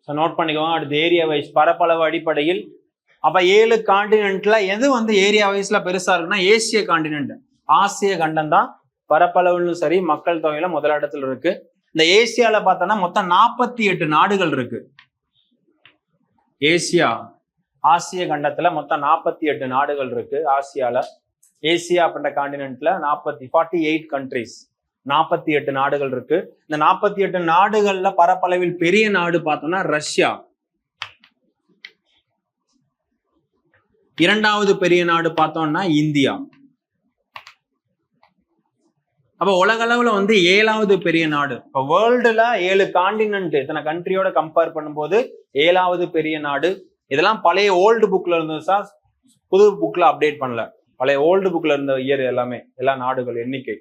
நோட் பண்ணிக்கோங்க. அடுத்து ஏரியா வைஸ் பரப்பளவு அடிப்படையில். அப்ப 7 காண்டினென்ட்ல எது வந்து ஏரியா வைஸ்ல பெருசா இருக்குன்னா ஏசிய காண்டினென்ட், ஆசிய கண்டம் தான் பரப்பளவுலும் சரி மக்கள் தொகையில முதலிடத்துல இருக்கு. இந்த ஏசியால பார்த்தோம்னா மொத்தம் 48 நாடுகள் இருக்கு. ஏசியா ஆசிய கண்டத்துல மொத்தம் 48 நாடுகள் இருக்கு. ஆசியால ஏசியா அப்படின்ற காண்டினென்ட்ல 48 கண்ட்ரிஸ், 48 நாடுகள் இருக்கு. இந்த 48 நாடுகள்ல பரப்பளவில் பெரிய நாடு பார்த்தோம்னா ரஷ்யா. இரண்டாவது பெரிய நாடு பார்த்தோம்னா இந்தியா. அப்ப உலக அளவுல வந்து 7வது பெரிய நாடு. இப்ப வேர்ல்டுல 7 காண்டினென்ட் இத்தனை கண்ட்ரியோட கம்பேர் பண்ணும்போது 7வது பெரிய நாடு. இதெல்லாம் பழைய ஓல்டு புக்ல இருந்தது சார், புது புக்ல அப்டேட் பண்ணல. பழைய ஓல்டு புக்ல இருந்த இயர் எல்லாமே, எல்லா நாடுகள் எண்ணிக்கை.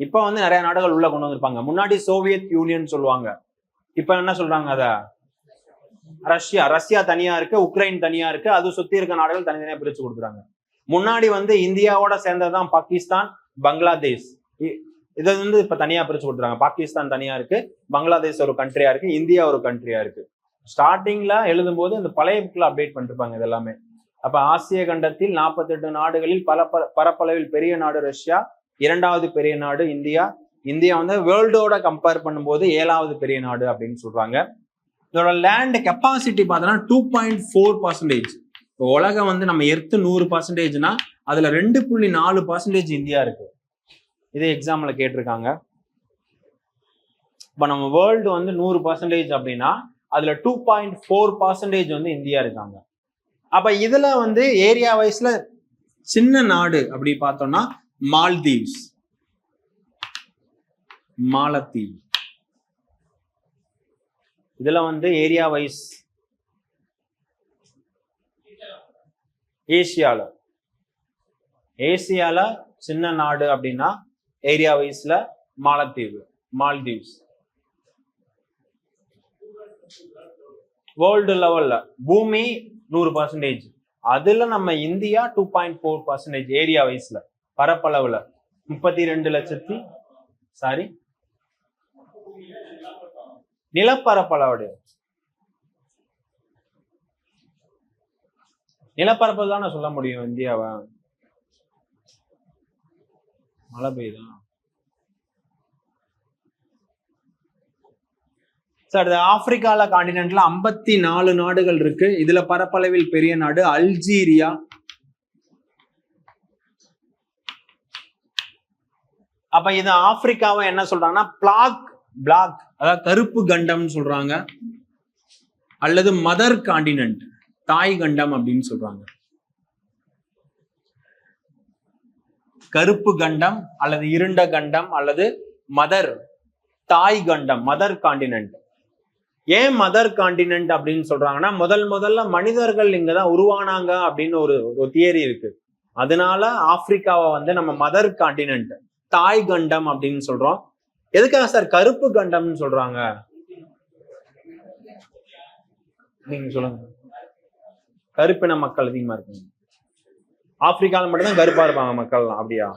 இப்ப வந்து நிறைய நாடுகள் உள்ள கொண்டு வந்திருப்பாங்க. முன்னாடி சோவியத் யூனியன் சொல்லுவாங்க, இப்ப என்ன சொல்றாங்க அத ரஷ்யா. ரஷ்யா தனியா இருக்கு, உக்ரைன் தனியா இருக்கு, அது சுத்தி இருக்க நாடுகள் தனித்தனியா பிரிச்சு கொடுக்குறாங்க. முன்னாடி வந்து இந்தியாவோட சேர்ந்ததுதான் பாகிஸ்தான், பங்களாதேஷ். இதை வந்து இப்ப தனியா பிரிச்சு கொடுத்துறாங்க. பாகிஸ்தான் தனியா இருக்கு, பங்களாதேஷ் ஒரு கண்ட்ரியா இருக்கு, இந்தியா ஒரு கண்ட்ரியா இருக்கு. ஸ்டார்டிங்ல எழுதும் போது இந்த பழைய புக்ல அப்டேட் பண்ணிருப்பாங்க இது எல்லாமே. அப்ப ஆசிய கண்டத்தில் 48 நாடுகளில் பரப்பளவில் பெரிய நாடு ரஷ்யா, இரண்டாவது பெரிய நாடு இந்தியா. இந்தியா வந்து வேர்ல்டோட கம்பேர் பண்ணும்போது 7வது பெரிய நாடு அப்படின்னு சொல்றாங்க. இதோட லேண்ட் கெப்பாசிட்டி பார்த்தோன்னா 2.4%. உலகம் வந்து நம்ம எர்த்து 100%னா அதுல 2.4% இந்தியா இருக்கு. இதே எக்ஸாம்ல கேட்டிருக்காங்க. இப்ப நம்ம வேர்ல்டு வந்து 100% அப்படின்னா அதுல 2.4% வந்து இந்தியா இருக்காங்க. அப்ப இதுல வந்து ஏரியா வைஸ்ல சின்ன நாடு அப்படி பார்த்தோம்னா மால்தீவ்ஸ், மாலத்தீவு. இதுல வந்து ஏரியா வைஸ் ஏசியால சின்ன நாடு அப்படின்னா ஏரியா வைஸ்ல மாலத்தீவு, மால்தீவ்ஸ். வேர்ல்டு லெவல்ல பூமி 100%, அதுல நம்ம இந்தியா 2.4% ஏரியா வைஸ்ல பரப்பளவுல 32 லட்சத்தி நிலப்பரப்பளவு. நிலப்பரப்பு தான் சொல்ல முடியும் இந்தியாவை. மழை பெய்யுதா சார்? ஆப்பிரிக்கால காண்டினென்ட்ல 54 நாடுகள் இருக்கு. இதுல பரப்பளவில் பெரிய நாடு அல்ஜீரியா. அப்ப இது ஆப்பிரிக்காவை என்ன சொல்றாங்கன்னா பிளாக், அதாவது கருப்பு கண்டம் சொல்றாங்க, அல்லது மதர் காண்டினென்ட், தாய் கண்டம் அப்படின்னு சொல்றாங்க. கருப்பு கண்டம் அல்லது இருண்ட கண்டம் அல்லது தாய் கண்டம், மதர் காண்டினென்ட். ஏன் மதர் காண்டினென்ட் அப்படின்னு சொல்றாங்கன்னா முதல்ல மனிதர்கள் இங்கதான் உருவானாங்க அப்படின்னு ஒரு தியரி இருக்கு. அதனால ஆப்பிரிக்காவை வந்து நம்ம மதர் காண்டினென்ட், தாய் கண்டம் அப்படின்னு சொல்றோம். எதுக்காக சார் கருப்பு கண்டம்னு சொல்றாங்க? நீங்க சொல்லுங்க. கருப்பின மக்கள் அதிகமா இருக்காங்க ஆப்பிரிக்கால மட்டும்தான், கருப்பா இருப்பாங்க மக்கள்லாம் அப்படியா?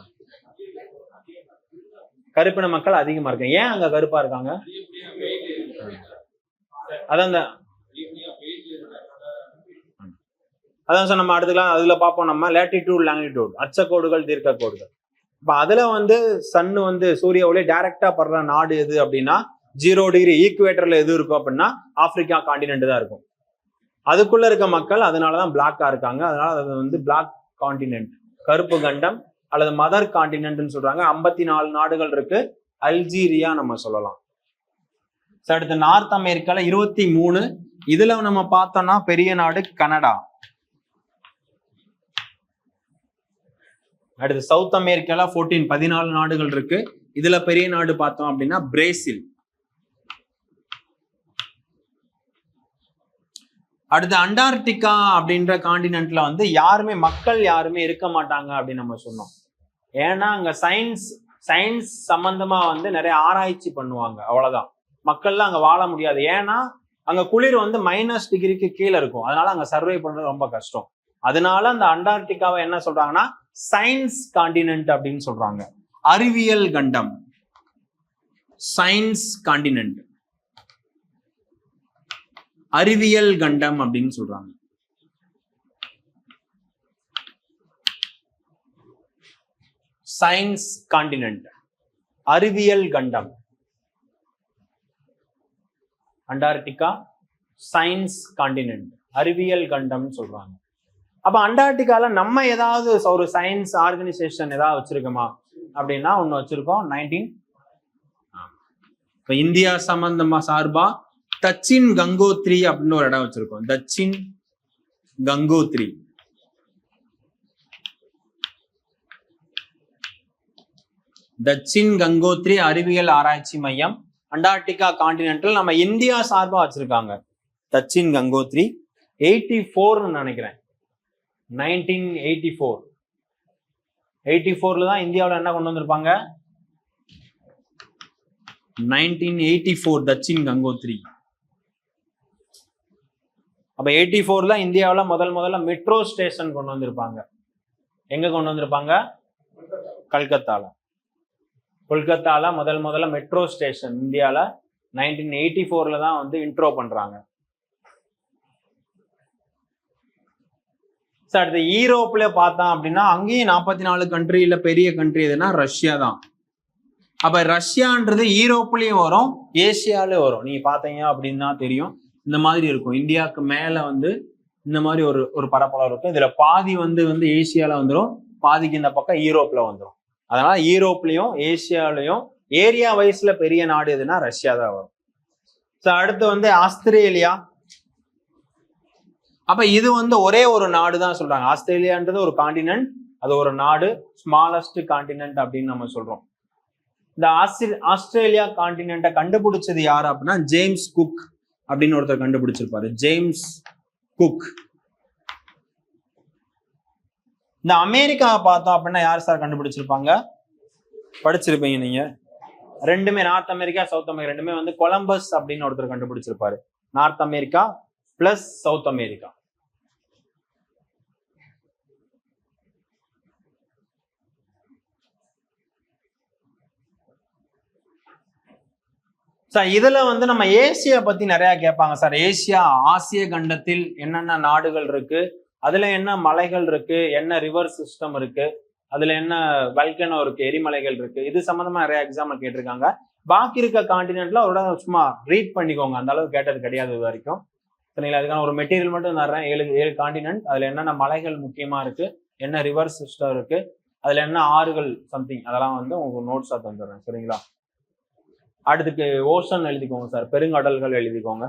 கருப்பின மக்கள் அதிகமா இருக்காங்க. ஏன் அங்க கருப்பா இருக்காங்க? அதான் சார் நம்ம அடுத்துக்கலாம் அதுல பார்ப்போம். நம்ம லேட்டிடியூட், லாங்கிடியூட், அச்சக்கோடுகள், தீர்க்க கோடுகள். இப்ப அதுல வந்து சன்னு வந்து சூரிய ஒளி டைரக்டா படுற நாடு எது அப்படின்னா 0 டிகிரி ஈக்குவேட்டர்ல எது இருக்கும் அப்படின்னா ஆப்பிரிக்கா காண்டினென்ட் தான் இருக்கும். அதுக்குள்ள இருக்க மக்கள் அதனாலதான் பிளாக்கா இருக்காங்க. அதனால அது வந்து பிளாக் காண்டினென்ட், கருப்பு கண்டம் அல்லது மதர் காண்டினென்ட்னு சொல்றாங்க. 54 நாடுகள் இருக்கு. அல்ஜீரியா நம்ம சொல்லலாம். அடுத்து நார்த் அமெரிக்கால 23. இதுல நம்ம பார்த்தோம்னா பெரிய நாடு கனடா. அடுத்து சவுத் அமெரிக்கால 14 நாடுகள் இருக்கு. இதுல பெரிய நாடு பார்த்தோம் அப்படின்னா பிரேசில். அடுத்து அண்டார்டிகா அப்படின்ற காண்டினென்ட்ல வந்து மக்கள் யாருமே இருக்க மாட்டாங்க அப்படின்னு நம்ம சொன்னோம். ஏன்னா அங்க சயின்ஸ் சம்பந்தமா வந்து நிறைய ஆராய்ச்சி பண்ணுவாங்க, அவ்வளவுதான். மக்கள்லாம் அங்க வாழ முடியாது. ஏன்னா அங்க குளிர் வந்து -டிகிரிக்கு கீழே இருக்கும். அதனால அங்க சர்வை பண்றது ரொம்ப கஷ்டம். அதனால அந்த அண்டார்டிகாவை என்ன சொல்றாங்கன்னா சயின்ஸ் காண்டினென்ட் அப்படின்னு சொல்றாங்க. அறிவியல் கண்டம், சயின்ஸ் காண்டினென்ட். அறிவியல் கண்டம் அப்படின்னு சொல்றாங்க. சயின்ஸ் கான்டினென்ட், அறிவியல் கண்டம். அண்டார்டிகா சயின்ஸ் கான்டினென்ட், அறிவியல் கண்டம் சொல்றாங்க. அப்ப அண்டார்டிகால நம்ம ஏதாவது ஒரு சயின்ஸ் ஆர்கனைசேஷன் ஏதாவது வச்சிருக்கோமா அப்படின்னா ஒண்ணு வச்சிருக்கோம். 19 இப்ப இந்தியா சம்பந்தமா சார்பா தச்சின் கங்கோத்ரி அப்படின்னு ஒரு இடம் வச்சிருக்கோம். தச்சின் கங்கோத்ரி. தச்சின் கங்கோத்ரி அறிவியல் ஆராய்ச்சி மையம் அண்டார்டிகா கான்டினென்டல் நம்ம இந்தியா சார்பா வச்சிருக்காங்க. தச்சின் கங்கோத்ரி 84 நினைக்கிறேன். 1984 தான் இந்தியாவில் என்ன கொண்டு வந்திருப்பாங்க. 1984 தச்சின் கங்கோத்ரி. அப்ப 84 தான் இந்தியாவில் முதல்ல மெட்ரோ ஸ்டேஷன் கொண்டு வந்திருப்பாங்க. எங்க கொண்டு வந்திருப்பாங்க? கல்கத்தால. கொல்கத்தால முதல்ல மெட்ரோ ஸ்டேஷன் இந்தியால 1984 தான் வந்து இன்ட்ரோ பண்றாங்க. அடுத்து யூரோப்ல பார்த்தோம் அப்படின்னா அங்கேயும் 44 கண்ட்ரியில பெரிய கண்ட்ரி எதுனா ரஷ்யா தான். அப்ப ரஷ்யான்றது யூரோப்லயும் வரும், ஏசியாலயும் வரும். நீங்க பாத்தீங்க அப்படின்னா தெரியும், இந்த மாதிரி இருக்கும். இந்தியாவுக்கு மேல வந்து இந்த மாதிரி ஒரு பரப்பளவு இருக்கும். இதுல பாதி வந்து ஏசியால வந்துடும், பாதிக்கு இந்த பக்கம் யூரோப்ல வந்துடும். அதனால யூரோப்லயும் ஏசியாலையும் ஏரியா வைஸ்ல பெரிய நாடு எதுனா ரஷ்யா தான் வரும். அடுத்து வந்து ஆஸ்திரேலியா. அப்ப இது வந்து ஒரே ஒரு நாடு தான் சொல்றாங்க. ஆஸ்திரேலியான்றது ஒரு காண்டினென்ட், அது ஒரு நாடு, ஸ்மாலஸ்ட் காண்டினென்ட் அப்படின்னு நம்ம சொல்றோம். இந்த ஆஸ்திரேலியா காண்டினென்ட்டை கண்டுபிடிச்சது யாரு அப்படின்னா ஜேம்ஸ் குக் அப்படின்னு ஒருத்தர் கண்டுபிடிச்சிருப்பாரு. James cook. இந்த அமெரிக்காவை பார்த்தோம் அப்படின்னா யார் சார் கண்டுபிடிச்சிருப்பாங்க? படிச்சிருப்பீங்க நீங்க. ரெண்டுமே நார்த் அமெரிக்கா சவுத் அமெரிக்கா ரெண்டுமே வந்து கொலம்பஸ் அப்படின்னு ஒருத்தர் கண்டுபிடிச்சிருப்பாரு. North America plus south America. Sir இதுல வந்து நம்ம ஏசியா பத்தி நிறைய கேட்பாங்க சார். ஏசியா ஆசிய கண்டத்தில் என்னென்ன நாடுகள் இருக்கு, அதுல என்ன மலைகள் இருக்கு, என்ன ரிவர் சிஸ்டம் இருக்கு, அதுல என்ன வல்கனோ இருக்கு, எரிமலைகள் இருக்கு, இது சம்பந்தமா நிறைய எக்ஸாம்பிள் கேட்டிருக்காங்க. பாக்கி இருக்க காண்டினென்ட்ல ஒரு சும்மா ரீட் பண்ணிக்கோங்க, அந்த அளவுக்கு கேட்டது கிடையாது இது வரைக்கும். சரிங்களா? அதுக்கான ஒரு மெட்டீரியல் மட்டும் தர்றேன். 7 காண்டினென்ட், அதுல என்னென்ன மலைகள் முக்கியமா இருக்கு, என்ன ரிவர் சிஸ்டம் இருக்கு, அதுல என்ன ஆறுகள் சம்திங், அதெல்லாம் வந்து உங்களுக்கு நோட்ஸா தந்துடுறேன். சரிங்களா? அடுத்துக்கு ஓஷன் எழுதிக்கோங்க சார், பெருங்கடல்கள் எழுதிக்கோங்க.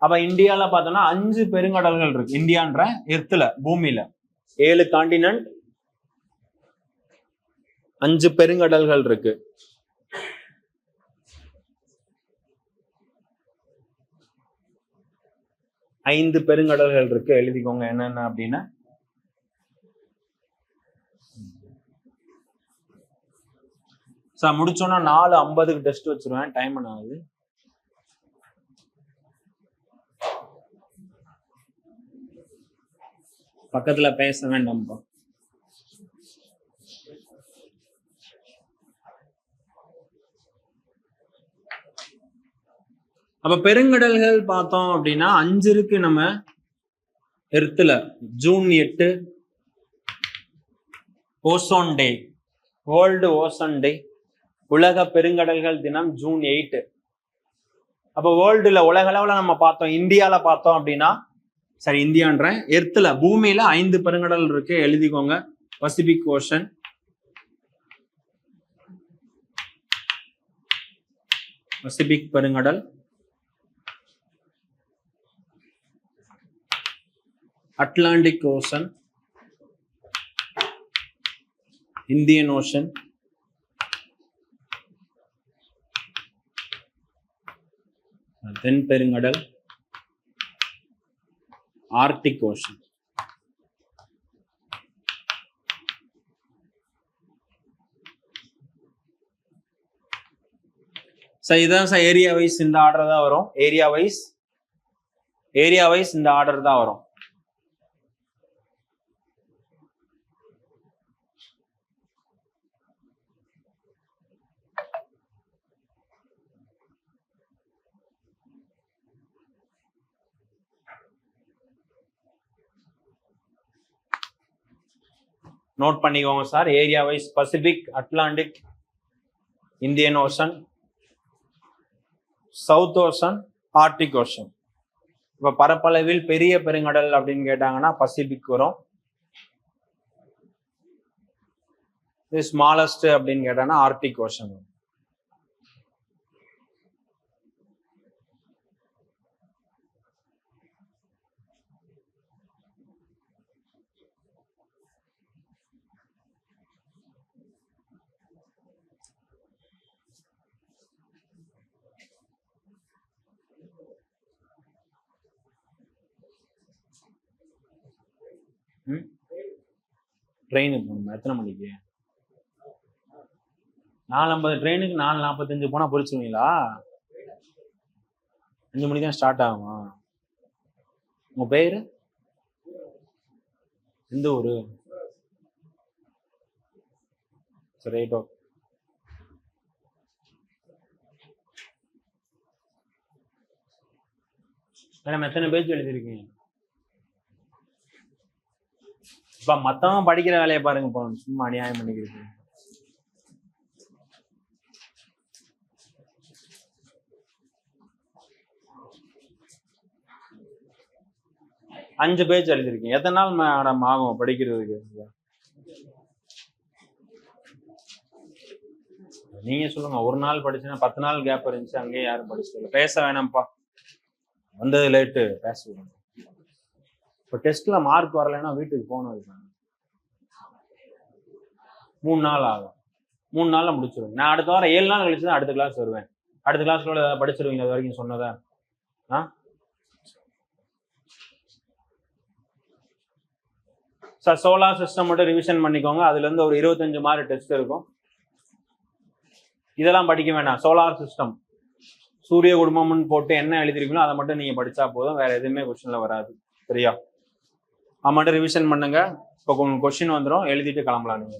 அப்ப இந்தியால பார்த்தோம்னா 5 பெருங்கடல்கள் இருக்கு. இந்தியான்ற எர்த்துல பூமியில 7 காண்டினென்ட், 5 பெருங்கடல்கள் இருக்கு. ஐந்து பெருங்கடல்கள் இருக்கு, எழுதிக்கோங்க என்னென்ன அப்படின்னா. சார் முடிச்சோன்னா 4:50க்கு டெஸ்ட் வச்சிருவேன். டைம் என்ன ஆகுது? பக்கத்துல பேச வேண்டாம்ப்பா. அப்ப பெருங்கடல்கள் பார்த்தோம் அப்படின்னா 5 இருக்கு. நம்ம எர்த்துல ஜூன் 8 ஓசோன் டே, வேர்ல்டு ஓசோன் டே, உலக பெருங்கடல்கள் தினம் ஜூன் 8. அப்ப வேர்ல்டுல உலக அளவுல நம்ம பார்த்தோம், இந்தியால பார்த்தோம் அப்படின்னா, சரி இந்தியான்ற எர்த்துல பூமியில 5 பெருங்கடல் இருக்கு, எழுதிக்கோங்க. பசிபிக் ஓஷன், பசிபிக் பெருங்கடல், அட்லாண்டிக் ஓஷன், இந்தியன் ஓஷன், தென் பெருங்கடல், ஆர்டிக் ஓஷன். சார் இதான் சார் ஏரியா வைஸ் இந்த ஆர்டர் தான் வரும். ஏரியா வைஸ் இந்த ஆர்டர் தான் வரும். நோட் பண்ணிக்கோங்க sir. Area wise Pacific, Atlantic, Indian Ocean, south ocean, Arctic Ocean. இப்ப பரப்பளவில் பெரிய பெருங்கடல் அப்படின்னு கேட்டாங்கன்னா பசிபிக் வரும். ஸ்மாலஸ்ட் அப்படின்னு கேட்டாங்கன்னா ஆர்டிக் ஓஷன் வரும். ட்ரெயினுக்கு போகணும். எத்தனை மணிக்கு? 4:50 ட்ரெயினுக்கு 4:45 போனா பொறிச்சுவீங்களா? 5 மணிக்கு தான் ஸ்டார்ட் ஆகுமா? உங்க பேரு? எந்த ஊரு? சரி, ரைட். ஓகே. மேடம் எத்தனை பேஜ் எழுதிருக்கீங்க? இப்ப மத்தவங்க படிக்கிற வேலையை பாருங்க. இப்போ சும்மா அநியாயம் பண்ணிக்கிறது. அஞ்சு பேஜ் எழுதிருக்கீங்க. எத்தனை நாள் மேடம் ஆகும் படிக்கிறதுக்கு? நீங்க சொல்லுங்க. ஒரு நாள் படிச்சுன்னா 10 நாள் கேப் இருந்துச்சு, அங்கேயே யாரும் படிச்சுட்டு பேச வேணாம்ப்பா, வந்தது லேட்டு, பேச விடணும். இப்போ டெஸ்ட்ல மார்க் வரலைன்னா வீட்டுக்கு போகணும். 3 நாள் ஆகும். 3 நாள்ல முடிச்சிருவேன். நான் அடுத்த வாரம் 7 நாள் கழிச்சு தான் அடுத்த கிளாஸ் வருவேன். அடுத்த கிளாஸ்ல படிச்சிருவீங்க அது வரைக்கும் சொன்னதா? சார் சோலார் சிஸ்டம் மட்டும் ரிவிஷன் பண்ணிக்கோங்க. அதுல இருந்து ஒரு 25 மார்க் டெஸ்ட் இருக்கும். இதெல்லாம் படிக்க வேண்டாம். சோலார் சிஸ்டம், சூரிய குடும்பம்னு போட்டு என்ன எழுதிருக்கீங்களோ அதை மட்டும் நீங்க படிச்சா போதும். வேற எதுவுமே கொஸ்டின்ல வராது. சரியா? அது மட்டும் ரிவிஷன் பண்ணுங்க. இப்போ கொஸ்டின் வந்துடும், எழுதிட்டு கிளம்பலாம் நீங்க.